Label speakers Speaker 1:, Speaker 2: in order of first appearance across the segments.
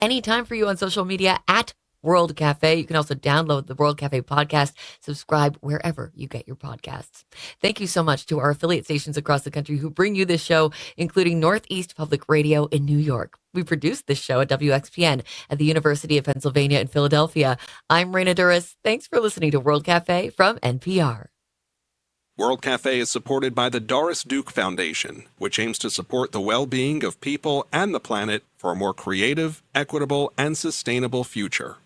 Speaker 1: anytime for you on social media at World Cafe. You can also download the World Cafe podcast, subscribe wherever you get your podcasts. Thank you so much to our affiliate stations across the country who bring you this show, including Northeast Public Radio in New York. We produce this show at WXPN at the University of Pennsylvania in Philadelphia. I'm Raina Duras. Thanks for listening to World Cafe from NPR.
Speaker 2: World Cafe is supported by the Doris Duke Foundation, which aims to support the well-being of people and the planet for a more creative, equitable, and sustainable future.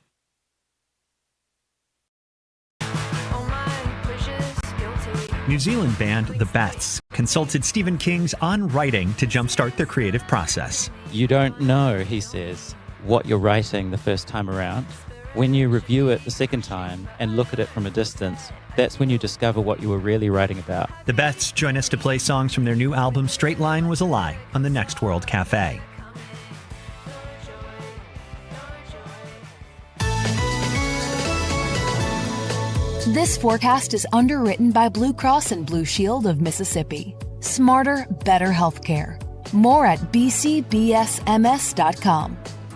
Speaker 3: New Zealand band The Bats consulted Stephen King's On Writing to jumpstart their creative process.
Speaker 4: You don't know, he says, what you're writing the first time around. When you review it the second time and look at it from a distance, that's when you discover what you were really writing about.
Speaker 3: The Bats join us to play songs from their new album Straight Line Was a Lie on the next World Cafe.
Speaker 5: This forecast is underwritten by Blue Cross and Blue Shield of Mississippi. Smarter, better healthcare. More at bcbsms.com.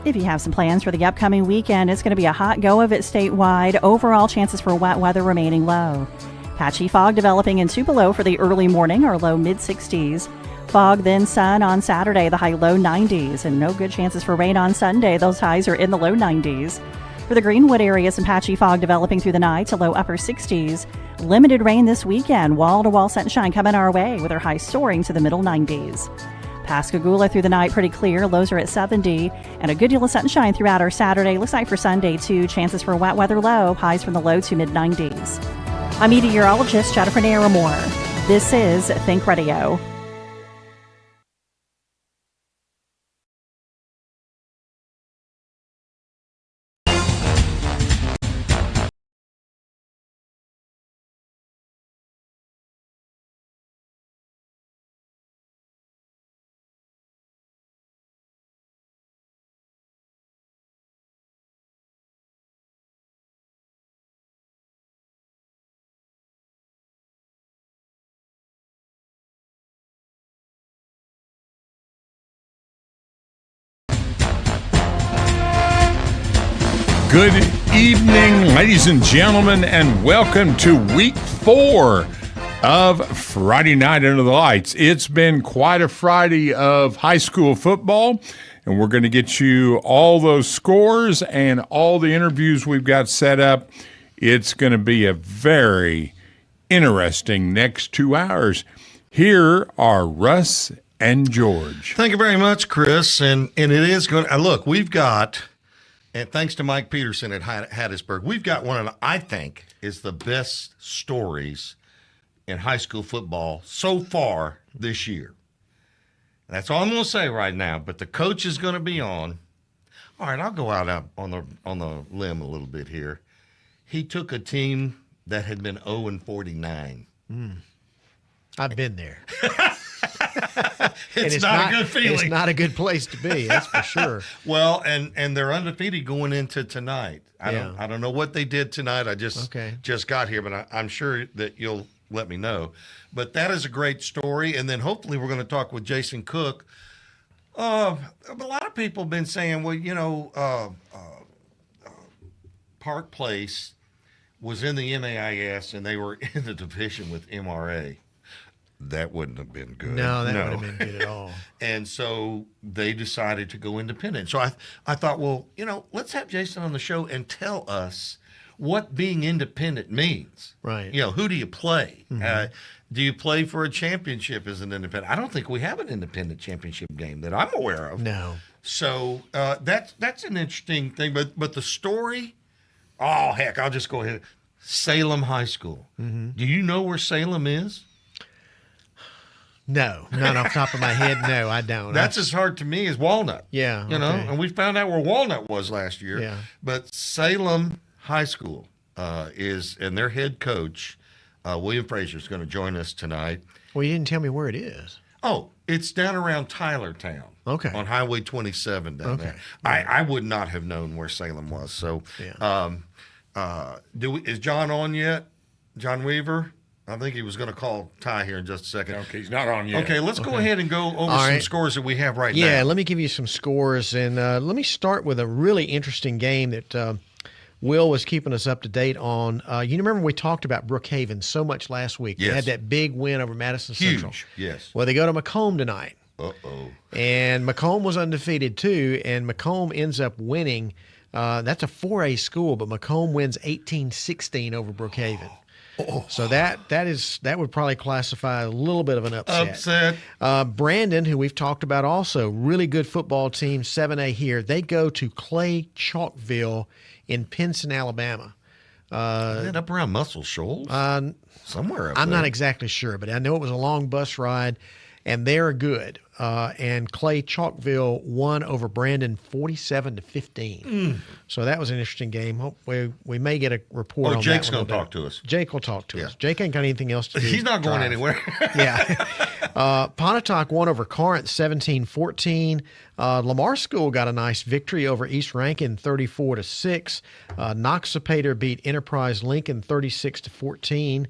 Speaker 6: If you have some plans for the upcoming weekend, it's going to be a hot go of it statewide. Overall chances for wet weather remaining low. Patchy fog developing in Tupelo for the early morning or low mid-60s. Fog, then sun on Saturday, the high low 90s. And no good chances for rain on Sunday. Those highs are in the low 90s. For the Greenwood area, some patchy fog developing through the night to low upper 60s. Limited rain this weekend. Wall-to-wall sunshine coming our way with our highs soaring to the middle 90s. Pascagoula through the night, pretty clear. Lows are at 70. And a good deal of sunshine throughout our Saturday. Looks like for Sunday, too. Chances for wet weather low. Highs from the low to mid-90s. I'm meteorologist Jennifer Naramore. This is Think Radio.
Speaker 7: Good evening, ladies and gentlemen, and welcome to week 4 of Friday Night Under the Lights. It's been quite a Friday of high school football, and we're going to get you all those scores and all the interviews we've got set up. It's going to be a very interesting next 2 hours. Here are Russ and George.
Speaker 8: Thank you very much, Chris. And it is going to look, we've got, and thanks to Mike Peterson at Hattiesburg, we've got one of, I think, is the best stories in high school football so far this year. That's all I'm going to say right now, but the coach is going to be on. All right, I'll go out on the limb a little bit here. He took a team that had been 0-49.
Speaker 9: I've been there.
Speaker 8: It's not a good feeling.
Speaker 9: It's not a good place to be, that's for sure.
Speaker 8: Well, and they're undefeated going into tonight. I don't know what they did tonight. I just got here, but I'm sure that you'll let me know. But that is a great story. And then hopefully we're going to talk with Jason Cook. A lot of people have been saying, well, you know, Park Place was in the MAIS and they were in the division with MRA. That wouldn't have been good.
Speaker 9: No, that wouldn't have been good at all.
Speaker 8: And so they decided to go independent. So I thought, well, you know, let's have Jason on the show and tell us what being independent means.
Speaker 9: Right.
Speaker 8: You know, who do you play?
Speaker 9: Mm-hmm.
Speaker 8: Do you play for a championship as an independent? I don't think we have an independent championship game that I'm aware of.
Speaker 9: No.
Speaker 8: So that's an interesting thing. But the story, oh, heck, I'll just go ahead. Salem High School. Mm-hmm. Do you know where Salem is?
Speaker 9: No, not off the top of my head. No, I don't.
Speaker 8: That's as hard to me as Walnut.
Speaker 9: Yeah.
Speaker 8: You know, and we found out where Walnut was last year.
Speaker 9: Yeah.
Speaker 8: But Salem High School is, and their head coach, William Frazier, is going to join us tonight.
Speaker 9: Well, you didn't tell me where it is.
Speaker 8: Oh, it's down around Tylertown.
Speaker 9: Okay.
Speaker 8: On Highway 27 down there. Yeah. I would not have known where Salem was. So, is John on yet? John Weaver? I think he was going to call Ty here in just a second.
Speaker 7: Okay, he's not on yet.
Speaker 8: Okay, let's go ahead and go over
Speaker 9: All
Speaker 8: some
Speaker 9: right.
Speaker 8: scores that we have right now.
Speaker 9: Yeah, let me give you some scores, and let me start with a really interesting game that Will was keeping us up to date on. You remember we talked about Brookhaven so much last week.
Speaker 8: Yes.
Speaker 9: They had that big win over Madison
Speaker 8: Huge,
Speaker 9: Central.
Speaker 8: yes.
Speaker 9: Well, they go to Macomb tonight.
Speaker 8: Uh-oh.
Speaker 9: And Macomb was undefeated too, and Macomb ends up winning. That's a 4A school, but Macomb wins 18-16 over Brookhaven. So that would probably classify a little bit of an upset. Brandon, who we've talked about also, really good football team, 7A here. They go to Clay Chalkville in Pinson, Alabama.
Speaker 8: Is that up around Muscle Shoals? Somewhere up
Speaker 9: I'm
Speaker 8: there.
Speaker 9: not exactly sure, but I know it was a long bus ride, and they're good. And Clay Chalkville won over Brandon 47-15. So that was an interesting game. Hope we may get a report on
Speaker 8: Jake's
Speaker 9: that one
Speaker 8: going to talk to us.
Speaker 9: Jake will talk to us. Jake ain't got anything else to do.
Speaker 8: He's not going anywhere.
Speaker 9: Yeah. Pontotoc won over Corinth 17-14. Lamar School got a nice victory over East Rankin 34-6. Noxapater beat Enterprise Lincoln 36-14.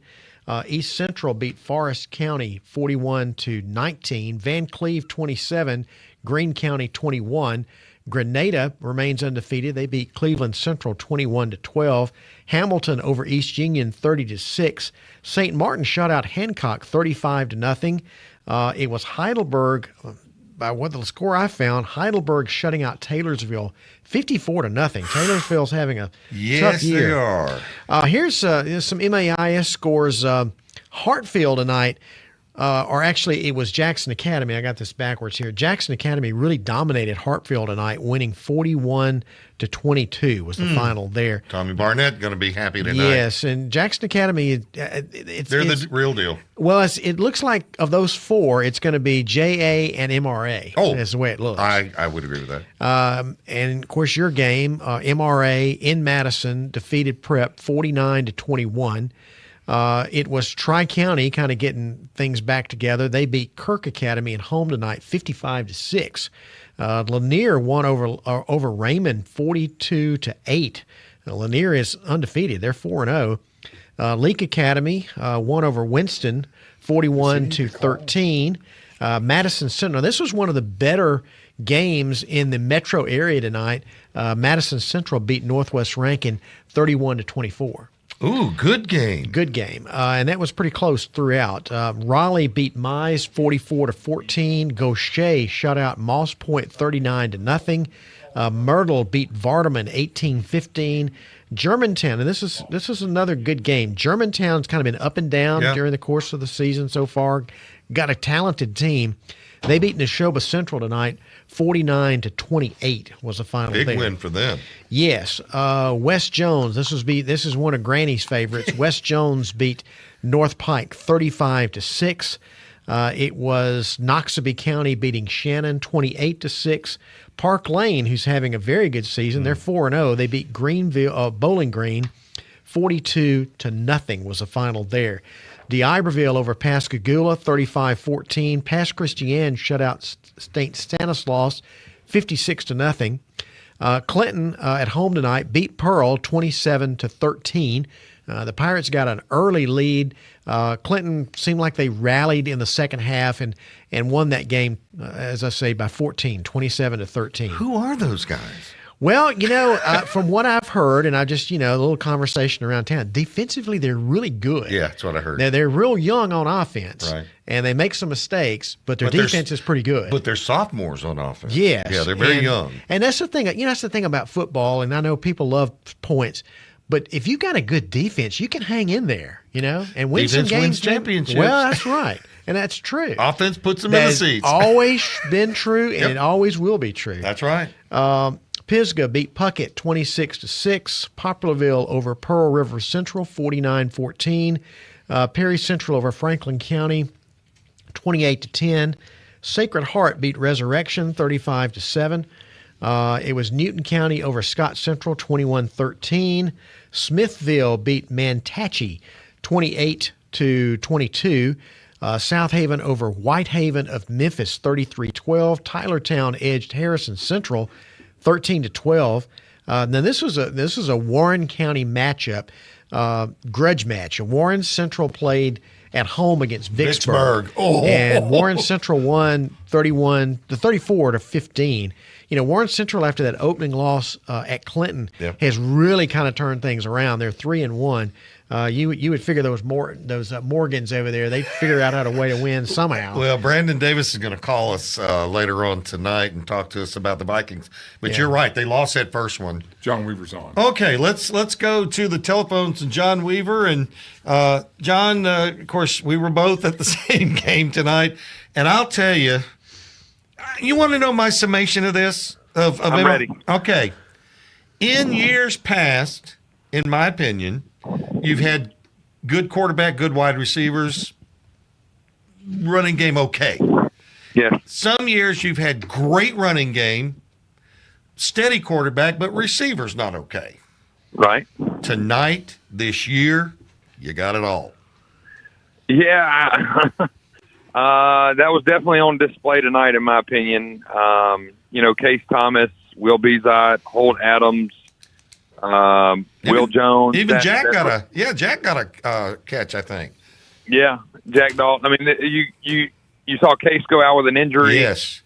Speaker 9: East Central beat Forest County 41-19. Van Cleve 27, Greene County 21. Grenada remains undefeated. They beat Cleveland Central 21-12. Hamilton over East Union 30-6. St. Martin shut out Hancock 35-0. It was Heidelberg, by what the score I found, Heidelberg shutting out Taylorsville 54-0. Taylorsville's having a tough year.
Speaker 8: Yes, they are.
Speaker 9: Here's some MAIS scores. Hartfield tonight, or actually it was Jackson Academy. I got this backwards here. Jackson Academy really dominated Hartfield tonight, winning 41-22 was the final there.
Speaker 8: Tommy Barnett going to be happy tonight.
Speaker 9: Yes, and Jackson Academy,
Speaker 8: They're the real deal.
Speaker 9: well, it looks like of those four, it's going to be JA and MRA.
Speaker 8: Oh,
Speaker 9: that's the way it looks.
Speaker 8: I would agree with that.
Speaker 9: And of course, your game, MRA in Madison defeated Prep 49-21. It was Tri-County kind of getting things back together. They beat Kirk Academy at home tonight 55-6. Lanier won over Raymond 42-8. Lanier is undefeated. They're 4-0. Leake Academy won over Winston 41-13. Madison Central. This was one of the better games in the metro area tonight. Madison Central beat Northwest Rankin 31-24.
Speaker 8: Ooh, good game.
Speaker 9: Good game. And that was pretty close throughout. Raleigh beat MAIS 44-14. Gaucher shut out Moss Point 39-0. Myrtle beat Vardaman 18-15. Germantown, and this is another good game. Germantown's kind of been up and down during the course of the season so far. Got a talented team. They beat Neshoba Central tonight, 49-28 was the final.
Speaker 8: Big
Speaker 9: there.
Speaker 8: win for them.
Speaker 9: Yes. West Jones, this is one of Granny's favorites. West Jones beat North Pike 35-6. It was Noxubee County beating Shannon 28-6. Park Lane, who's having a very good season, they're 4-0. They beat Bowling Green 42-0 was the final there. DeIberville over Pascagoula 35-14. Pass Christian shut out St. Stanislaus 56-0. Clinton at home tonight beat Pearl 27-13. The Pirates got an early lead. Clinton seemed like they rallied in the second half and won that game, as I say, by 14, 27-13.
Speaker 8: Who are those guys?
Speaker 9: Well, from what I've heard, and I just, a little conversation around town, defensively, they're really good.
Speaker 8: Yeah, that's what I heard.
Speaker 9: Now, they're real young on offense,
Speaker 8: right? And
Speaker 9: they make some mistakes, but their defense is pretty good.
Speaker 8: But they're sophomores on offense.
Speaker 9: Yes.
Speaker 8: Yeah, they're very young.
Speaker 9: And that's the thing. That's the thing about football, and I know people love points, but if you got a good defense, you can hang in there, and win some
Speaker 8: Defense
Speaker 9: games.
Speaker 8: wins championships.
Speaker 9: Well, that's right. And that's true.
Speaker 8: Offense puts them in the seats.
Speaker 9: Always been true, and it always will be true.
Speaker 8: That's right.
Speaker 9: Pisgah beat Puckett 26-6. Poplarville over Pearl River Central 49-14. Perry Central over Franklin County 28-10. Sacred Heart beat Resurrection 35-7. It was Newton County over Scott Central 21-13. Smithville beat Mantachie 28-22. South Haven over Whitehaven of Memphis 33-12. Tylertown edged Harrison Central 13-12. Now this was a Warren County matchup, grudge match. Warren Central played at home against Vicksburg.
Speaker 8: Oh.
Speaker 9: And Warren Central won 34-15. Warren Central, after that opening loss at Clinton, has really kind of turned things around. They're 3-1. You would figure those Morgans over there, they'd figure out a way to win somehow.
Speaker 8: Well, Brandon Davis is going to call us later on tonight and talk to us about the Vikings. But you're right, they lost that first one.
Speaker 7: John Weaver's on.
Speaker 8: Okay, let's go to the telephones to John Weaver. And John, of course, we were both at the same game tonight. And I'll tell you, you want to know my summation of this?
Speaker 10: I'm ready.
Speaker 8: Okay. In years past, in my opinion, you've had good quarterback, good wide receivers, running game okay.
Speaker 10: Yeah.
Speaker 8: Some years you've had great running game, steady quarterback, but receivers not okay.
Speaker 10: Right.
Speaker 8: Tonight, this year, you got it all.
Speaker 10: Yeah. That was definitely on display tonight, in my opinion. Case Thomas, Will Bezot, Holt Adams, Will Jones.
Speaker 8: Even Jack got a catch, I think.
Speaker 10: Yeah, Jack Dalton. I mean, you saw Case go out with an injury.
Speaker 8: Yes.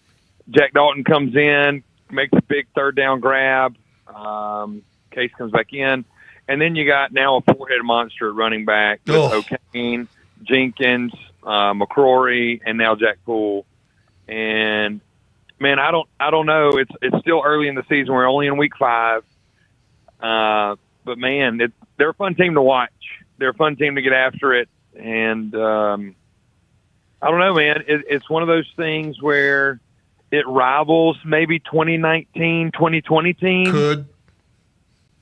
Speaker 10: Jack Dalton comes in, makes a big third down grab. Case comes back in, and then you got now a four-headed monster at running back with O'Kane, Jenkins, McCrory, and now Jack Poole. And man, I don't know. It's still early in the season. We're only in week 5. But man, they're a fun team to watch. They're a fun team to get after it. And I don't know, man. It's one of those things where it rivals maybe 2019, 2020 team.
Speaker 8: Could.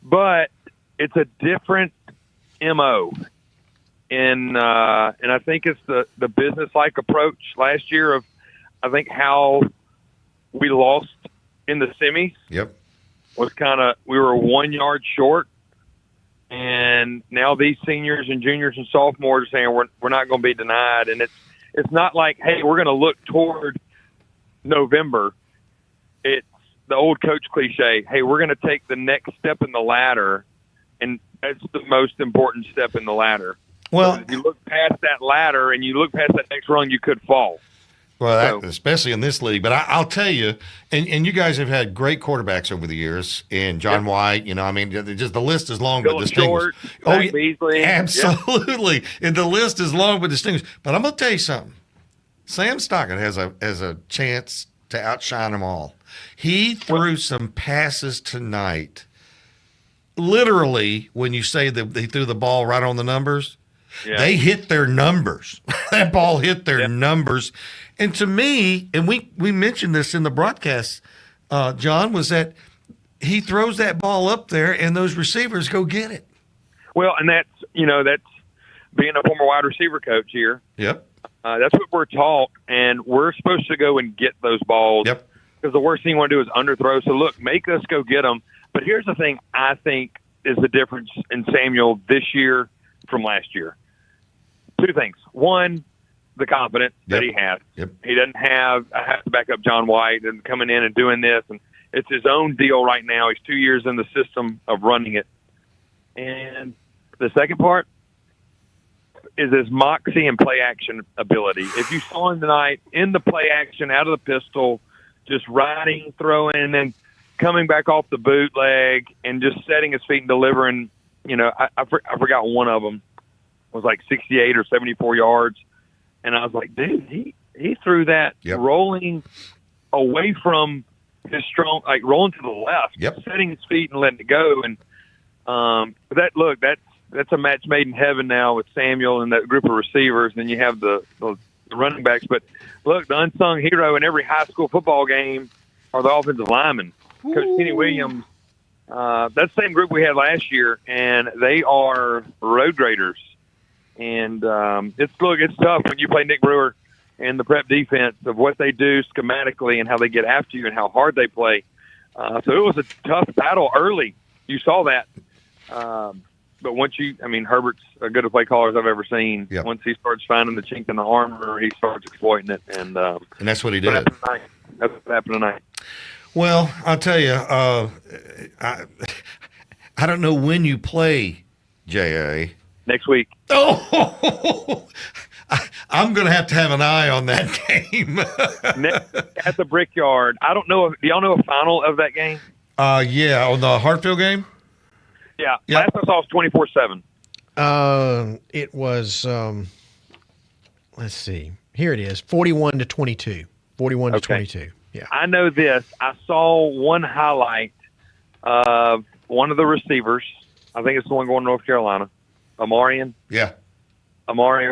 Speaker 10: But it's a different MO. And I think it's the business-like approach last year of, I think, how we lost in the semis.
Speaker 8: Yep.
Speaker 10: Was we were 1 yard short, and now these seniors and juniors and sophomores are saying we're not going to be denied. And it's not like, hey, we're going to look toward November. It's the old coach cliche, hey, we're going to take the next step in the ladder, and that's the most important step in the ladder.
Speaker 8: Well,
Speaker 10: so if you look past that ladder and you look past that next rung, you could fall.
Speaker 8: Well, especially in this league. But I'll tell you, and you guys have had great quarterbacks over the years. And John White, just the list is long but distinguished.
Speaker 10: Short, Beasley.
Speaker 8: Absolutely. Yep. And the list is long but distinguished. But I'm going to tell you something. Sam Stockton has a chance to outshine them all. He threw some passes tonight. Literally, when you say that he threw the ball right on the numbers, they hit their numbers. That ball hit their numbers. And to me, and we mentioned this in the broadcast, John, was that he throws that ball up there and those receivers go get it.
Speaker 10: Well, and that's being a former wide receiver coach here.
Speaker 8: Yep.
Speaker 10: That's what we're taught, and we're supposed to go and get those balls.
Speaker 8: Yep.
Speaker 10: Because the worst thing you want to do is underthrow. So, look, make us go get them. But here's the thing I think is the difference in Samuel this year from last year. 2 things. One, the confidence that he has.
Speaker 8: Yep.
Speaker 10: He doesn't have – I have to back up John White and coming in and doing this. And it's his own deal right now. He's 2 years in the system of running it. And the second part is his moxie and play action ability. If you saw him tonight in the play action, out of the pistol, just riding, throwing, and then coming back off the bootleg and just setting his feet and delivering, I forgot one of them was like 68 or 74 yards. And I was like, dude, he threw that rolling away from his strong, like rolling to the left, setting his feet and letting it go. And that's a match made in heaven now with Samuel and that group of receivers. Then you have the running backs. But look, the unsung hero in every high school football game are the offensive linemen. Ooh. Coach Kenny Williams, that's the same group we had last year, and they are road graders. And it's tough when you play Nick Brewer and the prep defense of what they do schematically and how they get after you and how hard they play. So it was a tough battle early. You saw that. But once Herbert's as good a play caller as I've ever seen. Yep. Once he starts finding the chink in the armor, he starts exploiting it. And
Speaker 8: that's what he did.
Speaker 10: That's what happened tonight.
Speaker 8: Well, I'll tell you, I don't know when you play, J.A.
Speaker 10: Next week.
Speaker 8: Oh, I'm going to have an eye on that game.
Speaker 10: At the Brickyard. I don't know. Do y'all know a final of that game?
Speaker 8: Yeah, on the Hartfield game?
Speaker 10: Yeah.
Speaker 8: Yep.
Speaker 10: Last I saw was 24-7.
Speaker 9: It was, let's see. Here it is, 41-22. 41 to 22. Yeah.
Speaker 10: I know this. I saw one highlight of one of the receivers. I think it's the one going to North Carolina. Amari or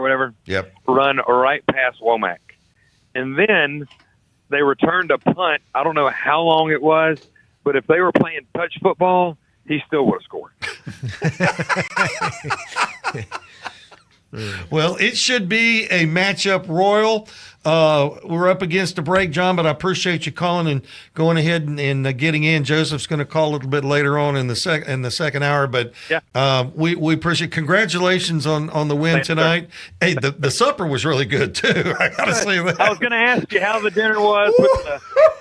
Speaker 10: whatever.
Speaker 8: Yep.
Speaker 10: Run right past Womack. And then they returned a punt. I don't know how long it was, but if they were playing touch football, he still would have scored.
Speaker 8: Well, it should be a matchup royal. We're up against the break, John, but I appreciate you calling and going ahead and getting in. Joseph's going to call a little bit later on in the second hour, but we appreciate. Congratulations on the win tonight. Sir. Hey, the supper was really good too. I got to say that.
Speaker 10: I was going to ask you how the dinner was.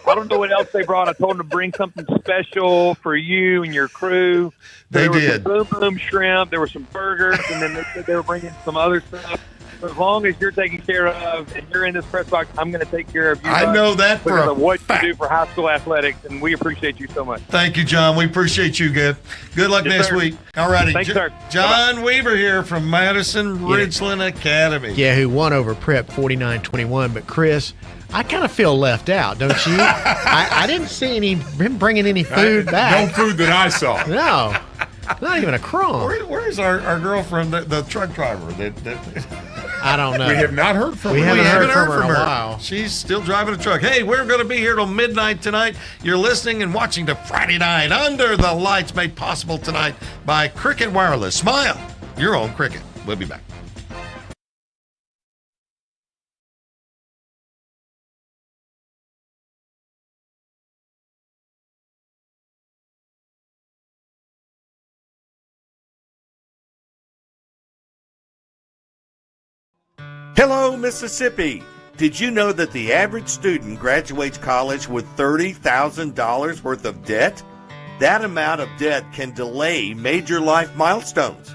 Speaker 10: I don't know what else they brought. I told them to bring something special for you and your crew. There was some boom boom shrimp. There were some burgers, and then they said they were bringing some other stuff. As long as you're taken care of and you're in this press box, I'm going to take care of you.
Speaker 8: I know that
Speaker 10: because of what you do for high school athletics, and we appreciate you so much.
Speaker 8: Thank you, John. We appreciate you. Good luck next week. All righty.
Speaker 10: Thanks, sir.
Speaker 8: John
Speaker 10: Bye-bye.
Speaker 8: Weaver here from Madison Ridgeland Academy.
Speaker 9: Yeah, who won over Prep 49-21. But, Chris, I kind of feel left out, don't you? I didn't see him bringing any food back.
Speaker 7: No food that I saw.
Speaker 9: No. Not even a crumb.
Speaker 8: Where's our girl from the truck driver?
Speaker 9: I don't know.
Speaker 7: We have not heard from her.
Speaker 9: We haven't heard from her in a while.
Speaker 8: She's still driving a truck. Hey, we're going to be here till midnight tonight. You're listening and watching to Friday Night Under the Lights, made possible tonight by Cricket Wireless. Smile, your own Cricket. We'll be back.
Speaker 11: Hello, Mississippi. Did you know that the average student graduates college with $30,000 worth of debt? That amount of debt can delay major life milestones,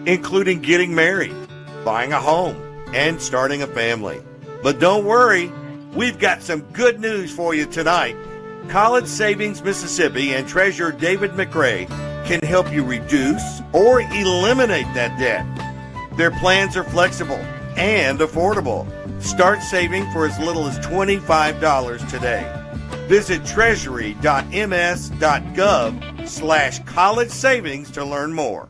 Speaker 11: including getting married, buying a home, and starting a family. But don't worry, we've got some good news for you tonight. College Savings Mississippi and Treasurer David McRae can help you reduce or eliminate that debt. Their plans are flexible and affordable. Start saving for as little as $25 today. Visit treasury.ms.gov/college savings to learn more.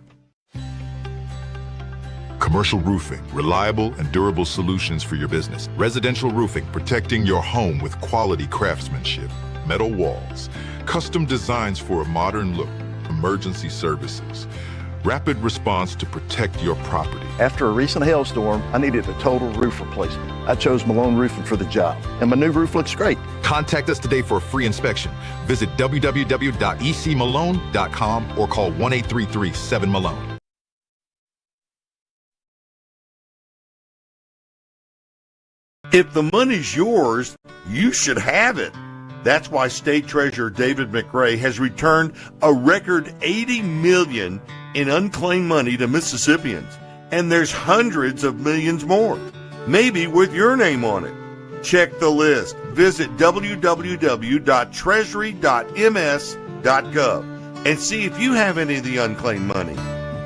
Speaker 12: Commercial roofing, reliable and durable solutions for your business. Residential roofing, protecting your home with quality craftsmanship. Metal walls, custom designs for a modern look. Emergency services. Rapid response to protect your property.
Speaker 13: After a recent hailstorm, I needed a total roof replacement. I chose Malone Roofing for the job, and my new roof looks great.
Speaker 12: Contact us today for a free inspection. Visit www.ecmalone.com or call 1-833-7-MALONE.
Speaker 11: If the money's yours, you should have it. That's why State Treasurer David McRae has returned a record $80 million in unclaimed money to Mississippians, and there's hundreds of millions more, maybe with your name on it. Check the list. Visit www.treasury.ms.gov and see if you have any of the unclaimed money.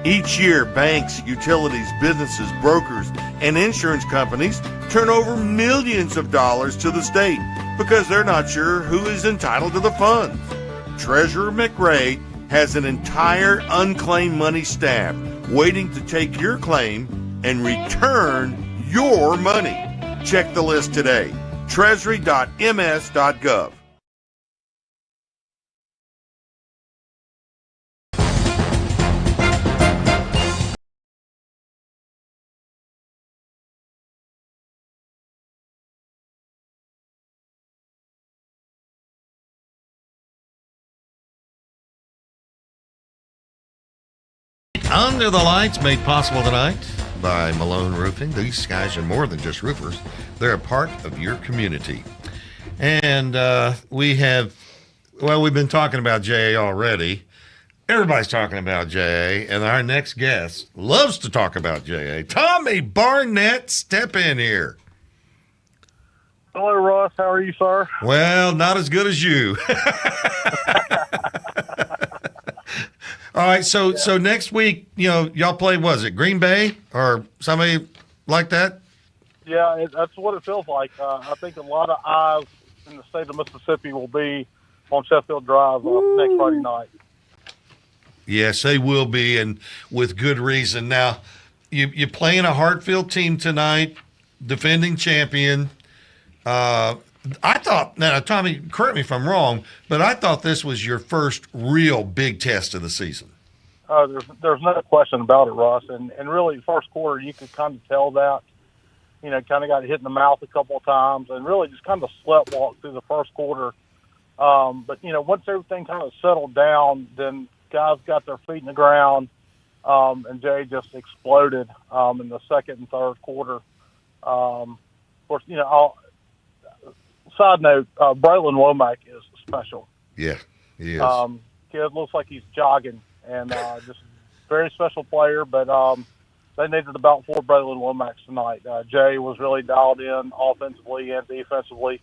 Speaker 11: Each year, banks, utilities, businesses, brokers, and insurance companies turn over millions of dollars to the state because they're not sure who is entitled to the funds. Treasurer McRae has an entire unclaimed money staff waiting to take your claim and return your money. Check the list today. Treasury.ms.gov.
Speaker 8: Under the Lights, made possible tonight by Malone Roofing. These guys are more than just roofers. They're a part of your community. And we have Well, we've been talking about JA already. Everybody's talking about JA, and our next guest loves to talk about JA. Tommy Barnett, step in here.
Speaker 14: Hello, Russ. How are you, sir?
Speaker 8: Well, not as good as you. All right, so next week, y'all play, was it Green Bay or somebody like that?
Speaker 14: Yeah, that's what it feels like. I think a lot of eyes in the state of Mississippi will be on Sheffield Drive next Friday night.
Speaker 8: Yes, they will be, and with good reason. Now, you're playing a Hartfield team tonight, defending champion. I thought, now, Tommy, correct me if I'm wrong, but I thought this was your first real big test of the season.
Speaker 14: There's no question about it, Russ. And really, first quarter, you could kind of tell that. Kind of got hit in the mouth a couple of times and really just kind of sleptwalked through the first quarter. But, once everything kind of settled down, then guys got their feet in the ground, and Jay just exploded in the second and third quarter. Of course, side note, Braylon Womack is special.
Speaker 8: Yeah, he is.
Speaker 14: Kid looks like he's jogging, and just very special player, but they needed about 4 Braylon Womacks tonight. Jay was really dialed in offensively and defensively.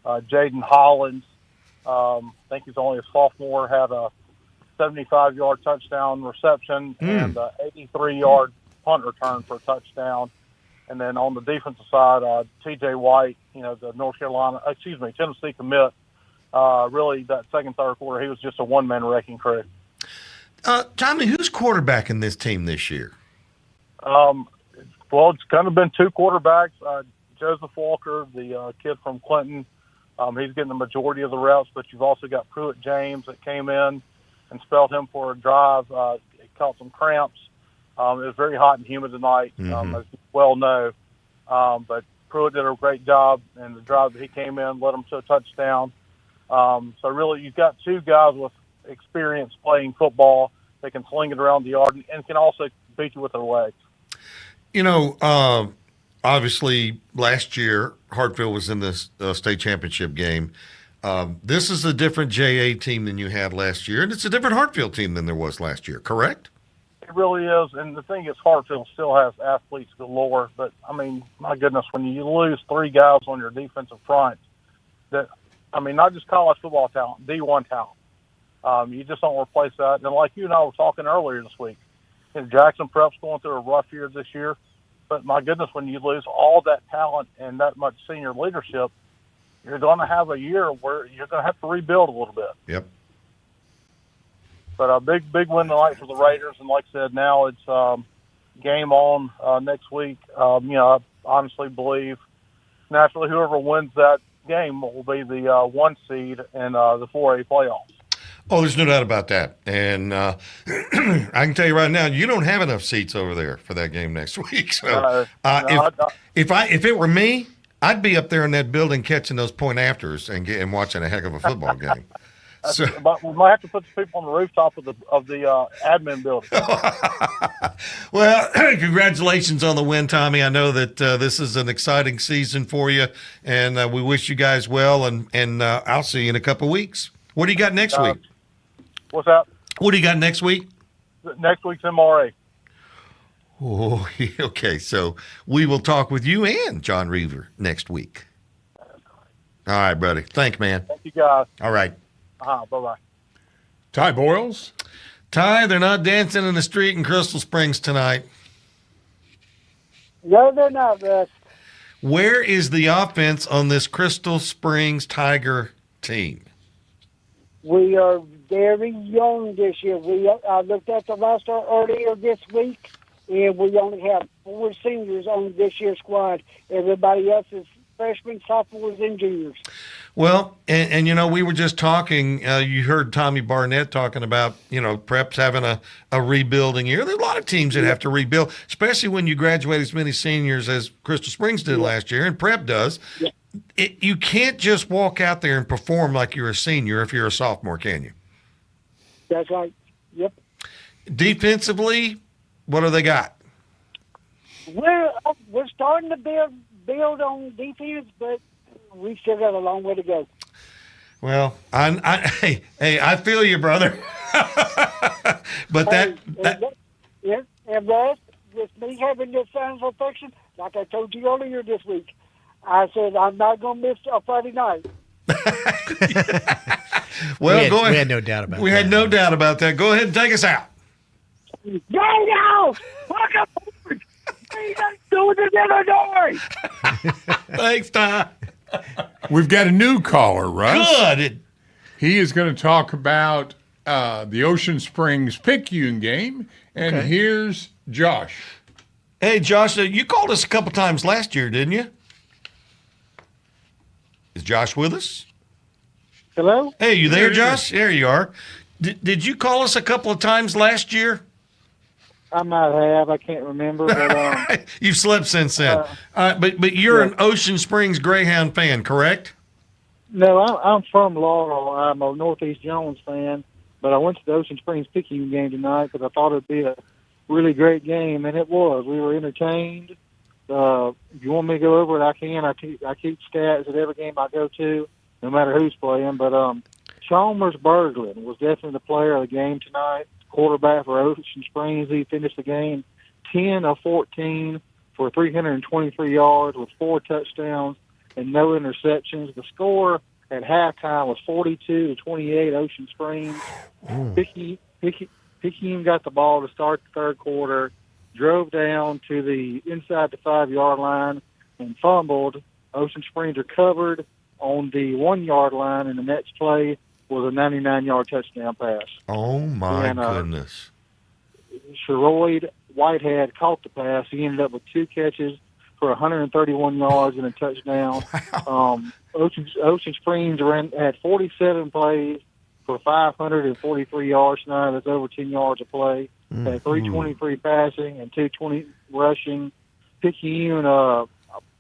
Speaker 14: Jaden Hollins, I think he's only a sophomore, had a 75-yard touchdown reception and an 83-yard punt return for a touchdown. And then on the defensive side, T.J. White, the Tennessee commit, really that second, third quarter, he was just a one-man wrecking crew.
Speaker 8: Tommy, who's quarterbacking this team this year?
Speaker 14: Well, it's kind of been 2 quarterbacks. Joseph Walker, the kid from Clinton, he's getting the majority of the reps, but you've also got Pruitt James that came in and spelled him for a drive. He caught some cramps. It was very hot and humid tonight, as you well know. But Pruitt did a great job, and the drive that he came in led him to a touchdown. So really, you've got 2 guys with experience playing football. They can sling it around the yard and can also beat you with their legs.
Speaker 8: Obviously, last year, Hartfield was in the state championship game. This is a different JA team than you had last year, and it's a different Hartfield team than there was last year, correct?
Speaker 14: It really is, and the thing is, Hartfield still has athletes galore, but, my goodness, when you lose 3 guys on your defensive front, not just college football talent, D1 talent, you just don't replace that. And like you and I were talking earlier this week, Jackson Prep's going through a rough year this year, but my goodness, when you lose all that talent and that much senior leadership, you're going to have a year where you're going to have to rebuild a little bit.
Speaker 8: Yep.
Speaker 14: But a big win tonight for the Raiders, and like I said, now it's game on next week. I honestly believe, naturally, whoever wins that game will be the 1 seed in the 4A playoffs.
Speaker 8: Oh, there's no doubt about that. And I can tell you right now, you don't have enough seats over there for that game next week. So if it were me, I'd be up there in that building catching those point afters and watching a heck of a football game. So,
Speaker 14: but we might have to put the people on the rooftop of the admin building.
Speaker 8: Well, congratulations on the win, Tommy. I know that this is an exciting season for you, and we wish you guys well. And I'll see you in a couple weeks. What do you got next week?
Speaker 14: What's that?
Speaker 8: What do you got next week?
Speaker 14: Next week's MRA.
Speaker 8: Oh, okay. So we will talk with you and John Reaver next week. All right, buddy. Thanks, man.
Speaker 14: Thank you, guys.
Speaker 8: All right.
Speaker 14: Bye-bye.
Speaker 7: Ty Boyles?
Speaker 8: Ty, they're not dancing in the street in Crystal Springs tonight.
Speaker 15: No, they're not, Russ.
Speaker 8: Where is the offense on this Crystal Springs Tiger team?
Speaker 15: We are very young this year. I looked at the roster earlier this week, and we only have 4 seniors on this year's squad. Everybody else is freshmen, sophomores, and juniors.
Speaker 8: Well, and we were just talking, you heard Tommy Barnett talking about, Prep's having a rebuilding year. There's a lot of teams that have to rebuild, especially when you graduate as many seniors as Crystal Springs did last year, and Prep does. Yeah. You can't just walk out there and perform like you're a senior if you're a sophomore, can you?
Speaker 15: That's right. Yep.
Speaker 8: Defensively, what do they got?
Speaker 15: We're starting to build on defense, but we still got a long way to go.
Speaker 8: Well, I feel you, brother. But
Speaker 15: yeah, and Russ, with me having this sinus infection, like I told you earlier this week, I said I'm not going to miss a Friday night.
Speaker 8: Well, go ahead.
Speaker 9: We had no doubt about that.
Speaker 8: We had no doubt about that. Go ahead and take us out.
Speaker 15: Go! Welcome aboard! Do the Illinois!
Speaker 8: Thanks, Ty.
Speaker 7: We've got a new caller, Russ.
Speaker 8: Good.
Speaker 7: He is going to talk about the Ocean Springs Picayune game. And
Speaker 8: Okay.
Speaker 7: here's Josh.
Speaker 8: Hey, Josh, you called us a couple times last year, didn't you? Is Josh with us?
Speaker 15: Hello?
Speaker 8: Hey, you there,
Speaker 15: There he
Speaker 8: Josh? There you are. Did you call us a couple of times last year?
Speaker 14: I might have. I can't remember. But
Speaker 8: You've slept since then. But you're an Ocean Springs Greyhound fan, correct?
Speaker 14: no, I'm from Laurel. I'm a Northeast Jones fan, but I went to the Ocean Springs Picayune game tonight because I thought it'd be a really great game, and it was. We were entertained. If you want me to go over it, I can. I keep stats at every game I go to, no matter who's playing. But Chalmers Berglund was definitely the player of the game tonight. Quarterback for Ocean Springs. He finished the game 10 of 14 for 323 yards with 4 touchdowns and no interceptions. The score at halftime was 42-28 Ocean Springs. Picayune got the ball to start the third quarter, drove down to the inside the 5-yard line and fumbled. Ocean Springs recovered on the 1-yard line, and the next play was a 99-yard touchdown pass.
Speaker 8: Oh, my
Speaker 14: And,
Speaker 8: goodness.
Speaker 14: Sherroyd Whitehead caught the pass. He ended up with 2 catches for 131 yards and a touchdown. Ocean Springs had 47 plays for 543 yards tonight. That's over 10 yards a play. Had 323 passing and 220 rushing. Picayune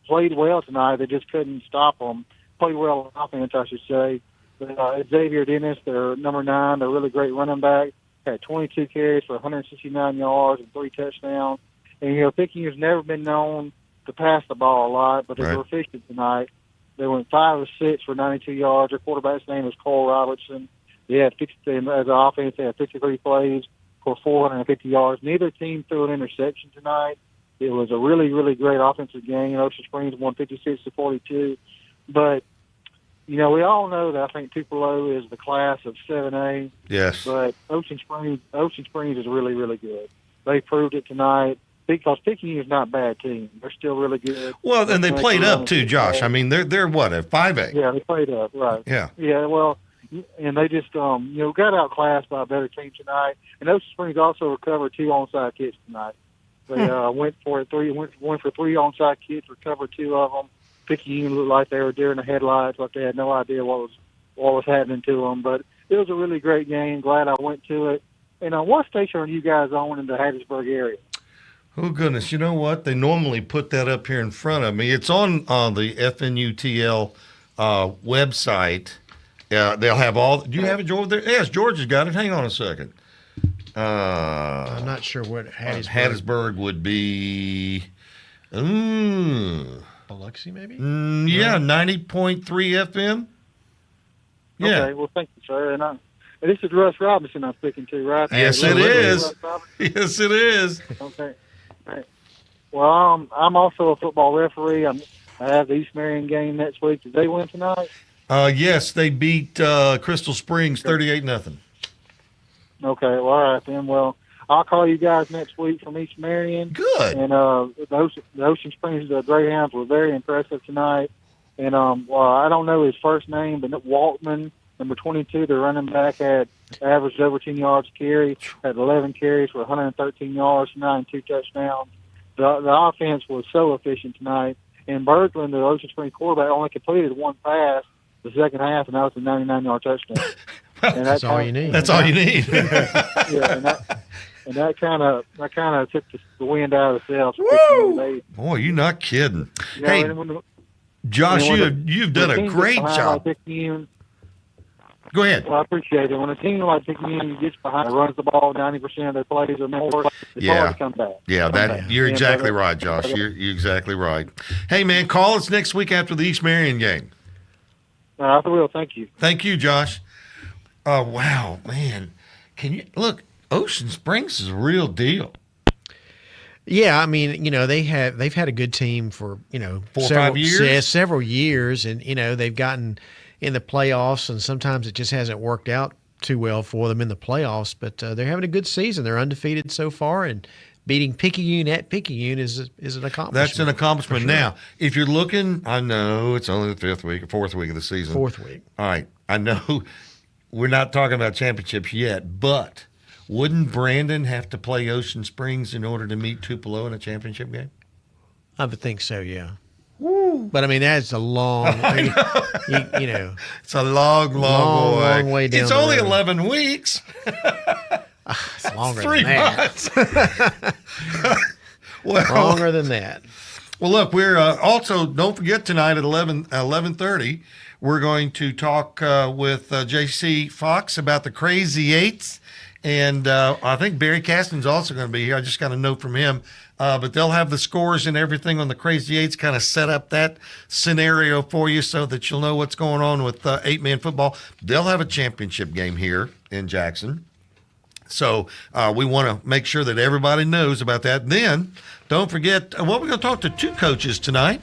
Speaker 14: played well tonight. They just couldn't stop them. Played well on offense, I should say. But, Xavier Dennis, their number 9, they're a really great running back, had 22 carries for 169 yards and 3 touchdowns. And, Picayune's never been known to pass the ball a lot, but they were efficient tonight. They went 5 of 6 for 92 yards. Their quarterback's name is Cole Robertson. They had as an offense, they had 53 plays for 450 yards. Neither team threw an interception tonight. It was a really, really great offensive game. Ocean Springs won 56-42. But, we all know that I think Tupelo is the class of 7A.
Speaker 8: Yes.
Speaker 14: But Ocean Springs is really, really good. They proved it tonight because Picayune is not a bad team. They're still really good.
Speaker 8: Well, and they played up too, Josh. I mean, they're what, a 5A?
Speaker 14: Yeah, they played up, right.
Speaker 8: Yeah.
Speaker 14: Yeah, well, and they just, got outclassed by a better team tonight. And Ocean Springs also recovered 2 onside kicks tonight. They went for 3 onside kicks, recovered 2 of them. Picayune looked like they were deer in the headlights, like they had no idea what was happening to them. But it was a really great game. Glad I went to it. And what station are you guys on in the Hattiesburg area?
Speaker 8: Oh, goodness. You know what? They normally put that up here in front of me. It's on the FNUTL website. They'll have all. Do you have it, George? Yes, George has got it. Hang on a second.
Speaker 9: I'm not sure what
Speaker 8: Hattiesburg would be.
Speaker 9: Biloxi, maybe?
Speaker 8: Yeah, 90.3 FM. Yeah.
Speaker 14: Okay, well, thank you, sir. And this is Russ Robinson I'm speaking to, right?
Speaker 8: Yes, it is. Yes, it is.
Speaker 14: Okay. Right. Well, I'm also a football referee. I have the East Marion game next week. Did they win tonight?
Speaker 8: Yes, they beat Crystal Springs 38-0.
Speaker 14: Okay, well, all right then. Well, I'll call you guys next week from East Marion.
Speaker 8: Good.
Speaker 14: And the Ocean Springs Greyhounds were very impressive tonight. And I don't know his first name, but Waltman, number 22, the running back, had averaged over 10 yards a carry, had 11 carries for 113 yards, 92 touchdowns. The offense was so efficient tonight. And Berglund, the Ocean Springs quarterback, only completed 1 pass the second half, and that was a 99-yard touchdown. And
Speaker 9: That's all you need.
Speaker 8: That's all you need.
Speaker 14: And that kind of took the wind out of the sails.
Speaker 8: Boy, you're not kidding.
Speaker 14: You know,
Speaker 8: Hey, Josh, you've done a great job. Go ahead.
Speaker 14: Well, I appreciate it. When a team like Picayune gets behind, runs the ball 90% of their plays or more, it's hard to come back.
Speaker 8: Yeah, you're exactly right, Josh. You're exactly right. Hey, man, call us next week after the East Marion game.
Speaker 14: I will. Thank you.
Speaker 8: Thank you, Josh. Oh, wow, man. Can you look? Ocean Springs is a real deal.
Speaker 9: Yeah, I mean, they've had a good team for
Speaker 8: 4 or 5 years?
Speaker 9: several years, and they've gotten in the playoffs, and sometimes it just hasn't worked out too well for them in the playoffs. But they're having a good season. They're undefeated so far, and beating Picayune at Picayune is an accomplishment.
Speaker 8: That's an accomplishment.
Speaker 9: Sure.
Speaker 8: Now, if you're looking, I know it's only the 5th week or 4th week of the season.
Speaker 9: 4th week.
Speaker 8: All right, I know we're not talking about championships yet, but wouldn't Brandon have to play Ocean Springs in order to meet Tupelo in a championship game?
Speaker 9: I would think so, yeah. Woo. But I mean, that's a long,
Speaker 8: it's a long
Speaker 9: way down.
Speaker 8: It's
Speaker 9: the
Speaker 8: only
Speaker 9: road.
Speaker 8: 11 weeks.
Speaker 9: It's longer
Speaker 8: 3
Speaker 9: than that.
Speaker 8: months.
Speaker 9: Longer than that.
Speaker 8: Well, look, we're also, don't forget tonight at 11:30, we're going to talk with J.C. Fox about the Crazy Eights. And I think Barry Caston's also going to be here. I just got a note from him. But they'll have the scores and everything on the Crazy Eights, kind of set up that scenario for you so that you'll know what's going on with 8-man football. They'll have a championship game here in Jackson. So we want to make sure that everybody knows about that. Then don't forget, we're going to talk to 2 coaches tonight.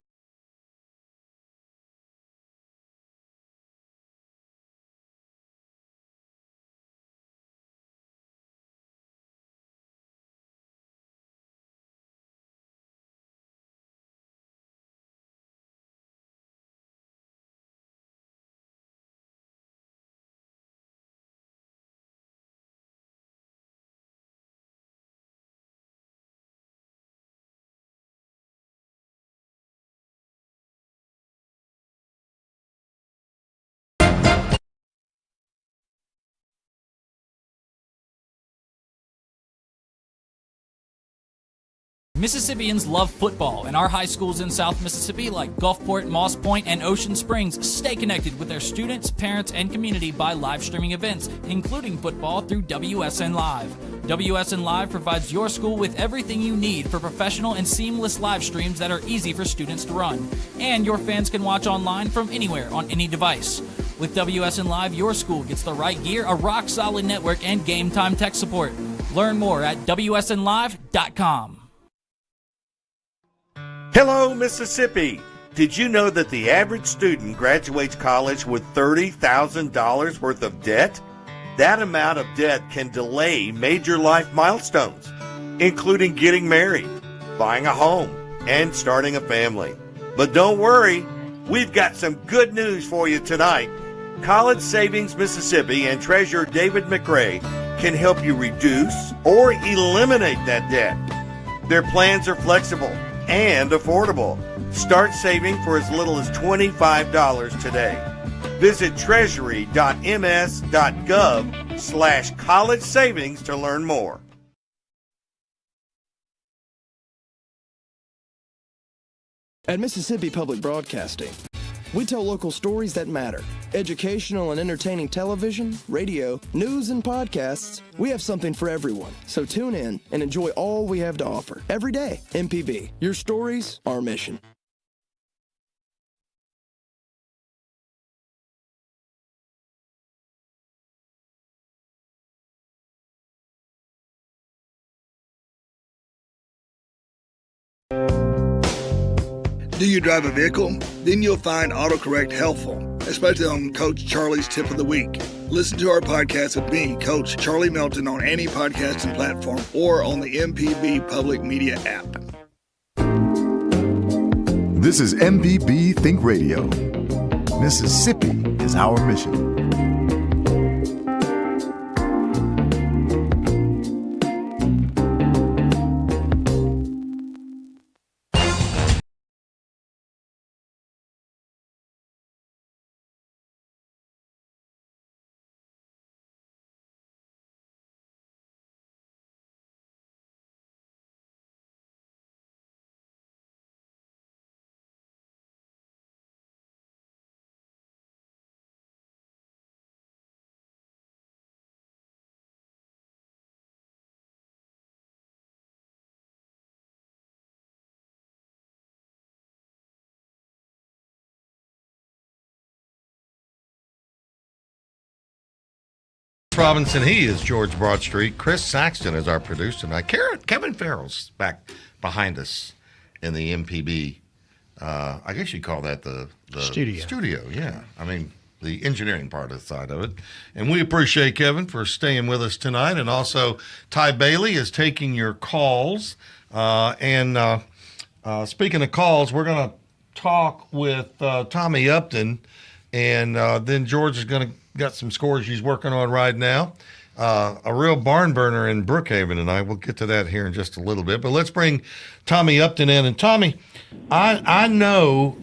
Speaker 16: Mississippians love football, and our high schools in South Mississippi like Gulfport, Moss Point, and Ocean Springs stay connected with their students, parents, and community by live streaming events, including football through WSN Live. WSN Live provides your school with everything you need for professional and seamless live streams that are easy for students to run. And your fans can watch online from anywhere on any device. With WSN Live, your school gets the right gear, a rock-solid network, and game-time tech support. Learn more at WSNLive.com.
Speaker 11: Hello, Mississippi. Did you know that the average student graduates college with $30,000 worth of debt? That amount of debt can delay major life milestones, including getting married, buying a home, and starting a family. But don't worry, we've got some good news for you tonight. College Savings Mississippi and Treasurer David McRae can help you reduce or eliminate that debt. Their plans are flexible and affordable. Start saving for as little as $25 today. Visit treasury.ms.gov/college savings to learn more.
Speaker 17: At Mississippi Public Broadcasting, we tell local stories that matter. Educational and entertaining television, radio, news, and podcasts. We have something for everyone. So tune in and enjoy all we have to offer. Every day, MPB. Your stories, our mission.
Speaker 18: Do you drive a vehicle? Then you'll find AutoCorrect helpful, especially on Coach Charlie's Tip of the Week. Listen to our podcast with me, Coach Charlie Melton, on any podcasting platform or on the MPB Public Media app.
Speaker 19: This is MPB Think Radio. Mississippi is our mission.
Speaker 8: Robinson. He is George Broadstreet. Chris Saxton is our producer tonight. Kevin Farrell's back behind us in the MPB. I guess you'd call that the studio, yeah. I mean, the engineering part of the side of it. And we appreciate Kevin for staying with us tonight. And also, Ty Bailey is taking your calls. Speaking of calls, we're going to talk with Tommy Upton. And then George is got some scores he's working on right now. A real barn burner in Brookhaven tonight. We'll get to that here in just a little bit. But let's bring Tommy Upton in. And Tommy, I know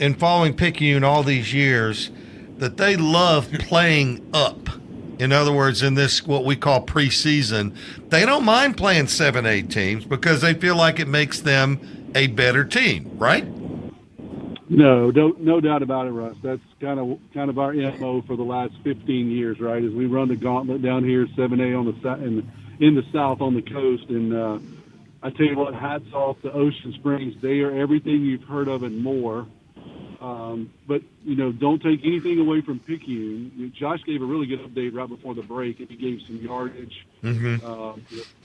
Speaker 8: in following Picayune all these years that they love playing up. In other words, in this what we call preseason, they don't mind playing 7-8 teams because they feel like it makes them a better team, right?
Speaker 20: No doubt about it, Russ. That's kind of our MO for the last 15 years, right? As we run the gauntlet down here, 7A on the in the South on the coast, and I tell you what, hats off to Ocean Springs. They are everything you've heard of and more. But don't take anything away from Picayune. Josh gave a really good update right before the break, and he gave some yardage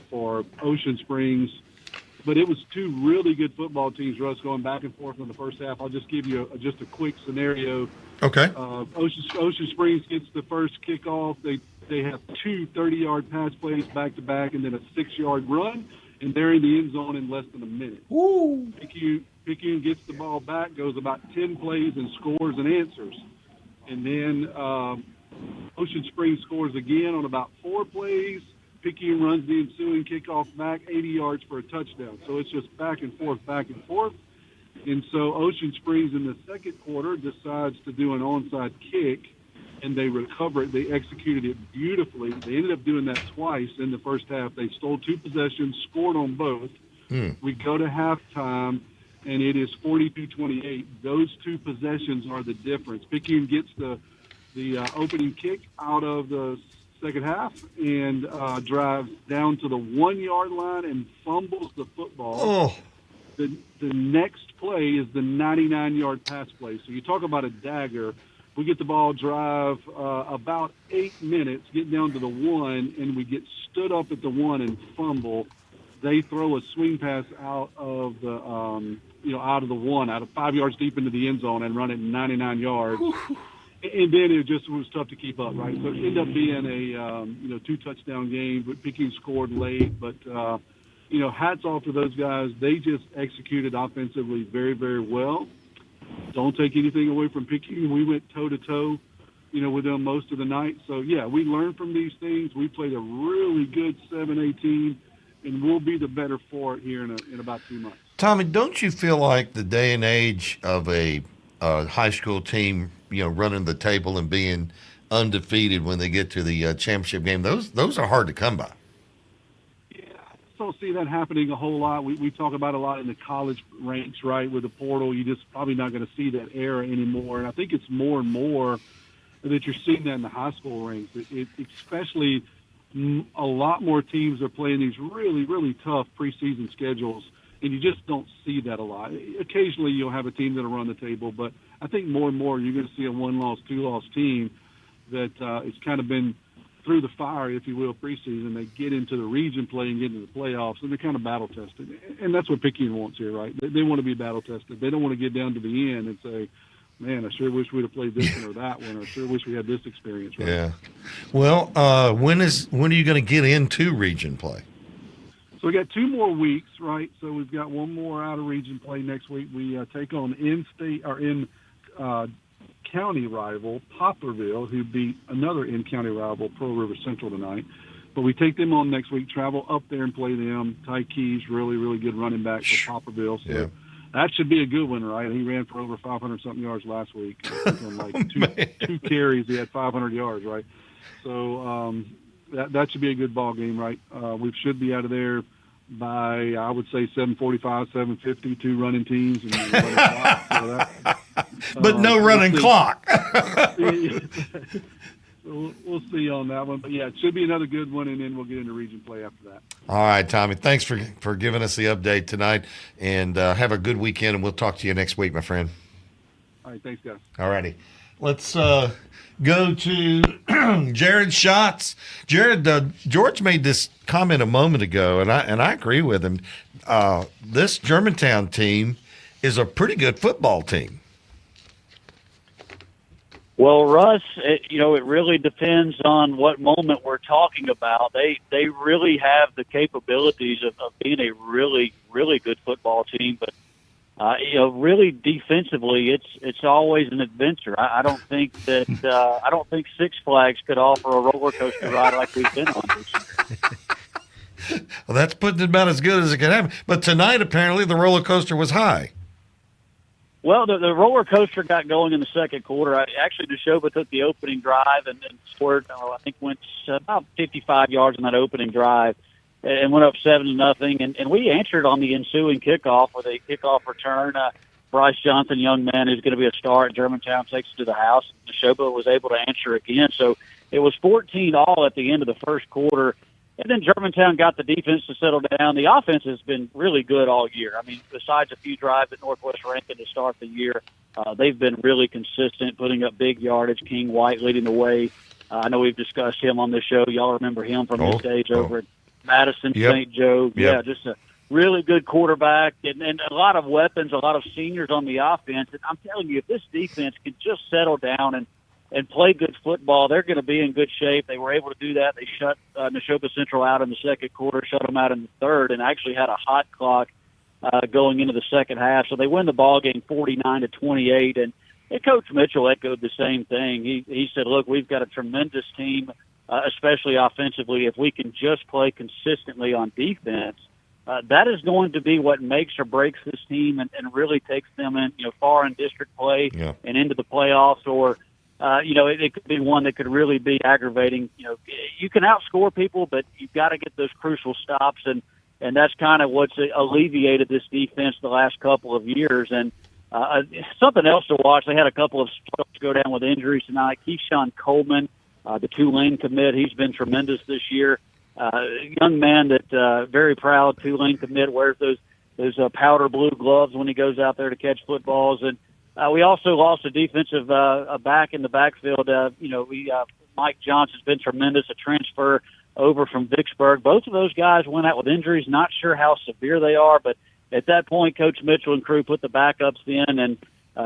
Speaker 20: for Ocean Springs. But it was two really good football teams, Russ, going back and forth in the first half. I'll just give you just a quick scenario.
Speaker 8: Okay.
Speaker 20: Ocean Springs gets the first kickoff. They have two 30-yard pass plays back-to-back and then a 6-yard run, and they're in the end zone in less than a minute.
Speaker 8: Ooh.
Speaker 20: Picayune gets the ball back, goes about 10 plays, and scores and answers. And then Ocean Springs scores again on about 4 plays. Picayune runs the ensuing kickoff back 80 yards for a touchdown. So it's just back and forth. And so Ocean Springs in the second quarter decides to do an onside kick, and they recover it. They executed it beautifully. They ended up doing that twice in the first half. They stole 2 possessions, scored on both. We go to halftime, and it is 42-28. Those 2 possessions are the difference. Picayune gets the opening kick out of the second half and drives down to the 1-yard line and fumbles the football. The next play is the 99-yard pass play. So you talk about a dagger. We get the ball, drive about 8 minutes, get down to the 1, and we get stood up at the 1 and fumble. They throw a swing pass out of the out of the 1, out of 5 yards deep into the end zone, and run it 99 yards. And then it just was tough to keep up, right? So it ended up being a 2-touchdown game, but Picayune scored late. But hats off to those guys. They just executed offensively very, very well. Don't take anything away from Picayune. We went toe-to-toe, with them most of the night. So, yeah, we learned from these things. We played a really good 7A team, and we'll be the better for it here in about 2 months.
Speaker 8: Tommy, don't you feel like the day and age of a high school team, running the table and being undefeated when they get to the championship game, those are hard to come by?
Speaker 20: Don't see that happening a whole lot. We talk about a lot in the college ranks, right? With the portal, you just probably not going to see that era anymore. And I think it's more and more that you're seeing that in the high school ranks. Especially a lot more teams are playing these really, really tough preseason schedules, and you just don't see that a lot. Occasionally you'll have a team that'll run the table, but I think more and more you're going to see a 1-loss, 2-loss team that it's kind of been through the fire, if you will, preseason. They get into the region play and get into the playoffs, and they're kind of battle-tested. And that's what Picayune wants here, right? They want to be battle-tested. They don't want to get down to the end and say, man, I sure wish we'd have played this one or that one, or I sure wish we had this experience, right?
Speaker 8: Yeah. Well, when are you going to get into region play?
Speaker 20: So we got 2 more weeks, right? So we've got 1 more out-of-region play next week. We take on in-county rival Poplarville, who beat another in-county rival, Pearl River Central, tonight. But we take them on next week, travel up there and play them. Ty Keys, really, really good running back for Poplarville. So that should be a good one, right? He ran for over 500-something yards last week. On like two carries, he had 500 yards, right? So that should be a good ball game, right? We should be out of there by, I would say, 7:45, 7:50, 2 running teams. And running clock. So
Speaker 8: but no running clock.
Speaker 20: We'll see on that one. But, yeah, it should be another good one, and then we'll get into region play after that.
Speaker 8: All right, Tommy. Thanks for giving us the update tonight, and have a good weekend, and we'll talk to you next week, my friend.
Speaker 20: All right, thanks, guys.
Speaker 8: All righty. let's go to Jared Schatz. Jared, George made this comment a moment ago, and I agree with him. This Germantown team is a pretty good football team.
Speaker 21: Well, Russ, it really depends on what moment we're talking about. They really have the capabilities of being a really, really good football team, but really defensively, it's always an adventure. I don't think that I don't think Six Flags could offer a roller coaster ride like we've been on this year.
Speaker 8: Well, that's putting it about as good as it can happen. But tonight, apparently, the roller coaster was high.
Speaker 21: Well, the roller coaster got going in the second quarter. Actually, Neshoba took the opening drive and scored, I think, went about 55 yards on that opening drive and went up 7-0. And we answered on the ensuing kickoff with a kickoff return. Bryce Johnson, young man who's going to be a star at Germantown, takes it to the house. Neshoba was able to answer again. So it was 14-all at the end of the first quarter. And then Germantown got the defense to settle down. The offense has been really good all year. I mean, besides a few drives at Northwest Rankin to start the year, they've been really consistent, putting up big yardage. King White leading the way. I know we've discussed him on this show. Y'all remember him from his days over at Madison, St. Joe.
Speaker 8: Yep.
Speaker 21: Yeah, just a really good quarterback and a lot of weapons, a lot of seniors on the offense. And I'm telling you, if this defense can just settle down and play good football, they're going to be in good shape. They were able to do that. They shut Neshoba Central out in the second quarter, shut them out in the third, and actually had a hot clock going into the second half. So they win the ball game 49-28. And Coach Mitchell echoed the same thing. He said, look, we've got a tremendous team, especially offensively. If we can just play consistently on defense, that is going to be what makes or breaks this team and really takes them in, far in district play and into the playoffs, or it could be one that could really be aggravating. You can outscore people, but you've got to get those crucial stops, and that's kind of what's alleviated this defense the last couple of years. And something else to watch, they had a couple of starters go down with injuries tonight. Keyshawn Coleman, the Tulane commit, he's been tremendous this year. Young man that very proud Tulane commit, wears those powder blue gloves when he goes out there to catch footballs. And we also lost a defensive back in the backfield. Mike Johnson's been tremendous, a transfer over from Vicksburg. Both of those guys went out with injuries. Not sure how severe they are, but at that point, Coach Mitchell and crew put the backups in and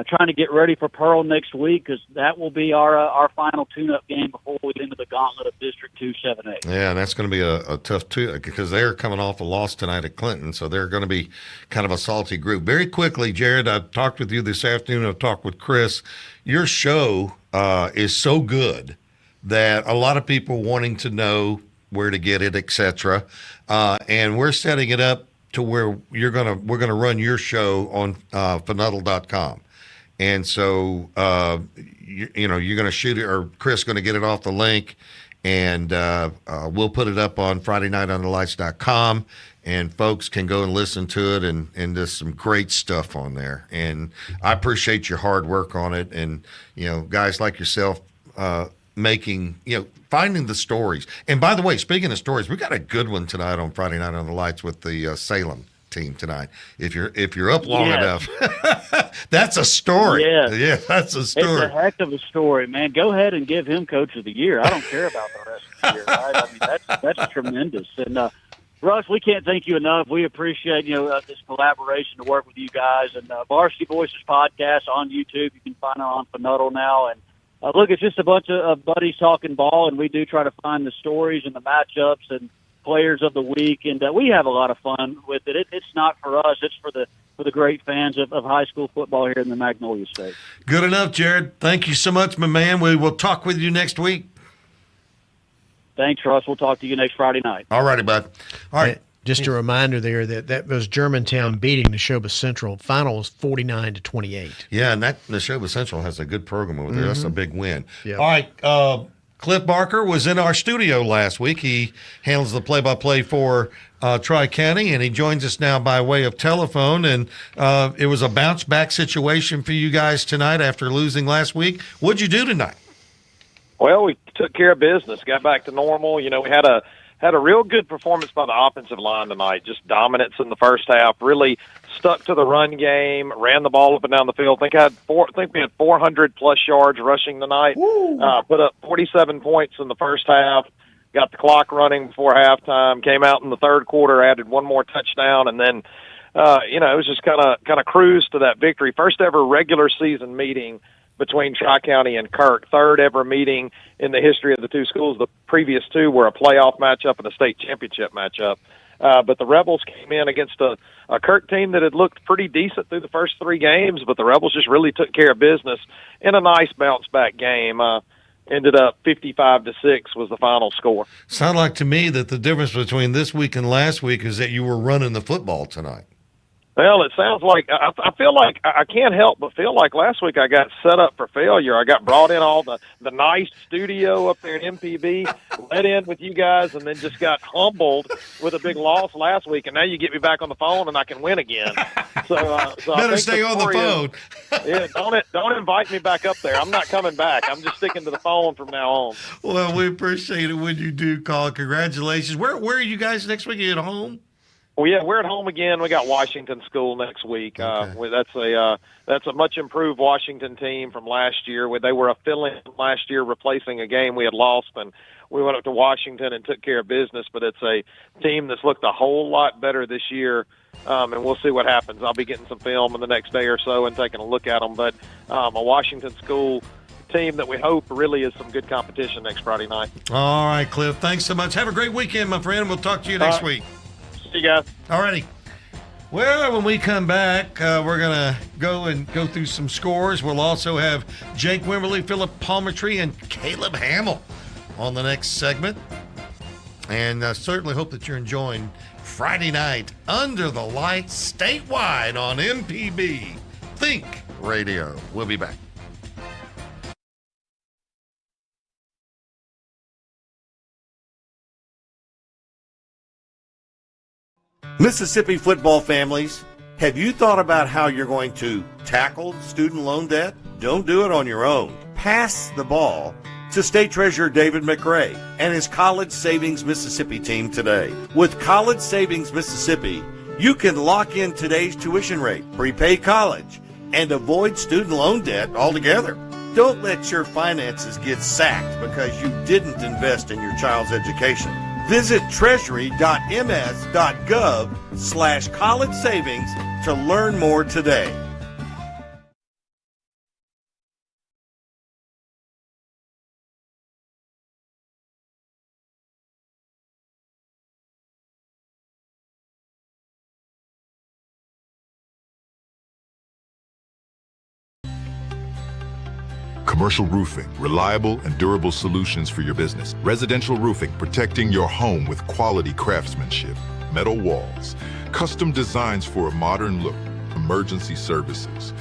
Speaker 21: trying to get ready for Pearl next week, because that will be our final tune-up game before we get into the gauntlet of District 2, 7A.
Speaker 8: Yeah, and that's going to be a tough tune, because they're coming off a loss tonight at Clinton, so they're going to be kind of a salty group. Very quickly, Jared, I've talked with you this afternoon. I've talked with Chris. Your show is so good that a lot of people wanting to know where to get it, etc. And we're setting it up to where we're going to run your show on FNUTL.com. And so, you're going to shoot it, or Chris is going to get it off the link, and we'll put it up on FridayNightOnTheLights.com, and folks can go and listen to it, and there's some great stuff on there. And I appreciate your hard work on it, and, guys like yourself finding the stories. And by the way, speaking of stories, we got a good one tonight on Friday Night on the Lights with the Salem team tonight. If you're up long enough, that's a story. Yeah, that's a story.
Speaker 21: It's a heck of a story, man. Go ahead and give him Coach of the Year. I don't care about the rest of the year. Right? I mean, that's tremendous. And Russ, we can't thank you enough. We appreciate this collaboration to work with you guys. And Varsity Voices podcast on YouTube. You can find it on FNUTL now. And look, it's just a bunch of buddies talking ball, and we do try to find the stories and the matchups and players of the week, and we have a lot of fun with it. It's not for us; it's for the great fans of high school football here in the Magnolia State.
Speaker 8: Good enough, Jared. Thank you so much, my man. We will talk with you next week.
Speaker 21: Thanks, Russ. We'll talk to you next Friday night.
Speaker 8: All righty, bud. All right.
Speaker 9: Just a reminder there that was Germantown beating Neshoba Central. Final was 49-28.
Speaker 8: Yeah, and that Neshoba Central has a good program over there. That's a big win.
Speaker 9: Yep.
Speaker 8: All right. Cliff Barker was in our studio last week. He handles the play-by-play for Tri-County, and he joins us now by way of telephone. And it was a bounce-back situation for you guys tonight after losing last week. What'd you do tonight?
Speaker 22: Well, we took care of business, got back to normal. We had a real good performance by the offensive line tonight, just dominance in the first half, really stuck to the run game, ran the ball up and down the field. I think we had 400 plus yards rushing tonight. Put up 47 points in the first half. Got the clock running before halftime. Came out in the third quarter, added one more touchdown, and then it was just kind of cruised to that victory. First ever regular season meeting between Tri-County and Kirk. Third ever meeting in the history of the two schools. The previous two were a playoff matchup and a state championship matchup. But the Rebels came in against a Kirk team that had looked pretty decent through the first three games, but the Rebels just really took care of business in a nice bounce-back game. Ended up 55-6 was the final score.
Speaker 8: Sound like to me that the difference between this week and last week is that you were running the football tonight.
Speaker 22: Well, it sounds like I feel like I can't help but feel like last week I got set up for failure. I got brought in all the nice studio up there at MPB, let in with you guys, and then just got humbled with a big loss last week. And now you get me back on the phone, and I can win again. So
Speaker 8: better stay on the phone.
Speaker 22: Yeah, don't invite me back up there. I'm not coming back. I'm just sticking to the phone from now on.
Speaker 8: Well, we appreciate it when you do call. Congratulations. Where are you guys next week? Are you at home?
Speaker 22: Well, yeah, we're at home again. We got Washington School next week. Okay. That's a much improved Washington team from last year. They were a fill-in last year, replacing a game we had lost, and we went up to Washington and took care of business. But it's a team that's looked a whole lot better this year, and we'll see what happens. I'll be getting some film in the next day or so and taking a look at them. But a Washington School team that we hope really is some good competition next Friday night.
Speaker 8: All right, Cliff. Thanks so much. Have a great weekend, my friend. We'll talk to you next week.
Speaker 22: See you guys.
Speaker 8: All righty. Well, when we come back, we're going to go through some scores. We'll also have Jake Wimberly, Philip Palmertree, and Caleb Hamill on the next segment. And certainly hope that you're enjoying Friday night Under the Lights statewide on MPB Think Radio. We'll be back.
Speaker 11: Mississippi football families, have you thought about how you're going to tackle student loan debt? Don't do it on your own. Pass the ball to State Treasurer David McRae and his College Savings Mississippi team today. With College Savings Mississippi, you can lock in today's tuition rate, prepay college, and avoid student loan debt altogether. Don't let your finances get sacked because you didn't invest in your child's education. Visit treasury.ms.gov/college savings to learn more today.
Speaker 12: Commercial roofing, reliable and durable solutions for your business. Residential roofing, protecting your home with quality craftsmanship. Metal walls, custom designs for a modern look. Emergency services,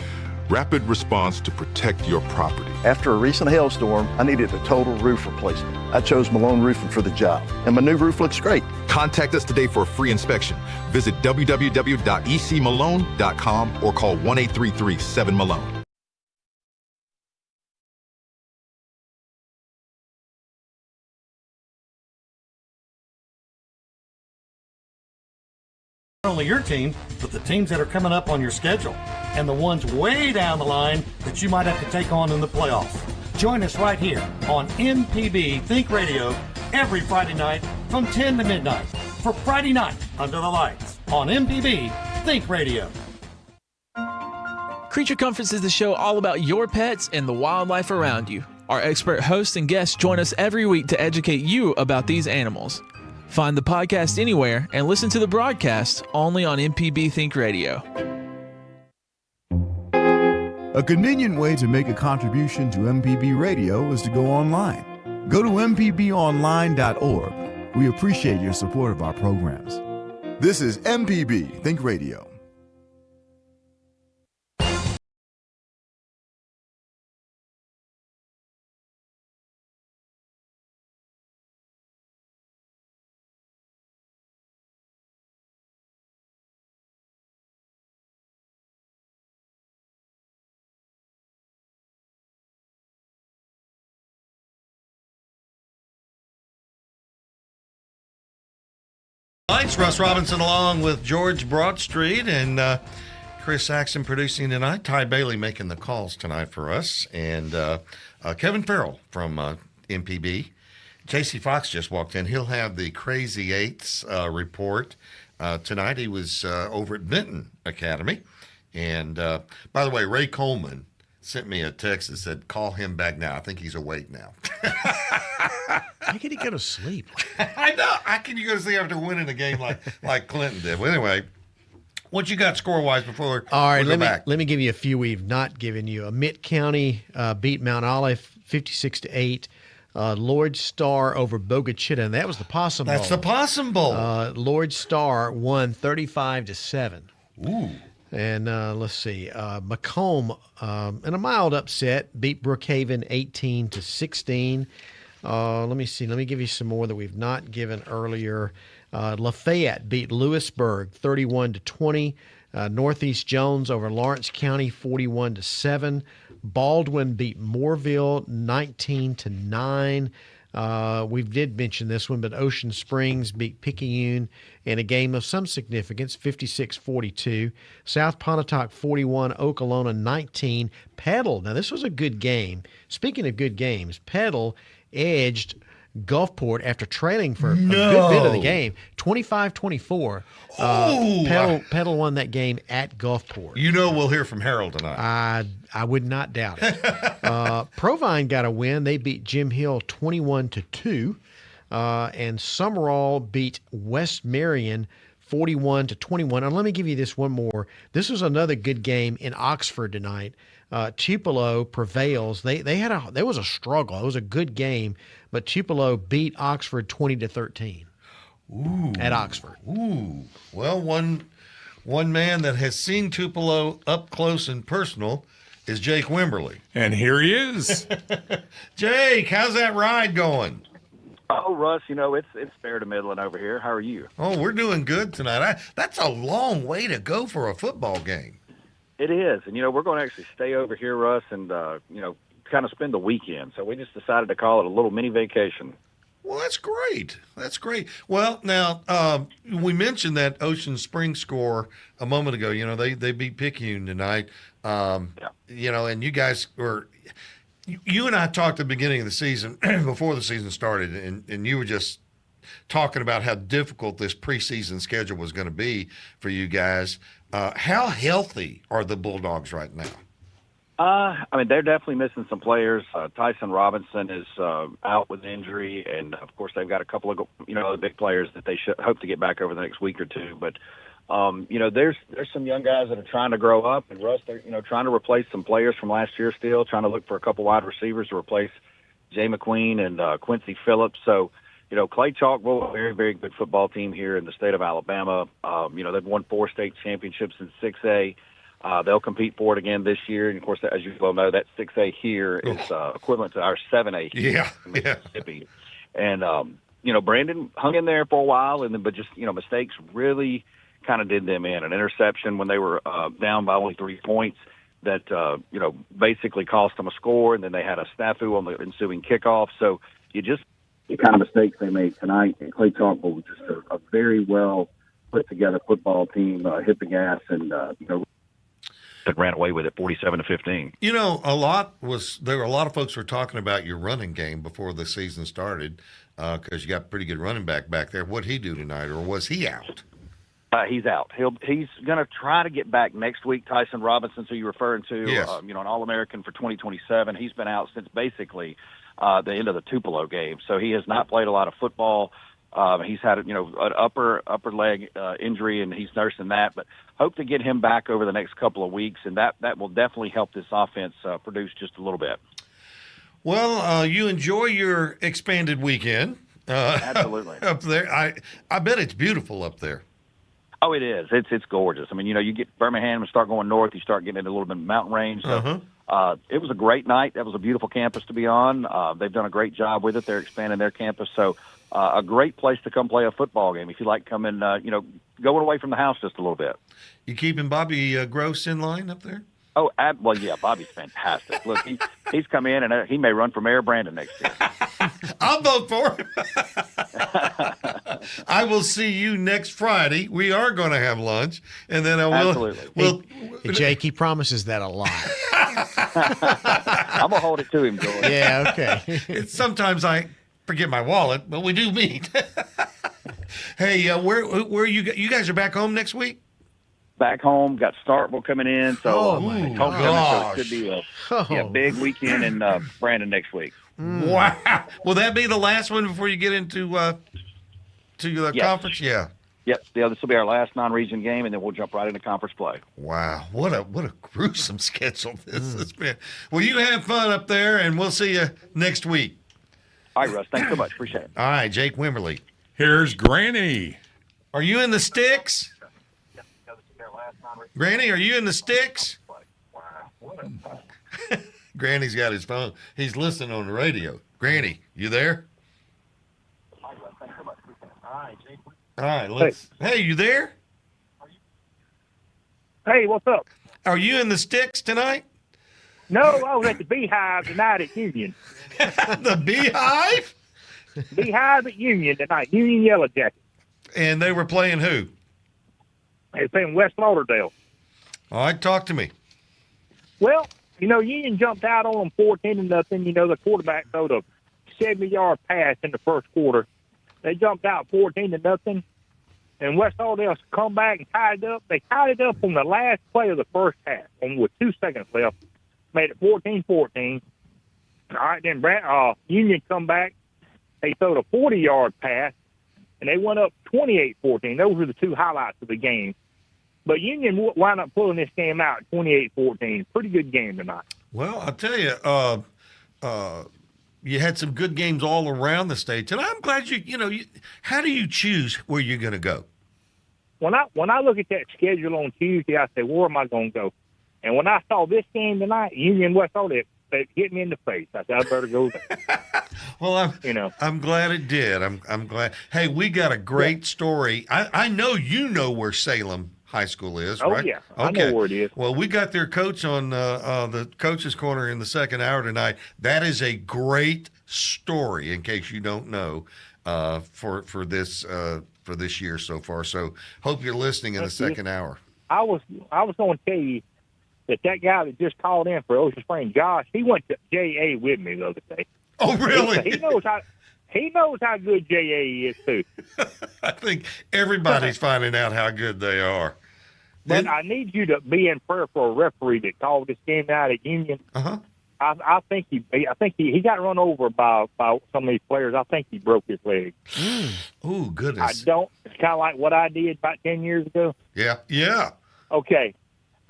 Speaker 12: rapid response to protect your property.
Speaker 13: After a recent hailstorm, I needed a total roof replacement. I chose Malone Roofing for the job, and my new roof looks great.
Speaker 12: Contact us today for a free inspection. Visit www.ecmalone.com or call 1-833-7-MALONE.
Speaker 8: Not only your team, but the teams that are coming up on your schedule and the ones way down the line that you might have to take on in the playoffs. Join us right here on MPB Think Radio every Friday night from 10 to midnight for Friday Night Under the Lights on MPB Think Radio.
Speaker 1: Creature Comforts is the show all about your pets and the wildlife around you. Our expert hosts and guests join us every week to educate you about these animals. Find the podcast anywhere and listen to the broadcast only on MPB Think Radio.
Speaker 19: A convenient way to make a contribution to MPB Radio is to go online. Go to mpbonline.org. We appreciate your support of our programs. This is MPB Think Radio.
Speaker 8: Lights, Russ Robinson along with George Broadstreet, and Chris Saxon producing tonight. Ty Bailey making the calls tonight for us. And Kevin Farrell from MPB. J.C. Fox just walked in. He'll have the Crazy Eights report tonight. He was over at Benton Academy. And by the way, Ray Coleman sent me a text that said, call him back now. I think he's awake now.
Speaker 9: How can he go to sleep?
Speaker 8: I know. How can you go to sleep after winning a game like Clinton did? Well, anyway, what you got score-wise before
Speaker 9: All right,
Speaker 8: we go back?
Speaker 9: let me give you a few we've not given you. Mitt County beat Mount Olive 56-8. Lord Star over Boca Chica, and that was the Possum Bowl.
Speaker 8: That's the Possum Bowl.
Speaker 9: Lord Star won 35-7.
Speaker 8: Ooh.
Speaker 9: And let's see, Macomb, in a mild upset, beat Brookhaven 18-16. Let me see. Let me give you some more that we've not given earlier. Lafayette beat Lewisburg 31-20. Northeast Jones over Lawrence County 41-7. Baldwin beat Mooreville 19-9. We did mention this one, but Ocean Springs beat Picayune in a game of some significance, 56-42. South Pontotoc 41, Okolona 19. Petal, now this was a good game. Speaking of good games, Petal edged Gulfport after trailing for a good bit of the game, 25-24. Petal won that game at Gulfport.
Speaker 8: You know we'll hear from Harold tonight.
Speaker 9: I would not doubt it. Provine got a win. They beat Jim Hill 21-2. And Summerall beat West Marion 41-21. And let me give you this one more. This was another good game in Oxford tonight. Tupelo prevails. There was a struggle. It was a good game, but Tupelo beat Oxford 20-13.
Speaker 8: Ooh.
Speaker 9: At Oxford.
Speaker 8: Ooh. Well, one man that has seen Tupelo up close and personal is Jake Wimberly.
Speaker 7: And here he is.
Speaker 8: Jake, how's that ride going?
Speaker 2: Oh, Russ, it's fair to middling over here. How are you?
Speaker 8: Oh, we're doing good tonight. That's a long way to go for a football game.
Speaker 2: It is. And, we're going to actually stay over here, Russ, and, kind of spend the weekend. So we just decided to call it a little mini vacation.
Speaker 8: Well, that's great. That's great. Well, now, we mentioned that Ocean Springs score a moment ago. They beat Picayune tonight. And you guys were – you and I talked at the beginning of the season, before the season started, and you were just talking about how difficult this preseason schedule was going to be for you guys. How healthy are the Bulldogs right now?
Speaker 2: They're definitely missing some players. Tyson Robinson is out with injury, and of course they've got a couple of other big players that they should hope to get back over the next week or two. But there's some young guys that are trying to grow up, and Russ, they're trying to replace some players from last year. Still trying to look for a couple wide receivers to replace Jay McQueen and Quincy Phillips. So. Clay Chalkville, a very, very good football team here in the state of Alabama. They've won 4 state championships in 6A. They'll compete for it again this year. And, of course, as you well know, that 6A here is equivalent to our 7A here in Mississippi. And, Brandon hung in there for a while, but just, mistakes really kind of did them in. An interception when they were down by only 3 points that, basically cost them a score, and then they had a snafu on the ensuing kickoff. So the kind of mistakes they made tonight, and Clay Chalkville was just a very well put together football team, hit the gas and ran away with it 47-15.
Speaker 8: There were a lot of folks who were talking about your running game before the season started because you got a pretty good running back there. What'd he do tonight, or was he out?
Speaker 2: He's out. He's going to try to get back next week. Tyson Robinson, who you're referring to,
Speaker 8: yes.
Speaker 2: An All-American for 2027. He's been out since basically the end of the Tupelo game. So he has not played a lot of football. He's had, an upper leg injury, and he's nursing that. But hope to get him back over the next couple of weeks, and that will definitely help this offense produce just a little bit.
Speaker 8: Well, you enjoy your expanded weekend.
Speaker 2: Absolutely.
Speaker 8: Up there. I bet it's beautiful up there.
Speaker 2: Oh, it is. It's gorgeous. You get Birmingham and start going north, you start getting into a little bit of mountain range. So, it was a great night. That was a beautiful campus to be on. They've done a great job with it. They're expanding their campus. So a great place to come play a football game if you like coming, going away from the house just a little bit.
Speaker 8: You keeping Bobby Gross in line up there?
Speaker 2: Oh, well, yeah, Bobby's fantastic. Look, he's come in, and he may run for Mayor Brandon next year.
Speaker 8: I'll vote for him. I will see you next Friday. We are going to have lunch, and then I will.
Speaker 21: Absolutely.
Speaker 9: Hey, Jake, he promises that a lot.
Speaker 21: I'm gonna hold it to him, George.
Speaker 9: Yeah, okay.
Speaker 8: Sometimes I forget my wallet, but we do meet. Hey, where you guys are back home next week?
Speaker 2: Back home, got Starkville coming in, so
Speaker 9: Oh, my
Speaker 2: home coming, so it should be a
Speaker 9: Oh.
Speaker 2: big weekend in Brandon next week.
Speaker 8: Wow. Will that be the last one before you get into the
Speaker 2: Yes.
Speaker 8: conference? Yeah.
Speaker 2: Yep, this will be our last non-region game, and then we'll jump right into conference play.
Speaker 8: Wow. What a gruesome schedule this has been. Well, you have fun up there, and we'll see you next week.
Speaker 2: All right, Russ, thanks so much. Appreciate it.
Speaker 8: All right, Jake Wimberly.
Speaker 7: Here's Granny.
Speaker 8: Are you in the sticks? Granny, are you in the sticks? Granny's got his phone. He's listening on the radio. Granny, you there? All right, let's. Hey, you there?
Speaker 3: Hey, what's up?
Speaker 8: Are you in the sticks tonight?
Speaker 3: No, I was at the Beehive tonight at Union.
Speaker 8: The Beehive?
Speaker 3: Beehive at Union tonight. Union Yellow Jackets.
Speaker 8: And they were playing who?
Speaker 3: They were playing West Lauderdale.
Speaker 8: All right, talk to me.
Speaker 3: Well, Union jumped out on them 14-0. The quarterback threw a 70-yard pass in the first quarter. They jumped out 14-0, and West Lauderdale come back and tied it up. They tied it up on the last play of the first half, with 2 seconds left. Made it 14-14. All right, then Union come back. They threw a 40-yard pass, and they went up 28-14. Those were the two highlights of the game. But Union wound up pulling this game out 28-14. Pretty good game tonight.
Speaker 8: Well, I'll tell you, you had some good games all around the state. And I'm glad how do you choose where you're going to go?
Speaker 3: When I look at that schedule on Tuesday, I say, where am I going to go? And when I saw this game tonight, Union West Lauderdale, it hit me in the face. I said, I better go there.
Speaker 8: Well, I'm glad it did. I'm glad. Hey, we got a great story. I know you know where Salem High School is,
Speaker 3: Oh,
Speaker 8: right?
Speaker 3: yeah.
Speaker 8: Okay.
Speaker 3: I know where it is.
Speaker 8: Well, we got their coach on the coach's corner in the second hour tonight. That is a great story, in case you don't know, for this year so far. So hope you're listening in the second hour.
Speaker 3: I was going to tell you that guy that just called in for Ocean Spring, Josh, he went to JA with me the other day.
Speaker 8: Oh, really?
Speaker 3: He knows how good JA is too.
Speaker 8: I think everybody's finding out how good they are.
Speaker 3: But I need you to be in prayer for a referee that called this game out at Union.
Speaker 8: Uh-huh.
Speaker 3: I think he got run over by some of these players. I think he broke his leg.
Speaker 8: Oh, goodness.
Speaker 3: It's kind of like what I did about 10 years ago.
Speaker 8: Yeah.
Speaker 3: Okay.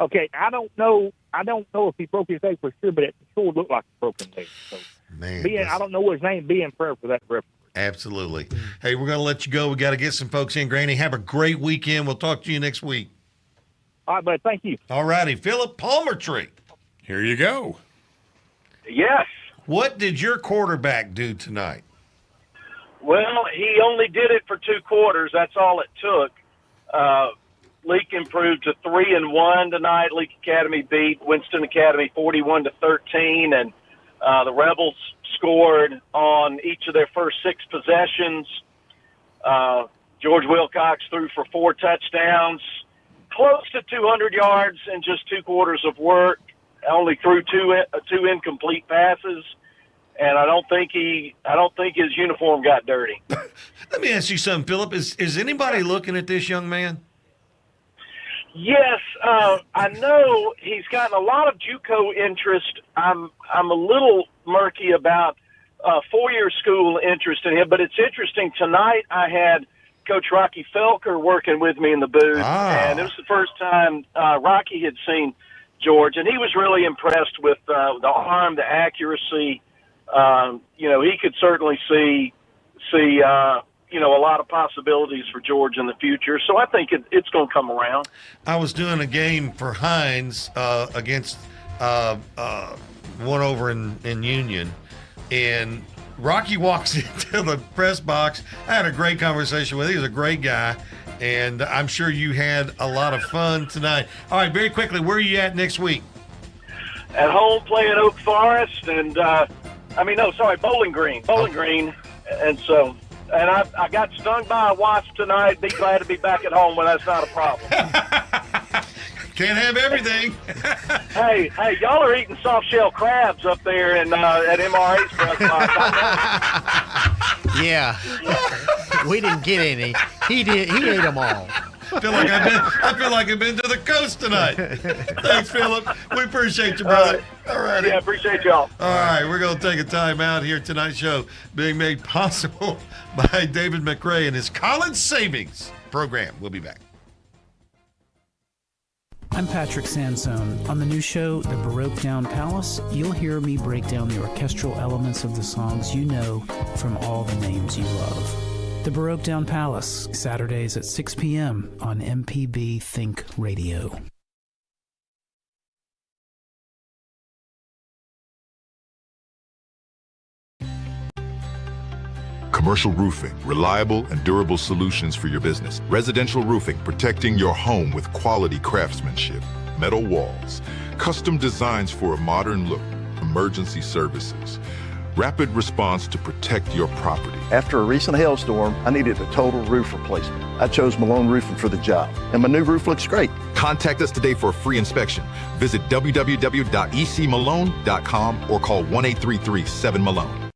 Speaker 3: I don't know if he broke his leg for sure, but it sure looked like a broken leg. So,
Speaker 8: man,
Speaker 3: I don't know his name. Be in prayer for that referee.
Speaker 8: Absolutely. Hey, we're going to let you go. We got to get some folks in. Granny, have a great weekend. We'll talk to you next week.
Speaker 3: All right, bud. Thank you.
Speaker 8: All righty. Philip Palmertree.
Speaker 7: Here you go.
Speaker 4: Yes.
Speaker 8: What did your quarterback do tonight?
Speaker 4: Well, he only did it for 2 quarters. That's all it took. Leak improved to 3-1 tonight. Leak Academy beat Winston Academy 41-13, and the Rebels scored on each of their first 6 possessions. George Wilcox threw for 4 touchdowns, close to 200 yards in just 2 quarters of work. Only threw 2 incomplete passes, and I don't think his uniform got dirty.
Speaker 8: Let me ask you something, Philip. Is anybody looking at this young man?
Speaker 4: Yes, I know he's gotten a lot of JUCO interest. I'm a little murky about 4-year school interest in him, but it's interesting. Tonight I had Coach Rocky Felker working with me in the booth, and it was the first time Rocky had seen George, and he was really impressed with the arm, the accuracy. He could certainly see a lot of possibilities for George in the future. So I think it's going to come around.
Speaker 8: I was doing a game for Hines against one over in Union, and Rocky walks into the press box. I had a great conversation with him. He's a great guy, and I'm sure you had a lot of fun tonight. All right, very quickly, where are you at next week?
Speaker 4: At home playing Oak Forest, and Bowling Green. And so and I got stung by a wasp tonight. Be glad to be back at home when that's not a problem.
Speaker 8: Can't have everything.
Speaker 4: Hey, y'all are eating soft shell crabs up there at MRA's restaurant.
Speaker 9: Yeah. We didn't get any. He did. He ate them all.
Speaker 8: I feel like I've been to the coast tonight. Thanks, Philip. We appreciate you, brother. All right.
Speaker 4: Yeah, appreciate y'all.
Speaker 8: All right, we're going to take a time out here. Tonight's show being made possible by David McRae and his college savings program. We'll be back.
Speaker 5: I'm Patrick Sansone. On the new show, The Baroque Down Palace, you'll hear me break down the orchestral elements of the songs you know from all the names you love. The Baroque Down Palace, Saturdays at 6 p.m. on MPB Think Radio.
Speaker 12: Commercial roofing, reliable and durable solutions for your business. Residential roofing, protecting your home with quality craftsmanship. Metal walls, custom designs for a modern look. Emergency services, rapid response to protect your property.
Speaker 13: After a recent hailstorm, I needed a total roof replacement. I chose Malone Roofing for the job, and my new roof looks great.
Speaker 12: Contact us today for a free inspection. Visit www.ecmalone.com or call 1-833-7-MALONE.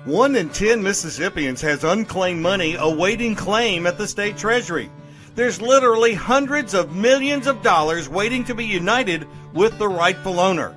Speaker 11: 1 in 10 Mississippians has unclaimed money awaiting claim at the state treasury. There's literally hundreds of millions of dollars waiting to be united with the rightful owner.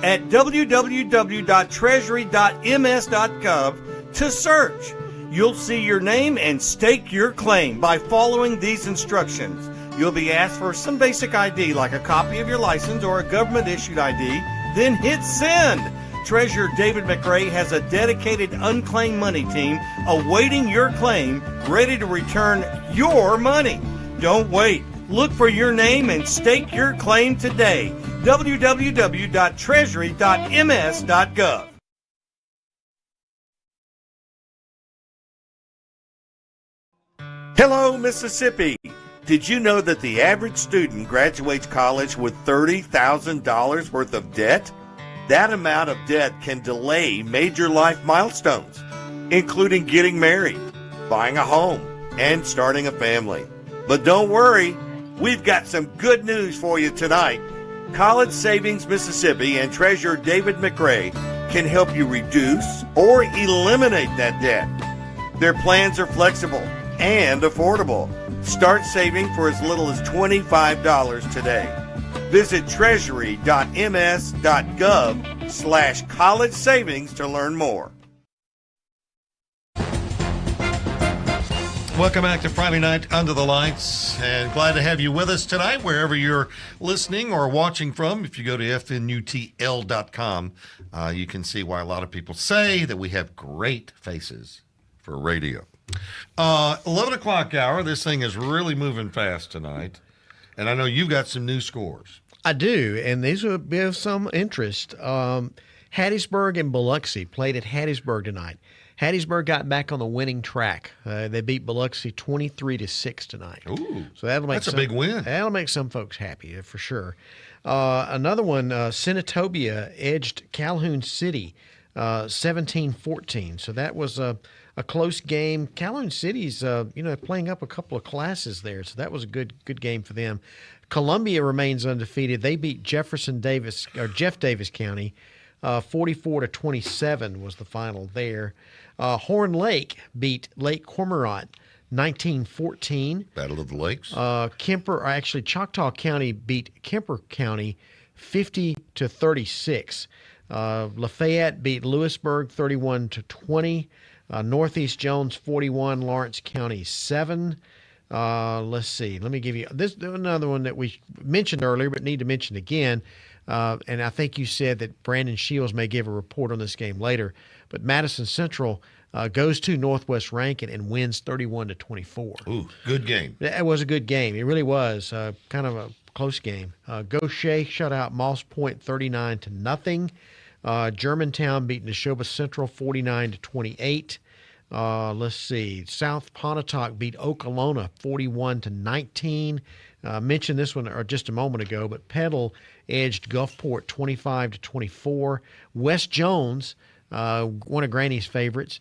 Speaker 11: At www.treasury.ms.gov to search. You'll see your name and stake your claim by following these instructions. You'll be asked for some basic ID like a copy of your license or a government-issued ID, then hit send. Treasurer David McRae has a dedicated unclaimed money team awaiting your claim, ready to return your money. Don't wait. Look for your name and stake your claim today. www.treasury.ms.gov. Hello, Mississippi. Did you know that the average student graduates college with $30,000 worth of debt? That amount of debt can delay major life milestones, including getting married, buying a home, and starting a family. But don't worry, we've got some good news for you tonight. College Savings Mississippi and Treasurer David McRae can help you reduce or eliminate that debt. Their plans are flexible and affordable. Start saving for as little as $25 today. Visit treasury.ms.gov/college savings to learn more.
Speaker 8: Welcome back to Friday Night Under the Lights, and glad to have you with us tonight, wherever you're listening or watching from. If you go to FNUTL.com, you can see why a lot of people say that we have great faces for radio. 11 o'clock hour, this thing is really moving fast tonight, and I know you've got some new scores.
Speaker 9: I do, and these will be of some interest. Hattiesburg and Biloxi played at Hattiesburg tonight. Hattiesburg got back on the winning track. They beat Biloxi 23-6 tonight.
Speaker 8: Ooh,
Speaker 9: so that's
Speaker 8: a big win.
Speaker 9: That'll make some folks happy for sure. Another one, Senatobia edged Calhoun City 17-14. So that was a close game. Calhoun City's playing up a couple of classes there, so that was a good game for them. Columbia remains undefeated. They beat Jeff Davis County 44-27 was the final there. Horn Lake beat Lake Cormorant 19-14.
Speaker 8: Battle of the Lakes.
Speaker 9: Choctaw County beat Kemper County 50-36. Lafayette beat Lewisburg 31-20. Northeast Jones 41, Lawrence County 7. Let's see. Let me give you this another one that we mentioned earlier, but need to mention again. And I think you said that Brandon Shields may give a report on this game later. But Madison Central goes to Northwest Rankin and wins 31-24.
Speaker 8: Ooh, good game.
Speaker 9: It was a good game. It really was kind of a close game. Gaucher shut out Moss Point 39-0. Germantown beat Neshoba Central 49-28. Let's see. South Pontotoc beat Okolona 41-19. Mentioned this one just a moment ago, but Petal edged Gulfport 25-24. West Jones, one of Granny's favorites,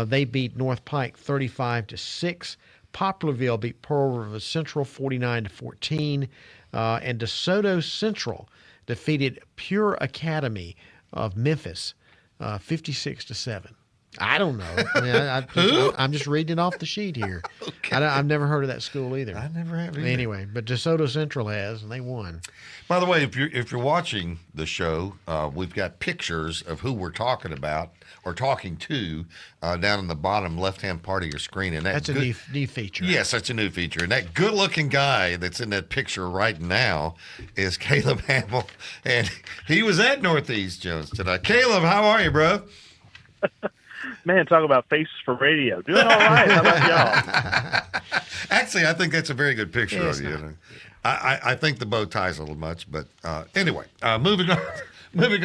Speaker 9: They beat North Pike 35-6. Poplarville beat Pearl River Central 49-14. And DeSoto Central defeated Pure Academy of Memphis 56-7. I don't know. I mean, I'm just reading it off the sheet here. Okay. I've never heard of that school either.
Speaker 8: I never have either.
Speaker 9: Anyway, but DeSoto Central has, and they won.
Speaker 8: By the way, if you're watching the show, we've got pictures of who we're talking about or talking to down in the bottom left-hand part of your screen. And
Speaker 9: that's a new feature.
Speaker 8: Yes, that's a new feature. And that good-looking guy that's in that picture right now is Caleb Hamill, and he was at Northeast Jones tonight. Caleb, how are you, bro?
Speaker 6: Man, talk about faces for radio. Doing all right. How about y'all?
Speaker 8: Actually, I think that's a very good picture of you. I think the bow tie's a little much, but anyway, moving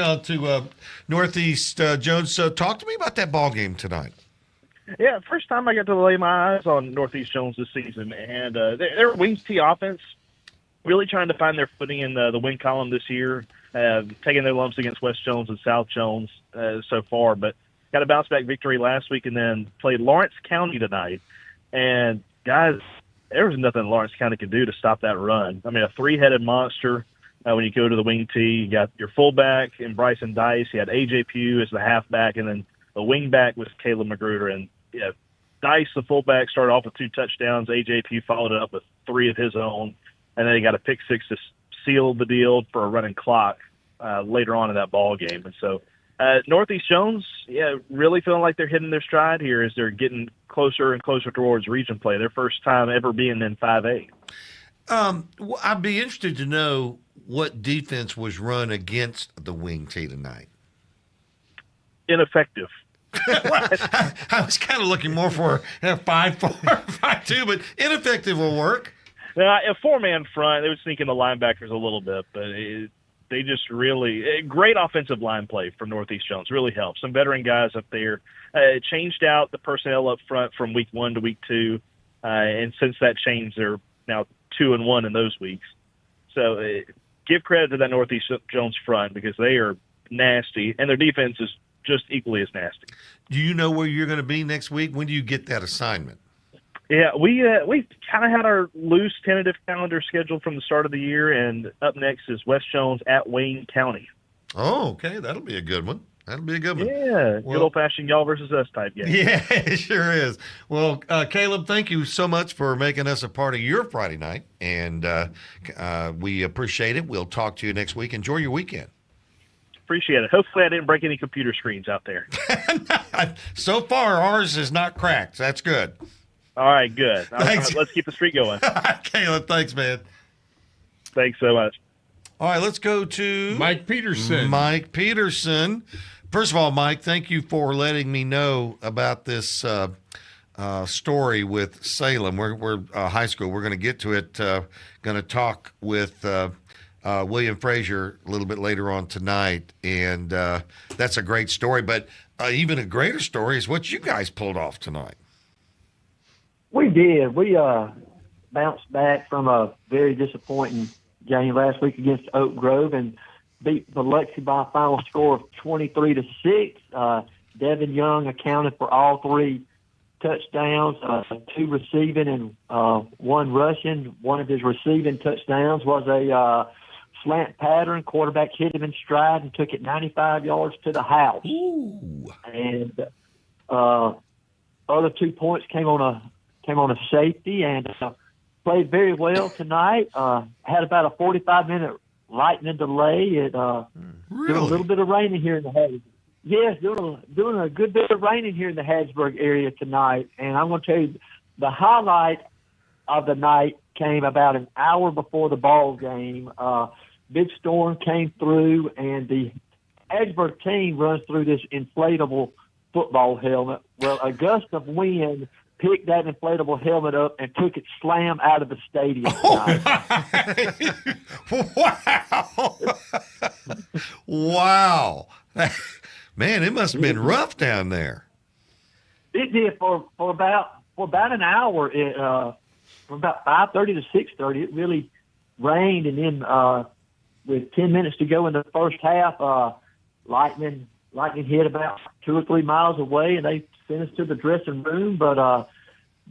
Speaker 8: on to Northeast Jones. Talk to me about that ball game tonight.
Speaker 6: Yeah, first time I got to lay my eyes on Northeast Jones this season, and their wing tee offense really trying to find their footing in the win column this year, taking their lumps against West Jones and South Jones so far, but got a bounce-back victory last week and then played Lawrence County tonight. And, guys, there was nothing Lawrence County could do to stop that run. I mean, a three-headed monster when you go to the wing tee. You got your fullback in Bryson Dice. You had A.J. Pugh as the halfback, and then the wingback was Caleb Magruder. And, Dice, the fullback, started off with 2 touchdowns. A.J. Pugh followed it up with 3 of his own. And then he got a pick six to seal the deal for a running clock later on in that ball game. And so Northeast Jones, really feeling like they're hitting their stride here as they're getting closer and closer towards region play. Their first time ever being in 5A.
Speaker 8: I'd be interested to know what defense was run against the wing tee tonight.
Speaker 6: Ineffective.
Speaker 8: I was kind of looking more for 5-4, 5-2, but ineffective will work.
Speaker 6: A 4-man front, they would sneak in the linebackers a little bit, but they just really great offensive line play from Northeast Jones. Really helped. Some veteran guys up there. It changed out the personnel up front from week 1 to week 2, and since that change, they're now 2-1 in those weeks. So give credit to that Northeast Jones front because they are nasty, and their defense is just equally as nasty.
Speaker 8: Do you know where you're going to be next week? When do you get that assignment?
Speaker 6: Yeah, we kind of had our loose tentative calendar scheduled from the start of the year, and up next is West Jones at Wayne County.
Speaker 8: Oh, okay. That'll be a good one.
Speaker 6: Yeah, good old-fashioned y'all versus us type game.
Speaker 8: Yeah, it sure is. Well, Caleb, thank you so much for making us a part of your Friday night, and we appreciate it. We'll talk to you next week. Enjoy your weekend.
Speaker 6: Appreciate it. Hopefully I didn't break any computer screens out there.
Speaker 8: So far, ours is not cracked. That's good.
Speaker 6: All right, good.
Speaker 8: Thanks.
Speaker 6: Let's keep the streak going.
Speaker 8: Caleb, thanks, man.
Speaker 6: Thanks so much.
Speaker 8: All right, let's go to
Speaker 7: Mike Peterson.
Speaker 8: Mike Peterson. First of all, Mike, thank you for letting me know about this story with Salem. We're high school. We're going to get to it. Going to talk with William Frazier a little bit later on tonight, and that's a great story. But even a greater story is what you guys pulled off tonight.
Speaker 10: We did. We bounced back from a very disappointing game last week against Oak Grove and beat Biloxi by a final score of 23-6. Devin Young accounted for all 3 touchdowns, 2 receiving and 1 rushing. One of his receiving touchdowns was a slant pattern. Quarterback hit him in stride and took it 95 yards to the house.
Speaker 8: Ooh.
Speaker 10: And other 2 points came on a safety and played very well tonight. Had about a 45-minute lightning delay. It doing a little bit of raining here in the Hattiesburg. Yes, doing a good bit of raining here in the Hattiesburg area tonight. And I'm going to tell you, the highlight of the night came about an hour before the ball game. Big storm came through, and the Hattiesburg team runs through this inflatable football helmet. Well, a gust of wind picked that inflatable helmet up and took it slam out of the stadium.
Speaker 8: Wow. Man, it must have been rough down there.
Speaker 10: It did for about an hour. From about 5:30 to 6:30, it really rained, and then with 10 minutes to go in the first half, lightning hit about 2 or 3 miles away, and they sent us to the dressing room, but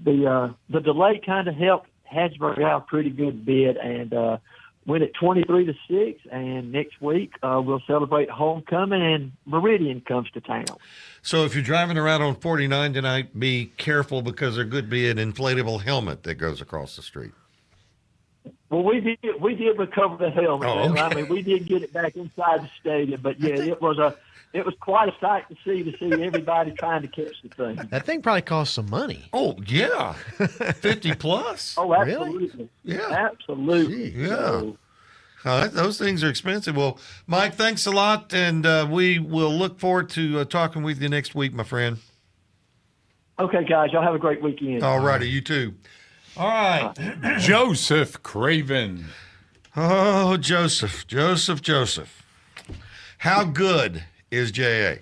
Speaker 10: the delay kind of helped Hattiesburg out a pretty good bit, and went at 23-6. And next week we'll celebrate homecoming, and Meridian comes to town.
Speaker 8: So if you're driving around on 49 tonight, be careful because there could be an inflatable helmet that goes across the street.
Speaker 10: Well, we did recover the helmet.
Speaker 8: Oh, okay.
Speaker 10: I mean, we did get it back inside the stadium, but yeah, it was quite a sight to see everybody trying to catch the thing.
Speaker 9: That thing probably cost some money.
Speaker 8: Oh yeah, 50 plus.
Speaker 10: Oh, absolutely.
Speaker 9: Really?
Speaker 10: Yeah, absolutely.
Speaker 8: Yeah.
Speaker 10: So,
Speaker 8: Those things are expensive. Well, Mike, thanks a lot, and we will look forward to talking with you next week, my friend.
Speaker 10: okay, guys, y'all have a great weekend.
Speaker 8: All righty, you too. All right.
Speaker 7: Joseph Craven.
Speaker 8: Oh, Joseph. How good is J.A.?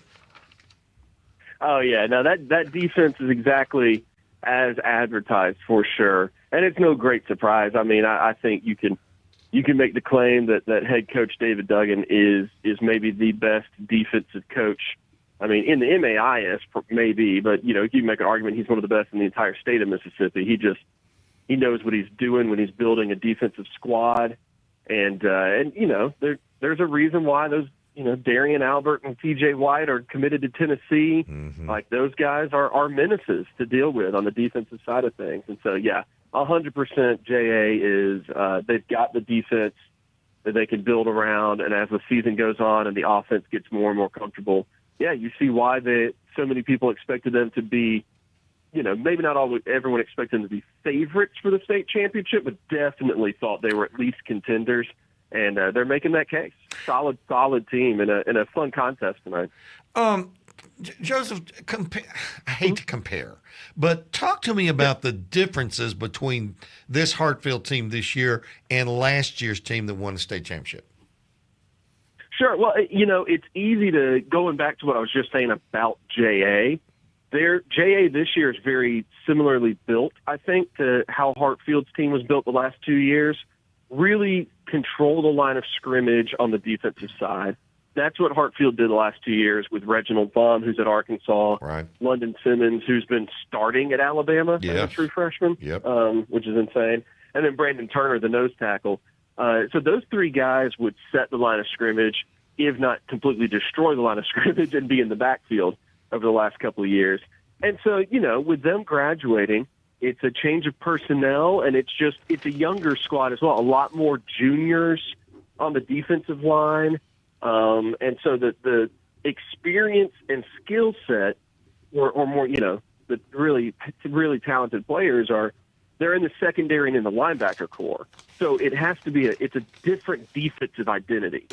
Speaker 14: Oh, yeah. No, that defense is exactly as advertised for sure. And it's no great surprise. I mean, I think you can make the claim that head coach David Duggan is maybe the best defensive coach. I mean, in the MAIS maybe, but, you can make an argument he's one of the best in the entire state of Mississippi. He knows what he's doing when he's building a defensive squad. And there's a reason why those, Darian Albert and TJ White are committed to Tennessee.
Speaker 8: Mm-hmm.
Speaker 14: Like, those guys are menaces to deal with on the defensive side of things. And so, yeah, 100% JA is they've got the defense that they can build around. And as the season goes on and the offense gets more and more comfortable, yeah, you see why so many people expected them to be, maybe not everyone expected them to be favorites for the state championship, but definitely thought they were at least contenders. And they're making that case. Solid team in a fun contest tonight.
Speaker 8: Joseph, I hate to compare, but talk to me about the differences between this Hartfield team this year and last year's team that won the state championship.
Speaker 14: Sure. Well, it's easy to, going back to what I was just saying about JA, JA this year is very similarly built, I think, to how Hartfield's team was built the last 2 years. Really control the line of scrimmage on the defensive side. That's what Hartfield did the last 2 years with Reginald Baum, who's at Arkansas,
Speaker 8: right.
Speaker 14: London Simmons, who's been starting at Alabama as a true freshman, which is insane, and then Brandon Turner, the nose tackle. So those three guys would set the line of scrimmage, if not completely destroy the line of scrimmage and be in the backfield over the last couple of years. And so, with them graduating, it's a change of personnel, and it's a younger squad as well. A lot more juniors on the defensive line. And so the experience and skill set or more, the really, really talented players they're in the secondary and in the linebacker core. So it has to be it's a different defensive identity.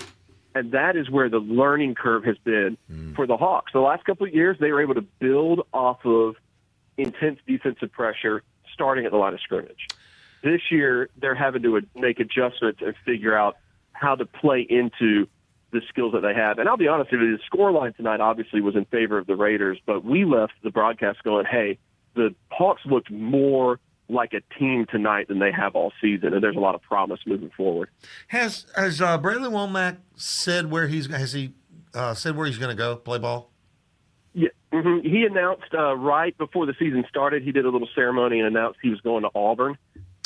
Speaker 14: And that is where the learning curve has been for the Hawks. The last couple of years, they were able to build off of intense defensive pressure starting at the line of scrimmage. This year, they're having to make adjustments and figure out how to play into the skills that they have. And I'll be honest with you, the scoreline tonight obviously was in favor of the Raiders, but we left the broadcast going, hey, the Hawks looked more like a team tonight than they have all season, and there's a lot of promise moving forward.
Speaker 8: Has Braylon Womack said where he's going to go play ball?
Speaker 14: Yeah, he announced right before the season started. He did a little ceremony and announced he was going to Auburn,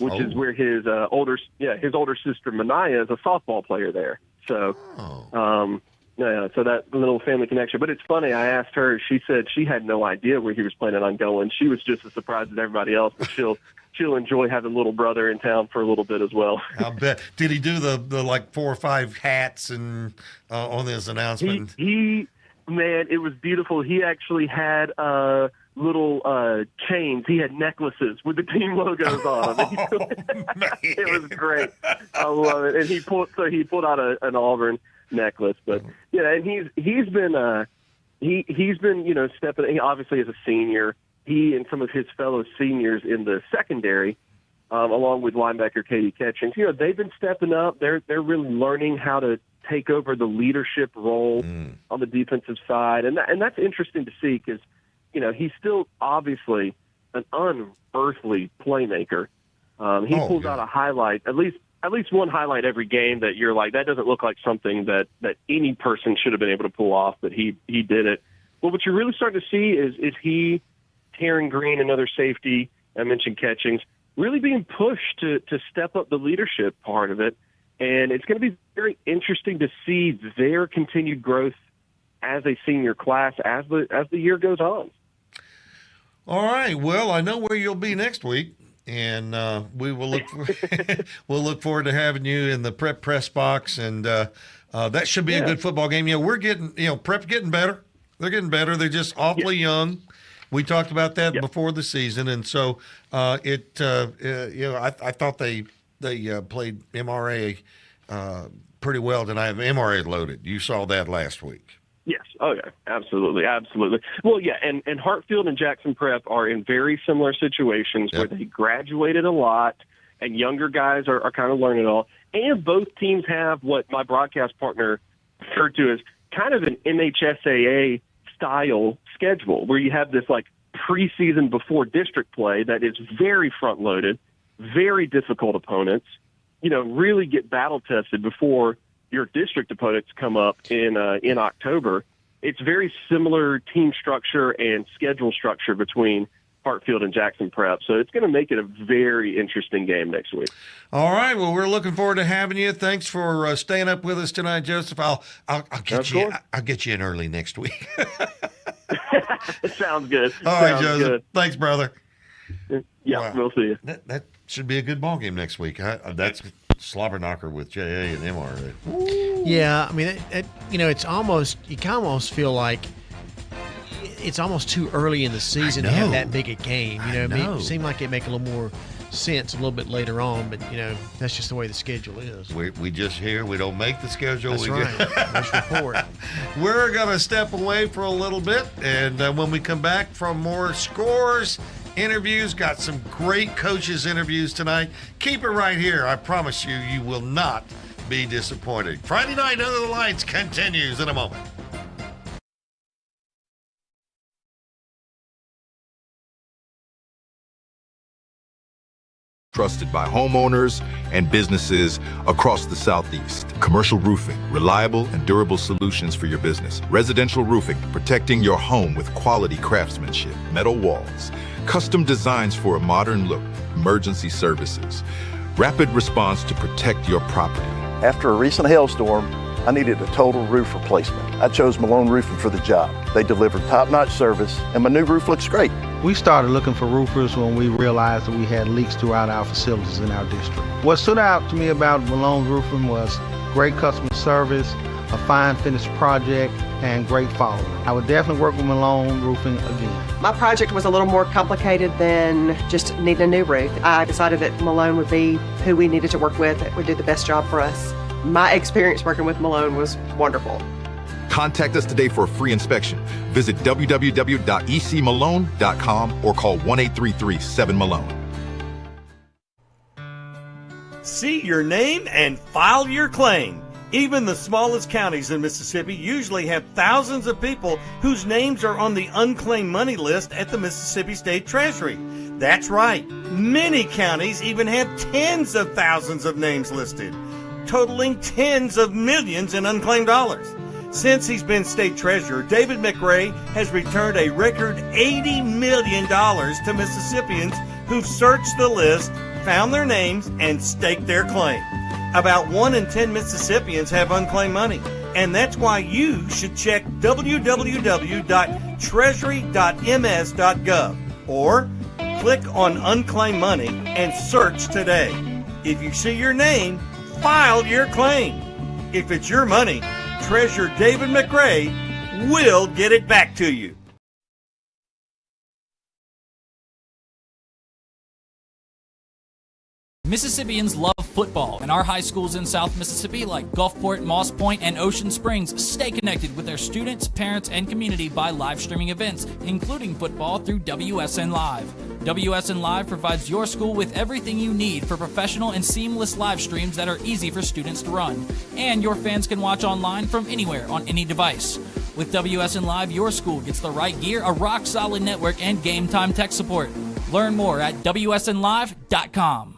Speaker 14: which is where his older sister Mania is a softball player there. So, so that little family connection. But it's funny. I asked her. She said she had no idea where he was planning on going. She was just as surprised as everybody else. But she'll enjoy having a little brother in town for a little bit as well.
Speaker 8: I bet. Did he do the like 4 or 5 hats and on his announcement?
Speaker 14: Man, it was beautiful. He actually had little chains. He had necklaces with the team logos on them. It was great. I love it. And he pulled out an Auburn necklace. But and he's been stepping. He obviously is a senior. He and some of his fellow seniors in the secondary, along with linebacker Katie Ketchings, they've been stepping up. They're really learning how to take over the leadership role on the defensive side, and that's interesting to see because he's still obviously an unearthly playmaker. He pulls out a highlight, at least one highlight every game that you're like, that doesn't look like something that any person should have been able to pull off, but he did it. Well, what you're really starting to see is he, Taryn Green, another safety, I mentioned Catchings, really being pushed to step up the leadership part of it. And it's going to be very interesting to see their continued growth as a senior class as the year goes on.
Speaker 8: All right. Well, I know where you'll be next week, and we will we'll look forward to having you in the prep press box, and that should be a good football game. We're getting prep's getting better. They're getting better. They're just awfully young. We talked about that before the season, and so I thought they played MRA pretty well tonight. MRA loaded. You saw that last week.
Speaker 14: Yes. Oh, yeah. Absolutely. Absolutely. Well, yeah, and Hartfield and Jackson Prep are in very similar situations where they graduated a lot, and younger guys are kind of learning it all. And both teams have what my broadcast partner referred to as kind of an MHSAA style schedule, where you have this like preseason before district play that is very front loaded, very difficult opponents, really get battle tested before your district opponents come up in October. It's very similar team structure and schedule structure between Hartfield and Jackson Prep. So it's going to make it a very interesting game next week.
Speaker 8: All right. Well, we're looking forward to having you. Thanks for staying up with us tonight, Joseph. I'll get you. I'll get you in early next week.
Speaker 14: Sounds good.
Speaker 8: All right, Joseph. Good. Thanks, brother.
Speaker 14: Yeah, We'll see you.
Speaker 8: That should be a good ball game next week. That's slobber knocker with JA and MR.
Speaker 9: Yeah, I mean, it's almost, you can almost feel like it's almost too early in the season to have that big a game. It seemed like it'd make a little more sense a little bit later on, but that's just the way the schedule is.
Speaker 8: We just hear we don't make the schedule.
Speaker 9: That's right. Let's report.
Speaker 8: We're gonna step away for a little bit, and when we come back from more scores, interviews, got some great coaches interviews tonight. Keep it right here. I promise you will not be disappointed. Friday Night Under the Lights continues in a moment.
Speaker 12: Trusted by homeowners and businesses across the Southeast. Commercial roofing, reliable and durable solutions for your business. Residential roofing, protecting your home with quality craftsmanship. Metal walls, custom designs for a modern look. Emergency services, rapid response to protect your property.
Speaker 13: After a recent hailstorm, I needed a total roof replacement. I chose Malone Roofing for the job. They delivered top-notch service, and my new roof looks great.
Speaker 15: We started looking for roofers when we realized that we had leaks throughout our facilities in our district. What stood out to me about Malone Roofing was great customer service, a fine finished project, and great following. I would definitely work with Malone Roofing again.
Speaker 16: My project was a little more complicated than just needing a new roof. I decided that Malone would be who we needed to work with, that would do the best job for us. My experience working with Malone was wonderful.
Speaker 12: Contact us today for a free inspection. Visit www.ecmalone.com or call 1-833-7-MALONE.
Speaker 23: See your name and file your claim. Even the smallest counties in Mississippi usually have thousands of people whose names are on the unclaimed money list at the Mississippi State Treasury. That's right. Many counties even have tens of thousands of names listed, totaling tens of millions in unclaimed dollars. Since he's been state treasurer, David McRae has returned a record $80 million to Mississippians who've searched the list, found their names, and staked their claim. About 1 in 10 Mississippians have unclaimed money, and that's why you should check www.treasury.ms.gov or click on Unclaimed Money and search today. If you see your name, file your claim. If it's your money, Treasurer David McRae will get it back to you.
Speaker 24: Mississippians love football, and our high schools in South Mississippi like Gulfport, Moss Point, and Ocean Springs stay connected with their students, parents, and community by live streaming events, including football through WSN Live. WSN Live provides your school with everything you need for professional and seamless live streams that are easy for students to run. And your fans can watch online from anywhere on any device. With WSN Live, your school gets the right gear, a rock-solid network, and game-time tech support. Learn more at WSNLive.com.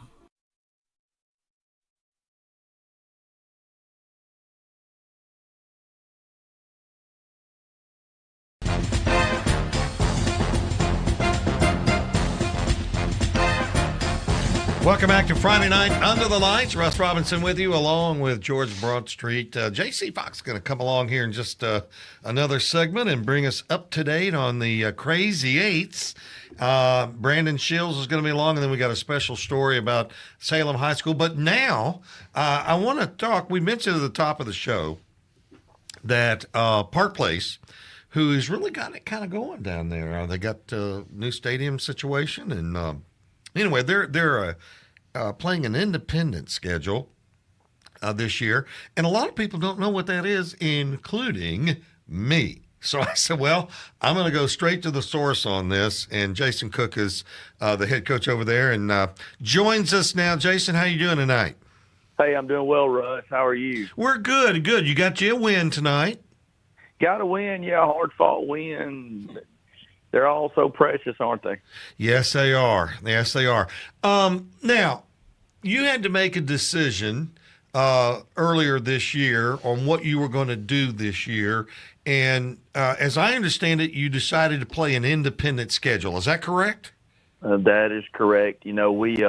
Speaker 8: Welcome back to Friday Night Under the Lights. Russ Robinson with you, along with George Broadstreet. J.C. Fox is going to come along here in just another segment and bring us up to date on the Crazy Eights. Brandon Shields is going to be along, and then we got a special story about Salem High School. But now I want to talk. We mentioned at the top of the show that Park Place, who's really got it kind of going down there. They got a new stadium situation, and anyway, they're playing an independent schedule this year, and a lot of people don't know what that is, including me. So I said, well, I'm going to go straight to the source on this, and Jason Cook is the head coach over there, and joins us now. Jason, how you doing tonight?
Speaker 17: Hey, I'm doing well, Russ. How are you?
Speaker 8: We're good, good. You got you a win tonight.
Speaker 17: Got a win, yeah, hard-fought win. They're all so precious, aren't they?
Speaker 8: Yes, they are. Yes, they are. Now, you had to make a decision earlier this year on what you were going to do this year. And as I understand it, you decided to play an independent schedule. Is that correct?
Speaker 17: That is correct. You know, we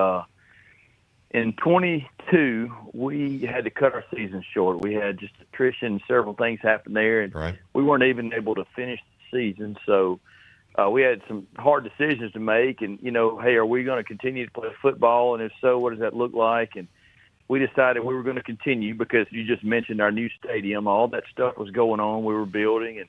Speaker 17: in 22, we had to cut our season short. We had just attrition, several things happened there, and we weren't even able to finish the season. So we had some hard decisions to make, and, you know, hey, are we going to continue to play football? And if so, what does that look like? And we decided we were going to continue because you just mentioned our new stadium. All that stuff was going on. We were building, and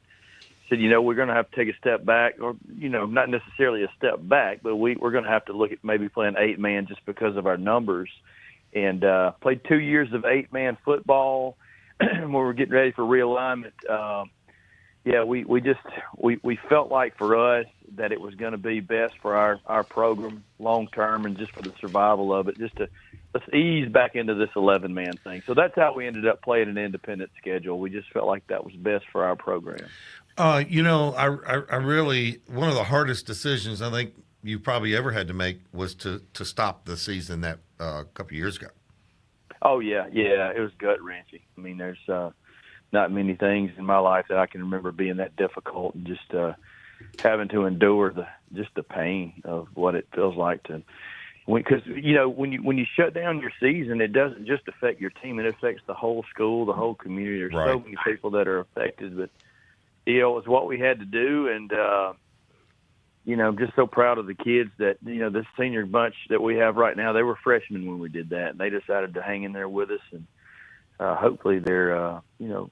Speaker 17: said, you know, we're going to have to take a step back, or, you know, not necessarily a step back, but we're going to have to look at maybe playing 8-man just because of our numbers. And played 2 years of 8-man football when we were getting ready for realignment. Yeah, we felt like for us that it was going to be best for our program long term, and just for the survival of it, just to let's ease back into this 11-man thing. So that's how we ended up playing an independent schedule. We just felt like that was best for our program.
Speaker 8: You know, I really, one of the hardest decisions I think you probably ever had to make was to stop the season that a couple of years ago.
Speaker 17: Oh yeah, it was gut wrenching. I mean, there's not many things in my life that I can remember being that difficult, and just having to endure the pain of what it feels like to. Because, you know, when you shut down your season, it doesn't just affect your team; it affects the whole school, the whole community. There's so many people that are affected, but you know, it was what we had to do, and you know, I'm just so proud of the kids that, you know, this senior bunch that we have right now. They were freshmen when we did that, and they decided to hang in there with us, and hopefully they're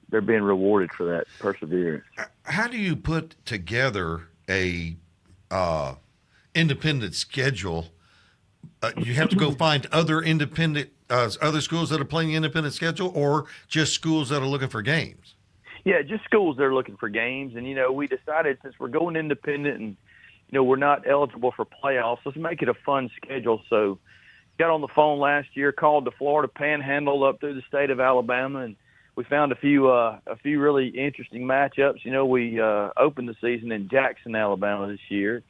Speaker 17: being rewarded for that perseverance.
Speaker 8: How do you put together a independent schedule? You have to go find other other schools that are playing independent schedule, or just schools that are looking for games?
Speaker 17: Yeah, just schools that are looking for games. And, you know, we decided, since we're going independent and, you know, we're not eligible for playoffs, let's make it a fun schedule. So got on the phone last year, called the Florida Panhandle up through the state of Alabama, and we found a few really interesting matchups. You know, we opened the season in Jackson, Alabama this year,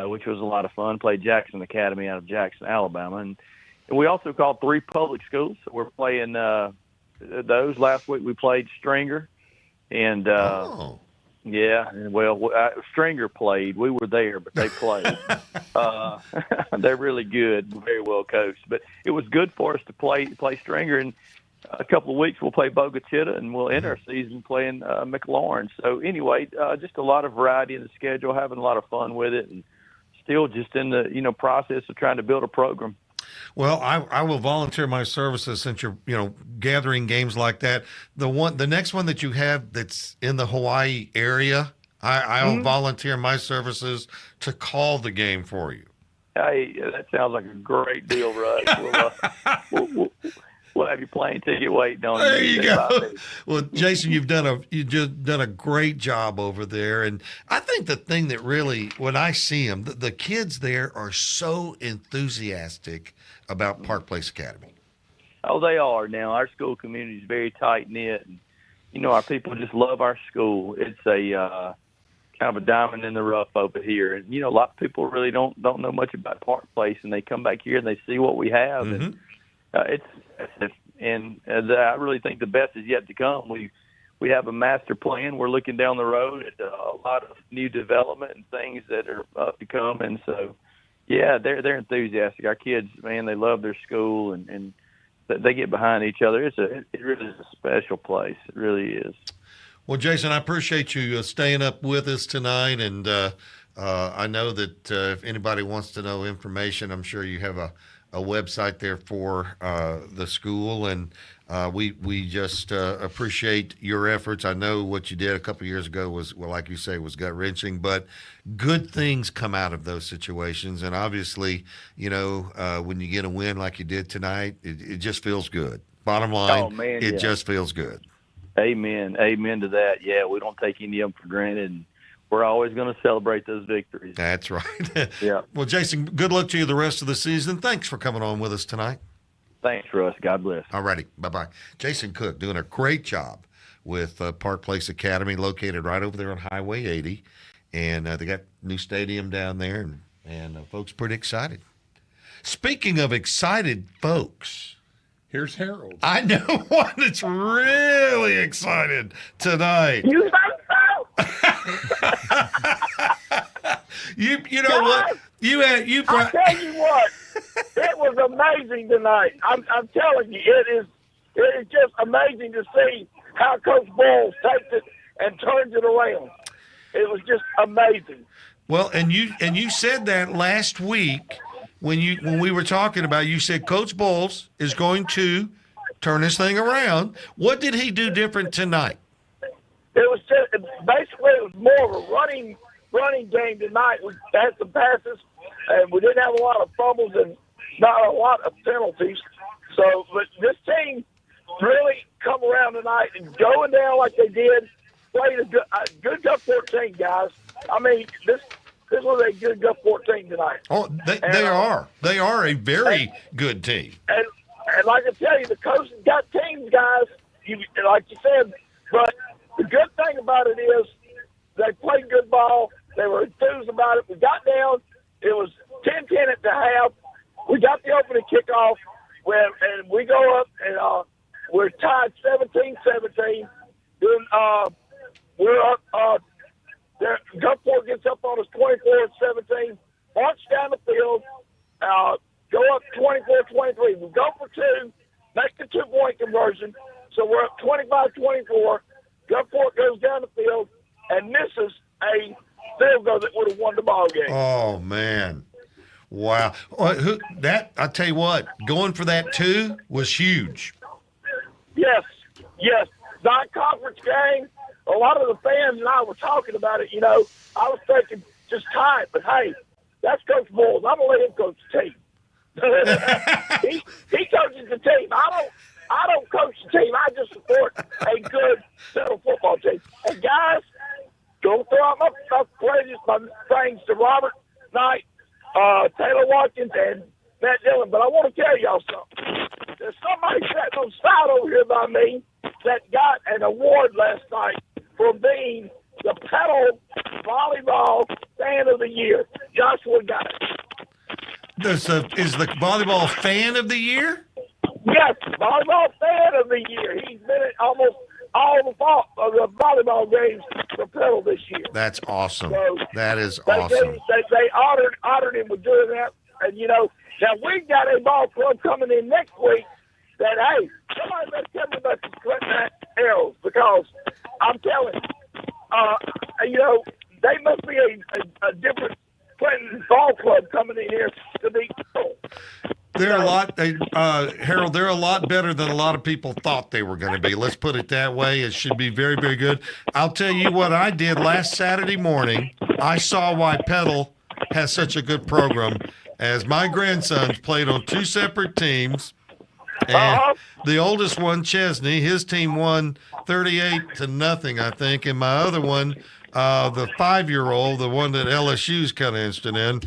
Speaker 17: which was a lot of fun. Played Jackson Academy out of Jackson, Alabama. And we also called 3 public schools. So we're playing those. Last week we played Stringer. And, yeah, well, Stringer played. We were there, but they played. They're really good, very well coached. But it was good for us to play Stringer. And a couple of weeks we'll play Boca Chica, and we'll end our season playing McLaurin. So anyway, just a lot of variety in the schedule, having a lot of fun with it, and still just in the, you know, process of trying to build a program.
Speaker 8: Well, I will volunteer my services, since you're, you know, gathering games like that. The next one that you have that's in the Hawaii area, I'll volunteer my services to call the game for you.
Speaker 17: Hey, that sounds like a great deal, Russ. We'll have your plane ticket waiting on you.
Speaker 8: There you go. Well, Jason, you've just done a great job over there, and I think the thing that really, when I see them, the kids there are so enthusiastic about Park Place Academy.
Speaker 17: Oh, they are now. Our school community is very tight knit, and you know, our people just love our school. It's a kind of a diamond in the rough over here, and you know, a lot of people really don't know much about Park Place, and they come back here and they see what we have, and I really think the best is yet to come. We have a master plan. We're looking down the road at a lot of new development and things that are up to come, and so Yeah, they're enthusiastic. Our kids, man, they love their school and they get behind each other. It really is a special place. It really is.
Speaker 8: Well, Jason, I appreciate you staying up with us tonight, and I know that if anybody wants to know information, I'm sure you have a website there for the school, and we just appreciate your efforts. I know what you did a couple of years ago was, well, like you say, was gut-wrenching, but good things come out of those situations, and obviously, when you get a win like you did tonight, it just feels good. Bottom line, just feels good.
Speaker 17: Amen to that. Yeah, we don't take any of them for granted, and we're always going to celebrate those victories.
Speaker 8: That's right.
Speaker 17: Yeah.
Speaker 8: Well, Jason, good luck to you the rest of the season. Thanks for coming on with us tonight.
Speaker 17: Thanks, Russ. God bless.
Speaker 8: All righty. Bye-bye. Jason Cook doing a great job with Park Place Academy, located right over there on Highway 80. And they got a new stadium down there, and folks pretty excited. Speaking of excited folks,
Speaker 7: here's Harold.
Speaker 8: I know one that's really excited tonight.
Speaker 1: You think so?
Speaker 8: You know what?
Speaker 1: I'll tell you what. It was amazing tonight. I'm telling you, it is just amazing to see how Coach Bowles takes it and turns it around. It was just amazing.
Speaker 8: Well, and you said that last week when we were talking about it, you said Coach Bowles is going to turn this thing around. What did he do different tonight?
Speaker 1: It was just basically it was more of a running game tonight. We had some passes, and we didn't have a lot of fumbles and not a lot of penalties. So, but this team really come around tonight and going down like they did, played a good Gulfport team, guys. I mean, this was a good Gulfport team tonight.
Speaker 8: Oh, they are. They are a very good team.
Speaker 1: And like I tell you, the coach has got teams, guys, like you said. But the good thing about it is they played good ball. They were enthused about it. We got down. It was 10-10 at the half. We got the opening kickoff, and we go up, and we're tied 17-17. Then we're up. Gulfport gets up on us 24-17. March down the field. Go up 24-23. We go for two, make the 2-point conversion. So we're up 25-24. Gulfport goes down the field and misses a field goal that would have won the ball game.
Speaker 8: Oh man, wow! I tell you what, going for that 2 was huge.
Speaker 1: Yes. Non-conference game. A lot of the fans and I were talking about it. I was thinking just tie it, but hey, that's Coach Bowles. I'm gonna let him coach the team. he coaches the team. I don't coach the team. I just support a good settled football team. And guys, don't throw out my praises, my thanks to Robert Knight, Taylor Watkins, and Matt Dillon. But I want to tell y'all something. There's somebody sitting on the side over here by me that got an award last night for being the Pedal Volleyball Fan of the Year. Joshua got it.
Speaker 8: Is the volleyball fan of the year?
Speaker 1: Yes, volleyball fan of the year. He's been at almost all the volleyball games for Pedal this year.
Speaker 8: That's awesome.
Speaker 1: So
Speaker 8: that is awesome.
Speaker 1: They honored him with doing that. And, now we've got a ball club coming in next week that, hey, somebody better tell me about the Clinton Arrows, because I'm telling you, they must be a different Clinton ball club coming in here to beat people.
Speaker 8: They're a lot, Harold, they're a lot better than a lot of people thought they were going to be. Let's put it that way. It should be very, very good. I'll tell you what I did last Saturday morning. I saw why Pedal has such a good program, as my grandsons played on 2 separate teams. And the oldest one, Chesney, his team won 38-0, I think. And my other one, the 5-year-old, the one that LSU's kind of interested in,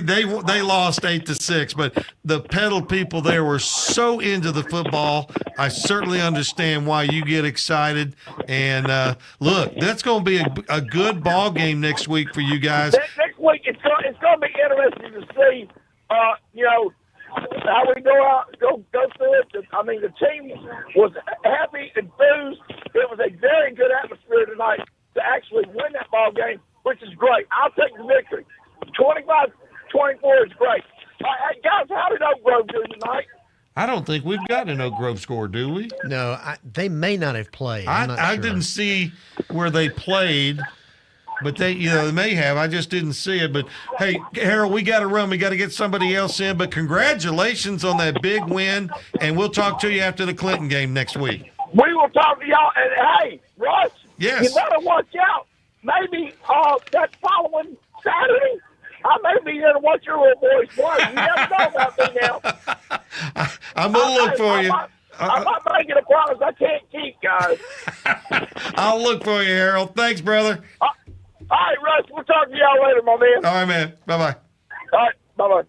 Speaker 8: they lost 8-6. But the Pedal people there were so into the football. I certainly understand why you get excited. And look, that's going to be a good ball game next week for you guys.
Speaker 1: Next week, it's going to be interesting to see, how we go through it. I mean, the team was happy, enthused. It was a very good atmosphere tonight to actually win that ball game. which is great. I'll take the victory. 25-24 is great. Hey, guys, how did Oak Grove do tonight?
Speaker 8: I don't think we've got an Oak Grove score, do we?
Speaker 9: No, they may not have played.
Speaker 8: I didn't see where they played, but they may have. I just didn't see it. But hey, Harold, we got to run. We got to get somebody else in. But congratulations on that big win, and we'll talk to you after the Clinton game next week.
Speaker 1: We will talk to y'all. And hey, Russ,
Speaker 8: yes,
Speaker 1: you better watch out. Maybe that following Saturday, I may be there to watch your little boys play. You never know about me now.
Speaker 8: I'm going to look for you.
Speaker 1: I'm not making a promise I can't keep, guys.
Speaker 8: I'll look for you, Harold. Thanks, brother.
Speaker 1: All right, Russ, we'll talk to y'all later, my man.
Speaker 8: All right, man. Bye-bye.
Speaker 1: All right, bye-bye.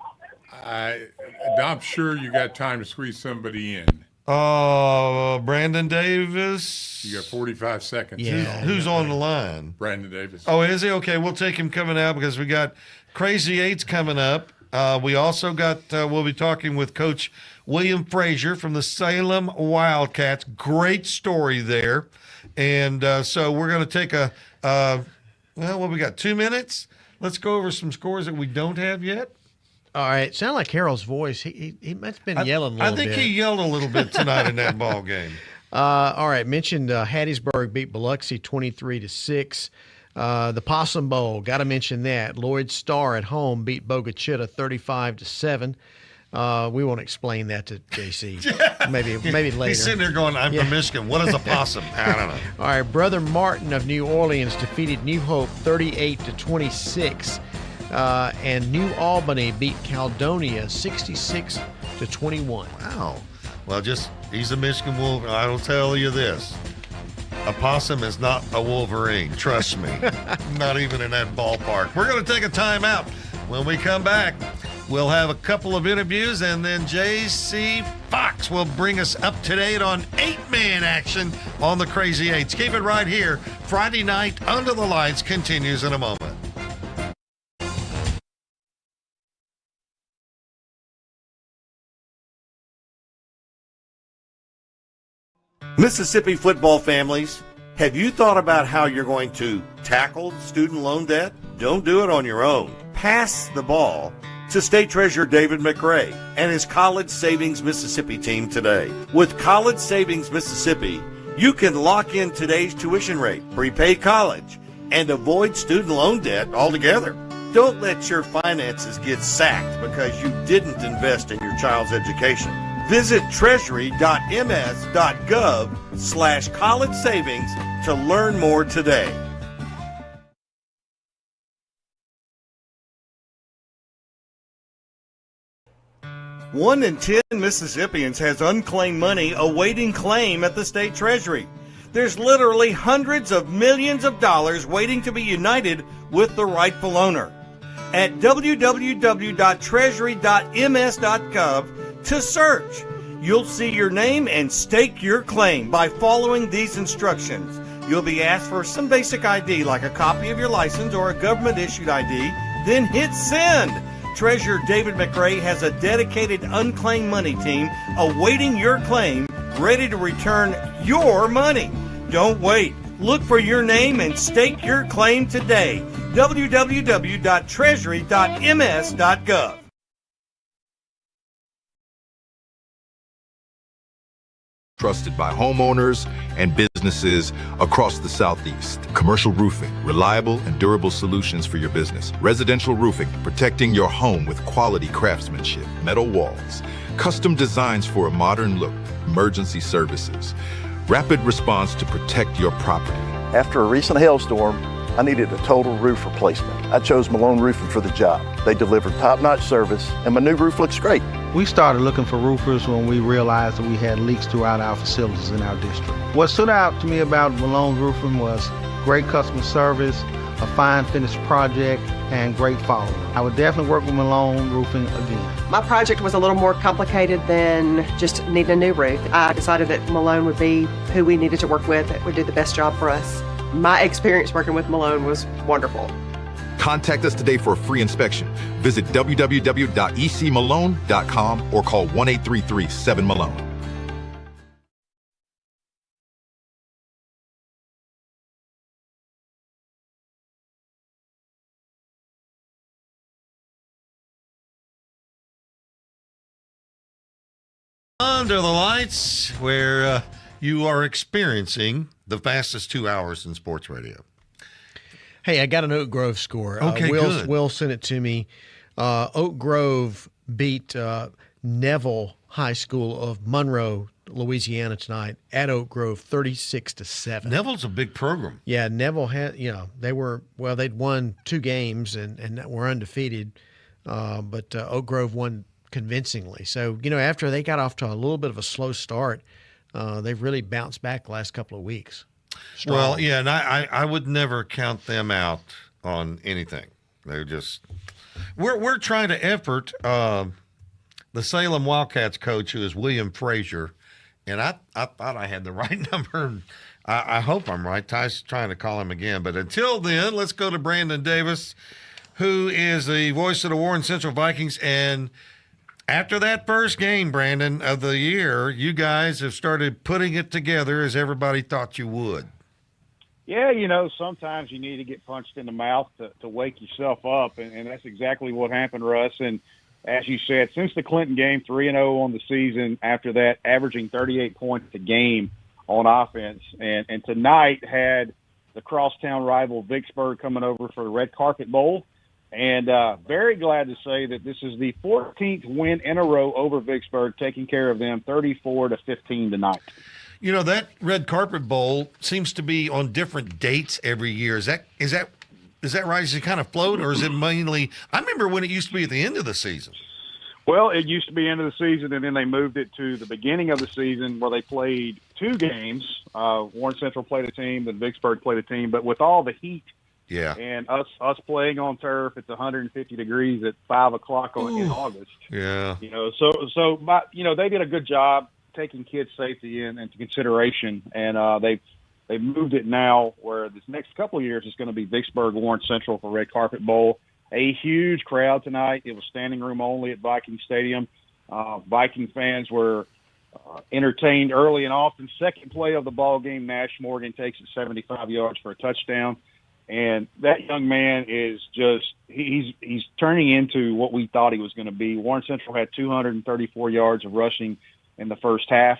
Speaker 7: I'm sure you got time to squeeze somebody in.
Speaker 8: Brandon Davis.
Speaker 7: You got 45 seconds.
Speaker 8: Yeah. Who's on the line?
Speaker 7: Brandon Davis.
Speaker 8: Oh, is he? Okay, we'll take him coming out because we got Crazy Eights coming up. We also got, we'll be talking with Coach William Frazier from the Salem Wildcats. Great story there. And so we're going to take we got 2 minutes? Let's go over some scores that we don't have yet.
Speaker 9: All right. Sound like Harold's voice. He must have been yelling a little bit.
Speaker 8: I think he yelled a little bit tonight in that ball game.
Speaker 9: All right. Mentioned Hattiesburg beat Biloxi 23-6. The Possum Bowl, got to mention that. Lloyd Starr at home beat Bogachita 35-7. We won't explain that to JC. maybe later.
Speaker 8: He's sitting there going, I'm from Michigan. What is a possum? I don't know.
Speaker 9: All right. Brother Martin of New Orleans defeated New Hope 38-26. And New Albany beat Caledonia 66-21.
Speaker 8: Wow. Well, he's a Michigan Wolf. I will tell you this. A possum is not a Wolverine. Trust me. Not even in that ballpark. We're going to take a timeout. When we come back, we'll have a couple of interviews, and then J.C. Fox will bring us up to date on 8-man action on the Crazy Eights. Keep it right here. Friday night Under the Lights continues in a moment. Mississippi football families, have you thought about how you're going to tackle student loan debt? Don't do it on your own. Pass the ball to State Treasurer David McRae and his College Savings Mississippi team today. With College Savings Mississippi, you can lock in today's tuition rate, prepay college, and avoid student loan debt altogether. Don't let your finances get sacked because you didn't invest in your child's education. Visit treasury.ms.gov/college savings to learn more today. One in 10 Mississippians has unclaimed money awaiting claim at the state treasury. There's literally hundreds of millions of dollars waiting to be united with the rightful owner. At www.treasury.ms.gov to search. You'll see your name and stake your claim by following these instructions. You'll be asked for some basic ID like a copy of your license or a government-issued ID, then hit send. Treasurer David McRae has a dedicated unclaimed money team awaiting your claim, ready to return your money. Don't wait. Look for your name and stake your claim today. www.treasury.ms.gov.
Speaker 12: Trusted by homeowners and businesses across the Southeast. Commercial roofing, reliable and durable solutions for your business. Residential roofing, protecting your home with quality craftsmanship. Metal walls, custom designs for a modern look. Emergency services, rapid response to protect your property.
Speaker 13: After a recent hailstorm, I needed a total roof replacement. I chose Malone Roofing for the job. They delivered top-notch service, and my new roof looks great.
Speaker 15: We started looking for roofers when we realized that we had leaks throughout our facilities in our district. What stood out to me about Malone Roofing was great customer service, a fine finished project, and great follow-up. I would definitely work with Malone Roofing again.
Speaker 16: My project was a little more complicated than just needing a new roof. I decided that Malone would be who we needed to work with, that would do the best job for us. My experience working with Malone was wonderful.
Speaker 12: Contact us today for a free inspection. Visit www.ecmalone.com or call 1-833-7-MALONE.
Speaker 8: Under the lights, where you are experiencing the fastest 2 hours in sports radio.
Speaker 9: Hey, I got an Oak Grove score.
Speaker 8: Okay, good.
Speaker 9: Will sent it to me. Oak Grove beat Neville High School of Monroe, Louisiana tonight at Oak Grove 36-7.
Speaker 8: Neville's a big program.
Speaker 9: Yeah, Neville had, they'd won 2 games and were undefeated, but Oak Grove won convincingly. So, after they got off to a little bit of a slow start, they've really bounced back the last couple of weeks. Strong.
Speaker 8: Well, yeah, and I would never count them out on anything. They're just we're trying to effort the Salem Wildcats coach, who is William Frazier, and I thought I had the right number. I hope I'm right. Ty's trying to call him again, but until then, let's go to Brandon Davis, who is the voice of the Warren Central Vikings. And after that first game, Brandon, of the year, you guys have started putting it together as everybody thought you would.
Speaker 18: Yeah, sometimes you need to get punched in the mouth to wake yourself up, and that's exactly what happened, Russ. And as you said, since the Clinton game, 3-0 on the season, after that, averaging 38 points a game on offense. And tonight had the crosstown rival Vicksburg coming over for the Red Carpet Bowl. And very glad to say that this is the 14th win in a row over Vicksburg, taking care of them 34-15 tonight.
Speaker 8: That Red Carpet Bowl seems to be on different dates every year. Is that right? Is it kind of float, or is it mainly? I remember when it used to be at the end of the season.
Speaker 18: Well, it used to be end of the season, and then they moved it to the beginning of the season, where they played 2 games. Warren Central played a team, then Vicksburg played a team. But with all the heat,
Speaker 8: yeah,
Speaker 18: and us playing on turf, it's 150 degrees at 5 o'clock in August.
Speaker 8: Yeah,
Speaker 18: they did a good job taking kids' safety into consideration, and they've moved it now where this next couple of years is going to be Vicksburg Warren Central for Red Carpet Bowl. A huge crowd tonight. It was standing room only at Viking Stadium. Viking fans were entertained early and often. Second play of the ball game, Nash Morgan takes it 75 yards for a touchdown. And that young man is he's turning into what we thought he was going to be. Warren Central had 234 yards of rushing in the first half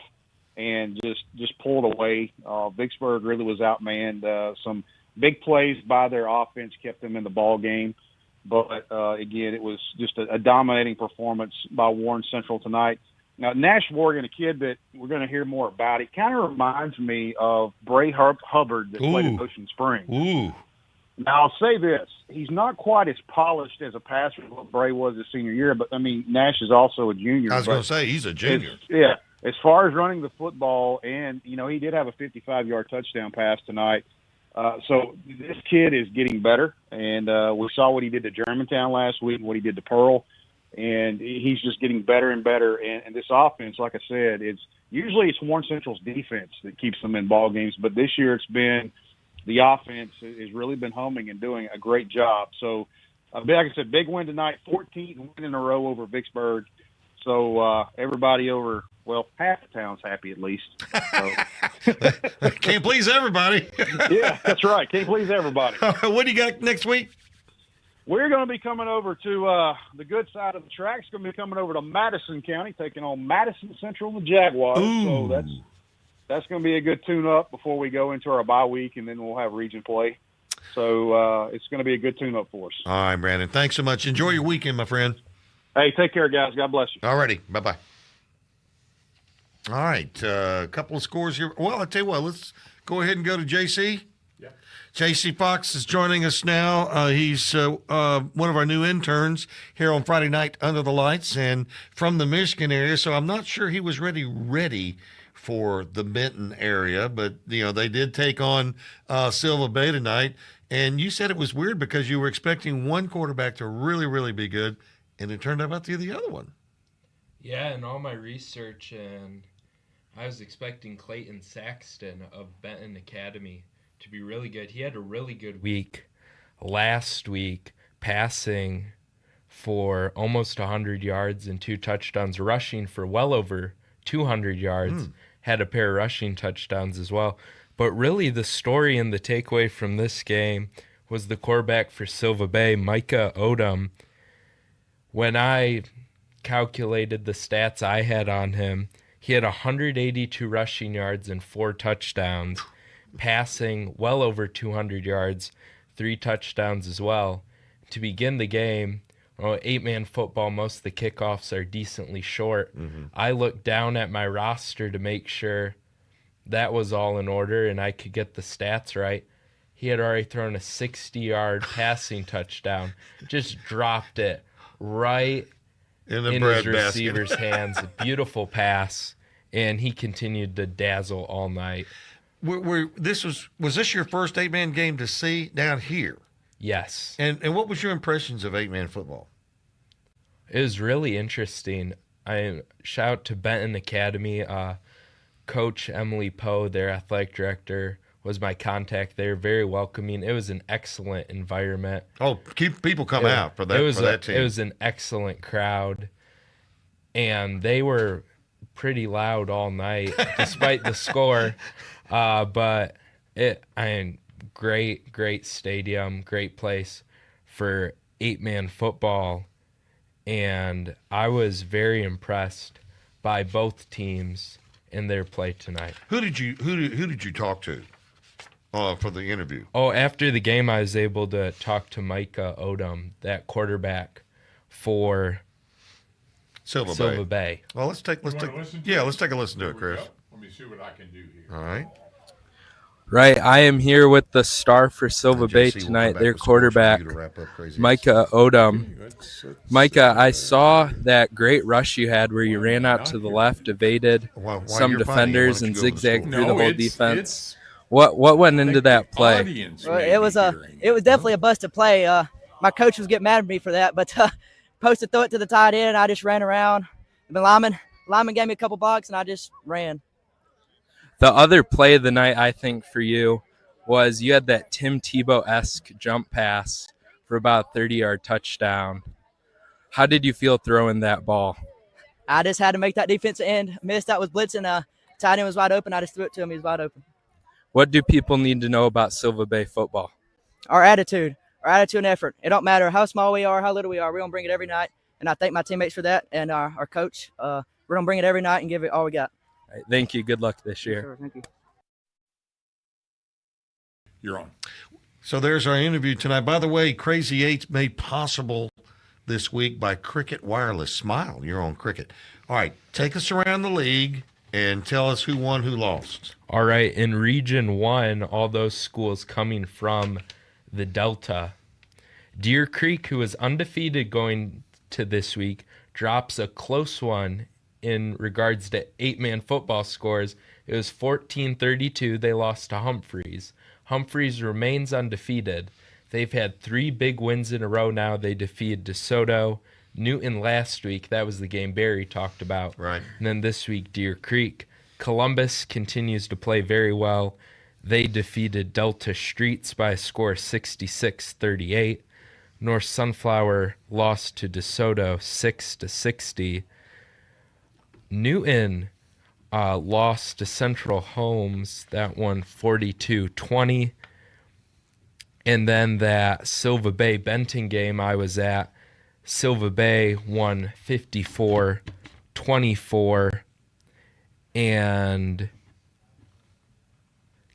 Speaker 18: and just pulled away. Vicksburg really was outmanned. Some big plays by their offense kept them in the ball game. But, again, it was just a dominating performance by Warren Central tonight. Now, Nash Morgan, a kid that we're going to hear more about, it kind of reminds me of Bray Hubbard that played at Ocean Springs.
Speaker 8: Ooh.
Speaker 18: Now, I'll say this. He's not quite as polished as a passer as what Bray was his senior year, but, Nash is also a junior.
Speaker 8: I was going to say, he's a junior.
Speaker 18: Yeah. As far as running the football, and, he did have a 55-yard touchdown pass tonight. So this kid is getting better, and we saw what he did to Germantown last week and what he did to Pearl, and he's just getting better and better. And this offense, like I said, it's Warren Central's defense that keeps them in ball games, but this year it's been the offense has really been humming and doing a great job. So, like I said, big win tonight, 14th win in a row over Vicksburg. So everybody over, half the town's happy at least. So.
Speaker 8: Can't please everybody.
Speaker 18: Yeah, that's right. Can't please everybody.
Speaker 8: What do you got next week?
Speaker 18: We're going to be coming over to the good side of the track. It's going to be coming over to Madison County, taking on Madison Central and the Jaguars.
Speaker 8: Ooh.
Speaker 18: So that's going to be a good tune-up before we go into our bye week, and then we'll have region play. So it's going to be a good tune-up for us.
Speaker 8: All right, Brandon. Thanks so much. Enjoy your weekend, my friend.
Speaker 18: Hey, take care, guys. God bless you.
Speaker 8: All righty. Bye-bye. All right. A couple of scores here. Well, I'll tell you what. Let's go ahead and go to JC. Yeah. JC Fox is joining us now. He's one of our new interns here on Friday night under the lights and from the Michigan area. So I'm not sure he was ready for the Benton area, but they did take on Silva Bay tonight. And you said it was weird because you were expecting one quarterback to really, really be good, and it turned out to be the other one.
Speaker 19: Yeah, in all my research, and I was expecting Clayton Saxton of Benton Academy to be really good. He had a really good week last week, passing for almost 100 yards and 2 touchdowns, rushing for well over 200 yards, had a pair of rushing touchdowns as well. But really the story and the takeaway from this game was the quarterback for Silva Bay, Micah Odom. When I calculated the stats I had on him, He had 182 rushing yards and 4 touchdowns, passing well over 200 yards, 3 touchdowns as well. To begin the game, 8-man football, most of the kickoffs are decently short. I looked down at my roster to make sure that was all in order and I could get the stats right. He had already thrown a 60-yard passing touchdown, just dropped it right in his receiver's hands. A beautiful pass, and he continued to dazzle all night.
Speaker 8: Was this your first 8-man game to see down here?
Speaker 19: Yes.
Speaker 8: And what was your impressions of 8-man football?
Speaker 19: It was really interesting. I shout out to Benton Academy. Coach Emily Poe, their athletic director, was my contact there. Very welcoming. It was an excellent environment.
Speaker 8: Oh, keep people come out for that. For that team.
Speaker 19: It was an excellent crowd, and they were pretty loud all night, despite the score. But great stadium, great place for 8-man football, and I was very impressed by both teams in their play tonight.
Speaker 8: Who did you talk to for the interview?
Speaker 19: Oh, after the game, I was able to talk to Micah Odom, that quarterback for Silva Bay.
Speaker 8: Well, let's take a listen to it, Chris.
Speaker 7: Let me see what I can do here.
Speaker 8: All right.
Speaker 2: Right, I am here with the star for Silva Bay tonight, their quarterback, Micah Odom. Micah, I saw that great rush you had where you ran out to the left, evaded some defenders, and zigzagged through the whole defense. What went into that play?
Speaker 20: Well, it was definitely a busted play. My coach was getting mad at me for that, but supposed to throw it to the tight end. I just ran around. The lineman gave me a couple blocks, and I just ran.
Speaker 2: The other play of the night, I think, for you was you had that Tim Tebow-esque jump pass for about a 30-yard touchdown. How did you feel throwing that ball?
Speaker 20: I just had to make that defensive end miss. That was blitzing. Tight end was wide open. I just threw it to him. He was wide open.
Speaker 2: What do people need to know about Silva Bay football?
Speaker 20: Our attitude and effort. It don't matter how small we are, how little we are. We're going to bring it every night, and I thank my teammates for that and our coach. We're going to bring it every night and give it all we got.
Speaker 2: All right, thank you. Good luck this year.
Speaker 20: Sure, thank you.
Speaker 7: You're on.
Speaker 8: So there's our interview tonight. By the way, Crazy Eight's made possible this week by Cricket Wireless. Smile, you're on Cricket. All right, take us around the league and tell us who won, who lost.
Speaker 19: All right, in Region 1, all those schools coming from the Delta. Deer Creek, who was undefeated going to this week, drops a close one in regards to 8-man football scores. It was 14-32. They lost to Humphreys. Humphreys remains undefeated. They've had 3 big wins in a row now. They defeated DeSoto, Newton last week. That was the game Barry talked about.
Speaker 8: Right.
Speaker 19: And then this week, Deer Creek. Columbus continues to play very well. They defeated Delta Streets by a score of 66-38. North Sunflower lost to DeSoto 6-60. Newton lost to Central Homes, that one 42-20. And then that Silva Bay Benton game I was at, Silva Bay won 54-24. And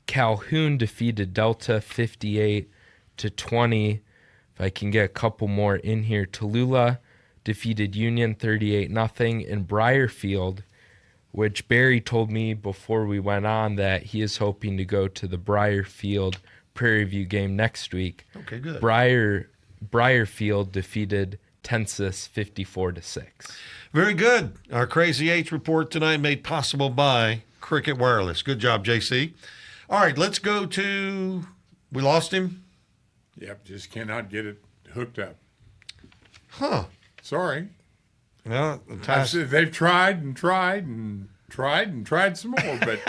Speaker 19: Calhoun defeated Delta 58-20. If I can get a couple more in here, Tallulah defeated Union 38-0, and Briarfield, which Barry told me before we went on that he is hoping to go to the Briarfield Prairie View game next week.
Speaker 8: Okay, good.
Speaker 19: Briarfield defeated Tensas 54-6.
Speaker 8: Very good. Our Crazy Eights report tonight made possible by Cricket Wireless. Good job, JC. All right, let's go to, we lost him?
Speaker 7: Yep, just cannot get it hooked up.
Speaker 8: Huh.
Speaker 7: Sorry.
Speaker 8: Well,
Speaker 7: they've tried and tried and tried and tried some more, but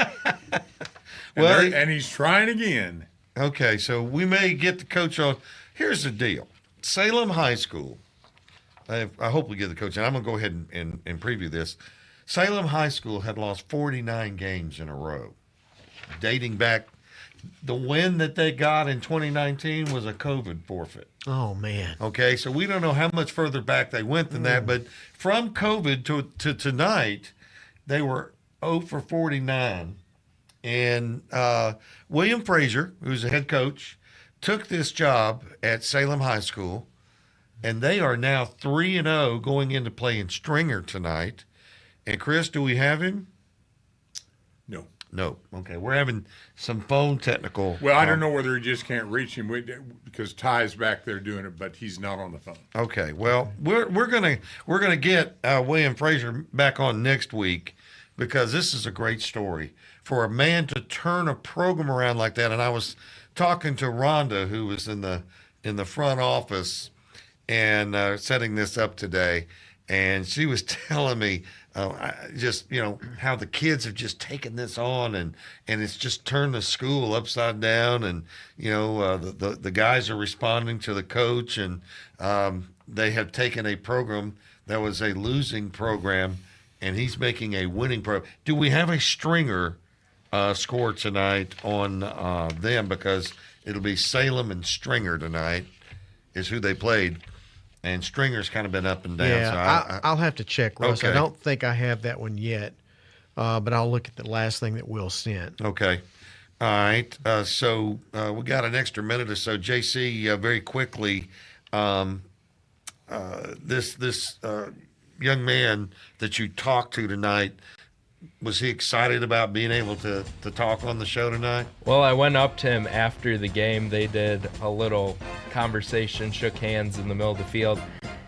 Speaker 7: and he's trying again.
Speaker 8: Okay, so we may get the coach on. Here's the deal. Salem High School, I hope we get the coach, and I'm going to go ahead and preview this. Salem High School had lost 49 games in a row, dating back. The win that they got in 2019 was a COVID forfeit.
Speaker 9: Oh, man.
Speaker 8: Okay, so we don't know how much further back they went than that, but from COVID to tonight, they were 0 for 49. And William Frazier, who's the head coach, took this job at Salem High School, and they are now 3-0 going into playing Stringer tonight. And Chris, do we have him?
Speaker 7: No.
Speaker 8: No. Okay, we're having some phone technical.
Speaker 7: Well, I don't know whether he just can't reach him because Ty's back there doing it, but he's not on the phone.
Speaker 8: Okay. Well, we're gonna get William Frazier back on next week because this is a great story for a man to turn a program around like that. And I was talking to Rhonda, who was in the front office and setting this up today, and she was telling me how the kids have just taken this on and it's just turned the school upside down, and the guys are responding to the coach, and they have taken a program that was a losing program and he's making a winning program. Do we have a Stringer score tonight on them? Because it'll be Salem and Stringer tonight is who they played. And Stringer's kind of been up and down.
Speaker 9: Yeah,
Speaker 8: so
Speaker 9: I'll have to check, Russ.
Speaker 8: Okay.
Speaker 9: I don't think I have that one yet, but I'll look at the last thing that Will sent.
Speaker 8: Okay. All right. So we got an extra minute or so. JC, very quickly, this young man that you talked to tonight, was he excited about being able to talk on the show tonight?
Speaker 2: Well, I went up to him after the game. They did a little conversation, shook hands in the middle of the field,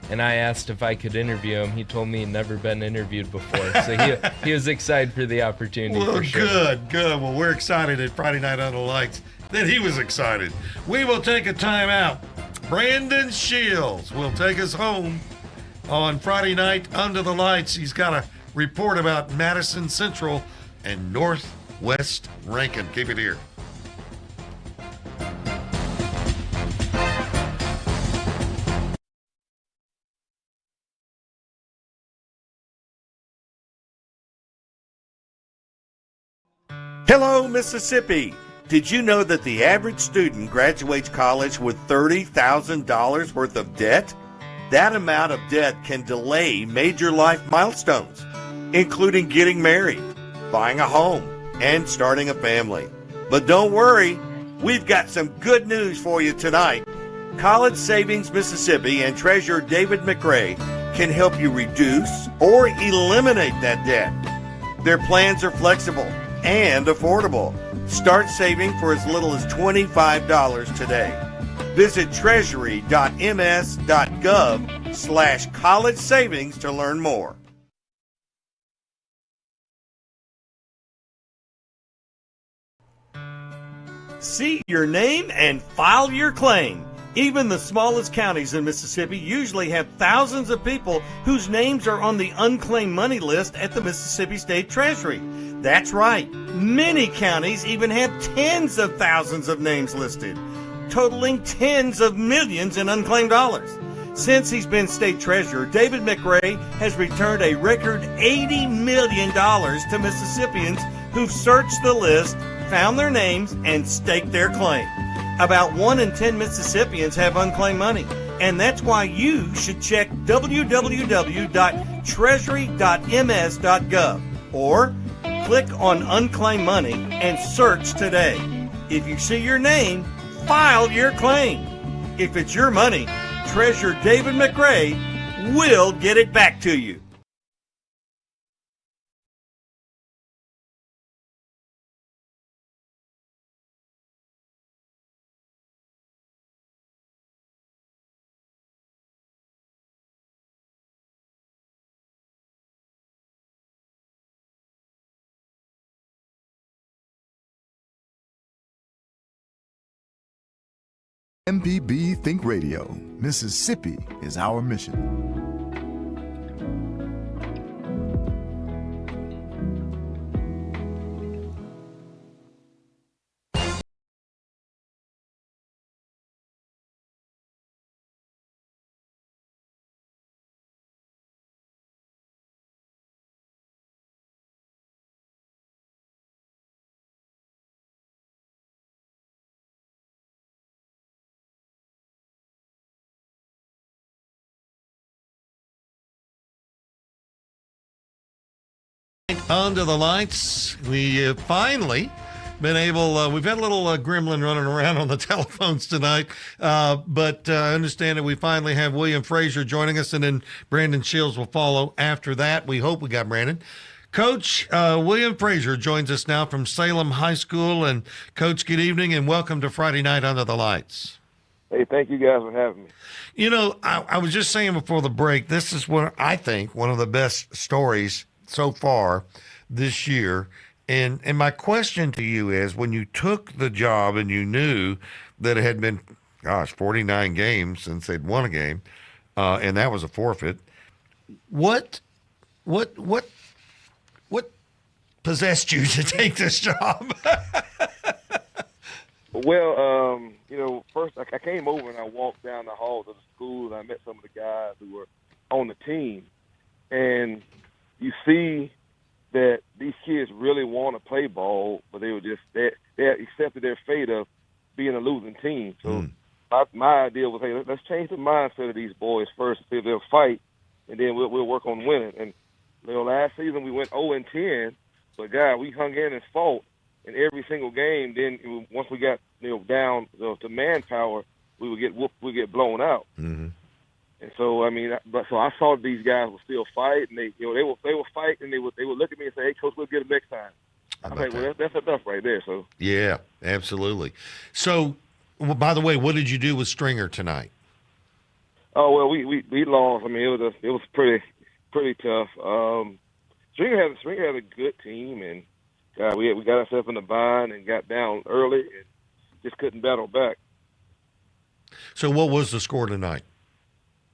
Speaker 2: and I asked if I could interview him. He told me he'd never been interviewed before, so he was excited for the opportunity.
Speaker 8: Well,
Speaker 2: for sure.
Speaker 8: Good. Well, we're excited at Friday Night Under the Lights that he was excited. We will take a timeout. Brandon Shields will take us home on Friday Night Under the Lights. He's got a report about Madison Central and Northwest Rankin. Keep it here.
Speaker 11: Hello, Mississippi. Did you know that the average student graduates college with $30,000 worth of debt? That amount of debt can delay major life milestones, including getting married, buying a home, and starting a family. But don't worry, we've got some good news for you tonight. College Savings Mississippi and Treasurer David McRae can help you reduce or eliminate that debt. Their plans are flexible and affordable. Start saving for as little as $25 today. Visit treasury.ms.gov/college savings to learn more. See your name and file your claim. Even the smallest counties in Mississippi usually have thousands of people whose names are on the unclaimed money list at the Mississippi State Treasury. That's right. Many counties even have tens of thousands of names listed, totaling tens of millions in unclaimed dollars. Since he's been state treasurer, David McRae has returned a record $80 million to Mississippians who've searched the list, found their names, and staked their claim. About 1 in 10 Mississippians have unclaimed money, and that's why you should check www.treasury.ms.gov or click on Unclaimed Money and search today. If you see your name, file your claim. If it's your money, Treasurer David McRae will get it back to you.
Speaker 3: MPB Think Radio. Mississippi is our mission.
Speaker 8: Under the Lights. We finally been able, we've had a little gremlin running around on the telephones tonight, but I understand that we finally have William Frazier joining us, and then Brandon Shields will follow after that. We hope we got Brandon. Coach William Frazier joins us now from Salem High School. And Coach, good evening and welcome to Friday Night Under the Lights.
Speaker 4: Hey, thank you guys for having me.
Speaker 8: You know, I was just saying before the break, this is what I think one of the best stories so far this year. And my question to you is, when you took the job and you knew that it had been, 49 games since they'd won a game, and that was a forfeit, what possessed you to take this job?
Speaker 4: Well, first I came over and I walked down the halls of the school and I met some of the guys who were on the team. And you see that these kids really want to play ball, but they accepted their fate of being a losing team. So my idea was, hey, let's change the mindset of these boys first, see if they'll fight, and then we'll work on winning. And last season we went 0-10, but God, we hung in and fought in every single game. Then once we got down to manpower, we would get whooped, we get blown out.
Speaker 8: Mm-hmm.
Speaker 4: And so so I saw these guys would still fight, and they will fight, and they would look at me and say, "Hey, coach, we'll get them next time." I'm like, well, that's enough right there. So
Speaker 8: yeah, absolutely. So, by the way, what did you do with Stringer tonight?
Speaker 4: Oh well, we lost. I mean, it was pretty tough. Stringer had a good team, and we got ourselves in the bind and got down early and just couldn't battle back.
Speaker 8: So what was the score tonight?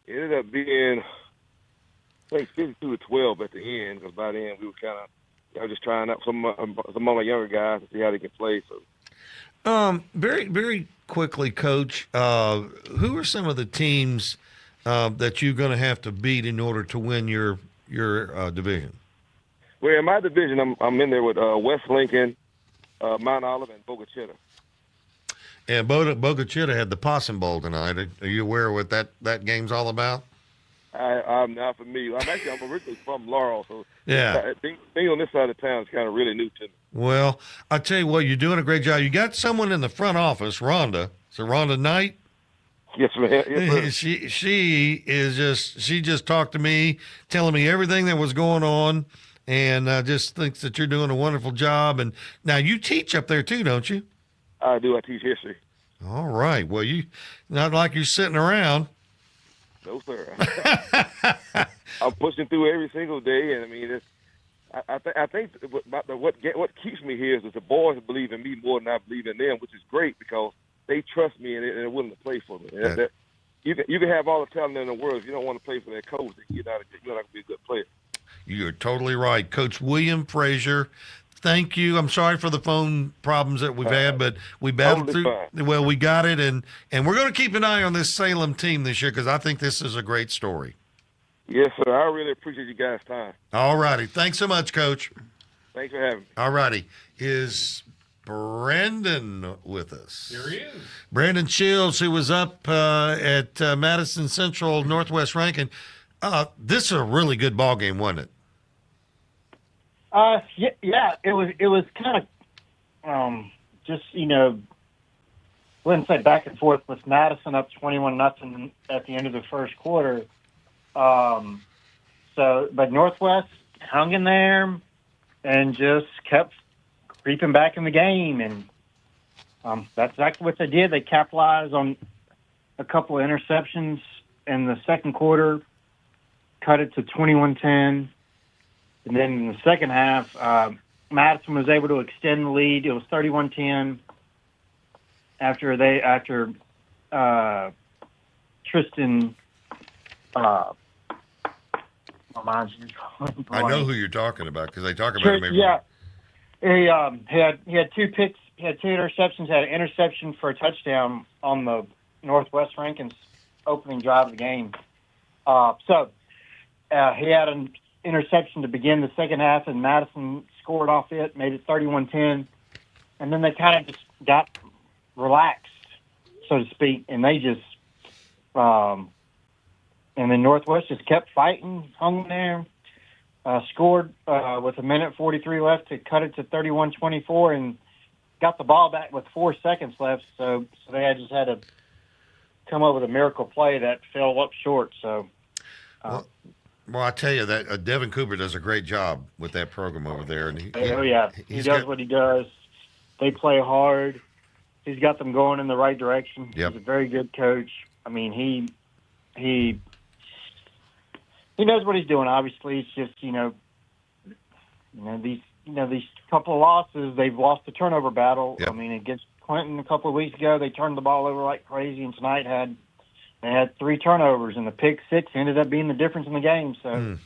Speaker 4: It ended up being, I think, 52-12 at the end, because by then we were kind of just trying out some of my younger guys to see how they can play. So,
Speaker 8: very, very quickly, Coach, who are some of the teams that you're going to have to beat in order to win your division?
Speaker 4: Well, in my division, I'm in there with West Lincoln, Mount Olive, and Boca Chica.
Speaker 8: And Boca Chica had the Possum Bowl tonight. Are you aware of what that game's all about?
Speaker 4: I'm not familiar. I'm originally from Laurel, so
Speaker 8: yeah,
Speaker 4: being on this side of town is kind of really new to me.
Speaker 8: Well, I'll tell you what, you're doing a great job. You got someone in the front office, Rhonda. So Rhonda Knight?
Speaker 4: Yes, ma'am. Yes,
Speaker 8: she just talked to me, telling me everything that was going on, and just thinks that you're doing a wonderful job. And now you teach up there too, don't you?
Speaker 4: I do. I teach history.
Speaker 8: All right. Well, you not like you're sitting around.
Speaker 4: No, sir. I'm pushing through every single day, and I mean, I think what keeps me here is that the boys believe in me more than I believe in them, which is great because they trust me and they're willing to play for me. And you can have all the talent in the world, if you don't want to play for that coach, then you're not going to be a good player.
Speaker 8: You're totally right, Coach William Frazier. Thank you. I'm sorry for the phone problems that we've had, but we battled through. Fine. Well, we got it, and we're going to keep an eye on this Salem team this year because I think this is a great story.
Speaker 4: Yes, sir. I really appreciate you guys' time.
Speaker 8: All righty. Thanks so much, Coach.
Speaker 4: Thanks for having me.
Speaker 8: All righty. Is Brandon with us?
Speaker 7: Here he is.
Speaker 8: Brandon Shields, who was up at Madison Central Northwest Rankin. This is a really good ball game, wasn't it?
Speaker 5: Yeah, it was kind of just, wouldn't say back and forth with Madison up 21-0 at the end of the first quarter. But Northwest hung in there and just kept creeping back in the game, and that's exactly what they did. They capitalized on a couple of interceptions in the second quarter, cut it to 21-10. And then in the second half, Madison was able to extend the lead. It was 31-10 after Tristan. My mind's just going
Speaker 8: I know who you're talking about because they talk about him every
Speaker 5: Yeah, he had 2 picks. He had 2 interceptions. Had an interception for a touchdown on the Northwest Rankin's opening drive of the game. So he had an interception to begin the second half, and Madison scored off it, made it 31-10, and then they kind of just got relaxed, so to speak, and they just and then Northwest just kept fighting, hung there. scored with 1:43 left to cut it to 31-24 and got the ball back with 4 seconds left. So they just had to come up with a miracle play that fell up short. So,
Speaker 8: well, I tell you that Devin Cooper does a great job with that program over there. And he
Speaker 5: does what he does. They play hard. He's got them going in the right direction.
Speaker 8: Yep.
Speaker 5: He's a very good coach. I mean, he knows what he's doing. Obviously, it's just these couple of losses. They've lost the turnover battle.
Speaker 8: Yep.
Speaker 5: I mean, against Clinton a couple of weeks ago, they turned the ball over like crazy, and tonight they had 3 turnovers, and the pick 6 ended up being the difference in the game. So.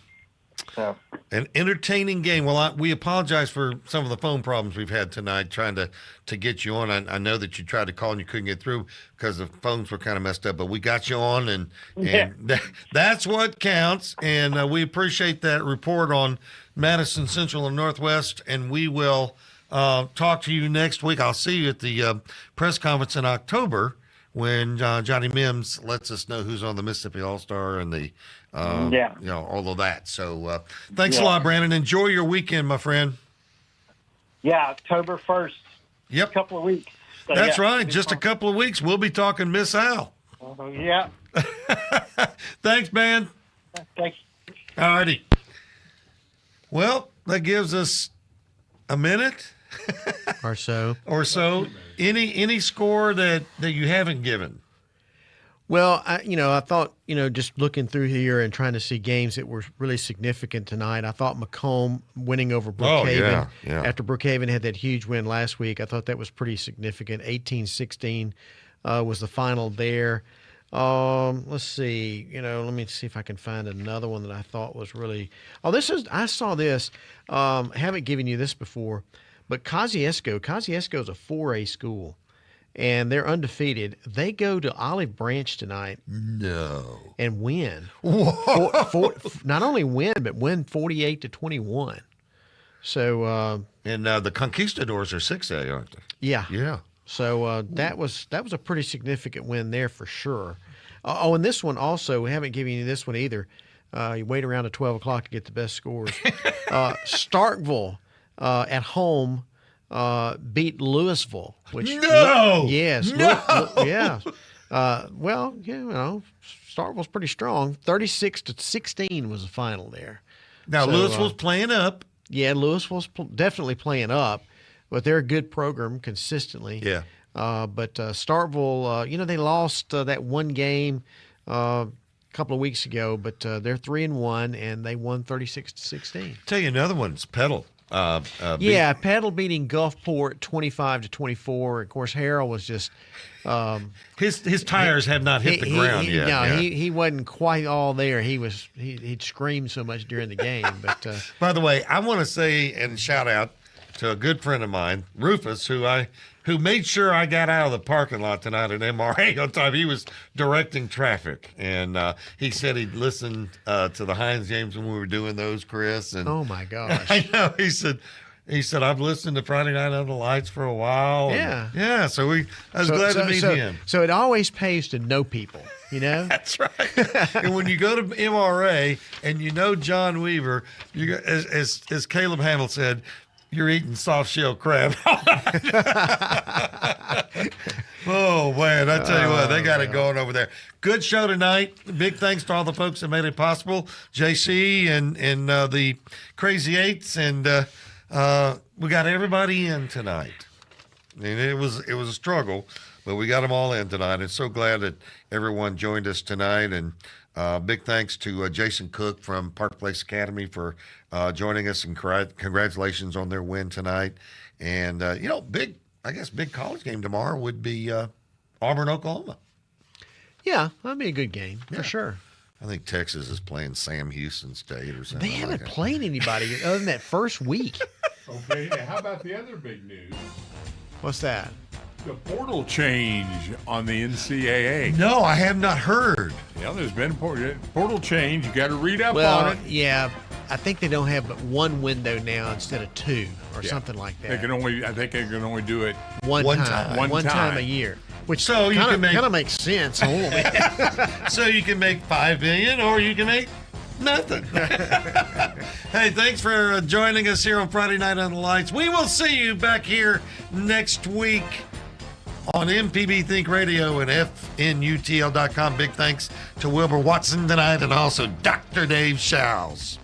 Speaker 8: An entertaining game. Well, we apologize for some of the phone problems we've had tonight trying to get you on. I know that you tried to call and you couldn't get through because the phones were kind of messed up, but we got you on, and that's what counts. And we appreciate that report on Madison Central and Northwest, and we will talk to you next week. I'll see you at the press conference in October when Johnny Mims lets us know who's on the Mississippi All-Star and the all of that. So thanks a lot, Brandon. Enjoy your weekend, my friend.
Speaker 5: Yeah, October 1st.
Speaker 8: Yep.
Speaker 5: A couple of weeks. So,
Speaker 8: that's right. Just a couple of weeks. We'll be talking Miss Al.
Speaker 5: Yeah.
Speaker 8: Thanks, man.
Speaker 5: Thanks.
Speaker 8: All righty. Well, that gives us a minute
Speaker 9: or so.
Speaker 8: Any score that you haven't given?
Speaker 9: Well, I thought, just looking through here and trying to see games that were really significant tonight, I thought Macomb winning over Brookhaven after Brookhaven had that huge win last week. I thought that was pretty significant. 18-16 was the final there. Let's see, let me see if I can find another one that I thought was really – I saw this. I haven't given you this before, but Kosciuszko is a 4A school. And they're undefeated. They go to Olive Branch tonight.
Speaker 8: No.
Speaker 9: And win. Not only win, but win 48-21. So.
Speaker 8: And the Conquistadors are 6A, aren't they?
Speaker 9: Yeah.
Speaker 8: Yeah.
Speaker 9: So that was a pretty significant win there for sure. And this one also, we haven't given you this one either. You wait around at 12 o'clock to get the best scores. Starkville at home. Beat Louisville, which yes, yeah. Starkville's pretty strong. 36-16 was the final there.
Speaker 8: Now Louisville's playing up.
Speaker 9: Yeah, Louisville's definitely playing up, but they're a good program consistently.
Speaker 8: Yeah.
Speaker 9: But Starkville, they lost that one game a couple of weeks ago, but they're 3-1 and they won 36-16.
Speaker 8: Tell you another one's Petal.
Speaker 9: Petal beating Gulfport 25-24. Of course, Harrell was just
Speaker 8: his tires have not hit the ground yet.
Speaker 9: No, he wasn't quite all there. He'd screamed so much during the game. But
Speaker 8: by the way, I want to say and shout out to a good friend of mine, Rufus, who made sure I got out of the parking lot tonight at MRA on time. He was directing traffic, and he said he'd listened to the Heinz games when we were doing those, Chris. And
Speaker 9: oh my gosh,
Speaker 8: I know. He said I've listened to Friday Night Under the Lights for a while.
Speaker 9: Yeah.
Speaker 8: So I was glad to meet him.
Speaker 9: So it always pays to know people.
Speaker 8: That's right. And when you go to MRA and you know John Weaver, as Caleb Hamill said, you're eating soft-shell crab. Oh, man, I tell you what, they got it going over there. Good show tonight. Big thanks to all the folks that made it possible. JC and the Crazy Eights, and we got everybody in tonight. I mean, it was a struggle, but we got them all in tonight. And so glad that everyone joined us tonight. And big thanks to Jason Cook from Park Place Academy for joining us, and congratulations on their win tonight. And big college game tomorrow would be Auburn, Oklahoma.
Speaker 9: Yeah, that'd be a good game for sure.
Speaker 8: I think Texas is playing Sam Houston State or something.
Speaker 9: They haven't played anybody other than that first week.
Speaker 7: Okay, how about the other big news?
Speaker 9: What's that?
Speaker 7: The portal change on the NCAA.
Speaker 8: No, I have not heard.
Speaker 7: Yeah, there's been portal change. You got to read up on it.
Speaker 9: Yeah, I think they don't have but one window now instead of two or something like that.
Speaker 7: I think they can only do it
Speaker 9: one time a year. Which
Speaker 8: so
Speaker 9: kind of makes sense a little bit.
Speaker 8: So you can make $5 million, or you can make Nothing. Hey, thanks for joining us here on Friday Night on the Lights. We will see you back here next week on MPB Think Radio and FNUTL.com. Big thanks to Wilbur Watson tonight and also Dr. Dave Showles.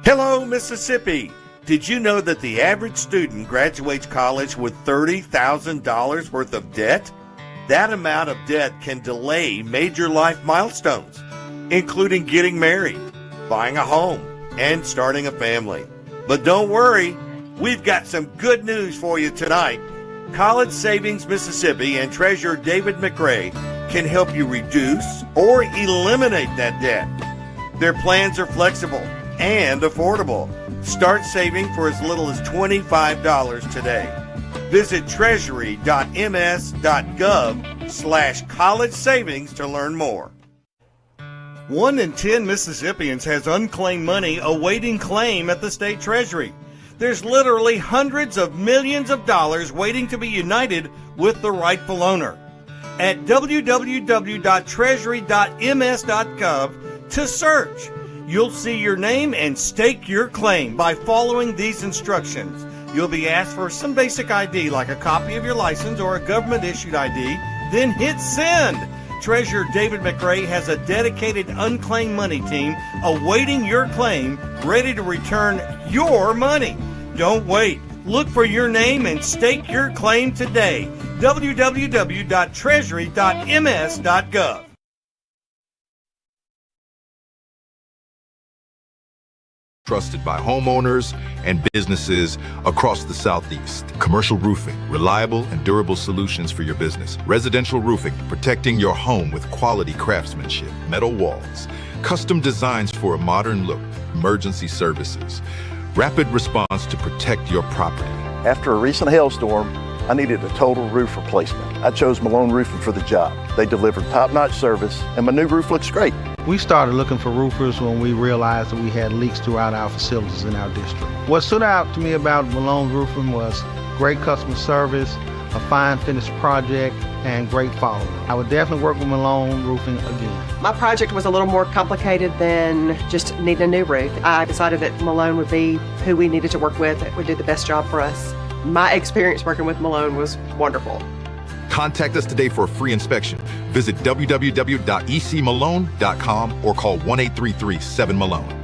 Speaker 11: Hello, Mississippi. Did you know that the average student graduates college with $30,000 worth of debt? That amount of debt can delay major life milestones, including getting married, buying a home, and starting a family. But don't worry, we've got some good news for you tonight. College Savings Mississippi and Treasurer David McRae can help you reduce or eliminate that debt. Their plans are flexible and affordable. Start saving for as little as $25 today. Visit treasury.ms.gov/college savings to learn more. 1 in 10 Mississippians has unclaimed money awaiting claim at the state treasury. There's literally hundreds of millions of dollars waiting to be united with the rightful owner. At www.treasury.ms.gov to search. You'll see your name and stake your claim by following these instructions. You'll be asked for some basic ID like a copy of your license or a government-issued ID, then hit send. Treasurer David McRae has a dedicated unclaimed money team awaiting your claim, ready to return your money. Don't wait. Look for your name and stake your claim today. www.treasury.ms.gov.
Speaker 12: Trusted by homeowners and businesses across the Southeast. Commercial roofing, reliable and durable solutions for your business. Residential roofing, protecting your home with quality craftsmanship. Metal walls, custom designs for a modern look. Emergency services, rapid response to protect your property.
Speaker 13: After a recent hailstorm, I needed a total roof replacement. I chose Malone Roofing for the job. They delivered top-notch service, and my new roof looks great.
Speaker 15: We started looking for roofers when we realized that we had leaks throughout our facilities in our district. What stood out to me about Malone Roofing was great customer service, a fine finished project, and great follow-up. I would definitely work with Malone Roofing again.
Speaker 16: My project was a little more complicated than just needing a new roof. I decided that Malone would be who we needed to work with, that would do the best job for us. My experience working with Malone was wonderful.
Speaker 12: Contact us today for a free inspection. Visit www.ecmalone.com or call 1-833-7-MALONE.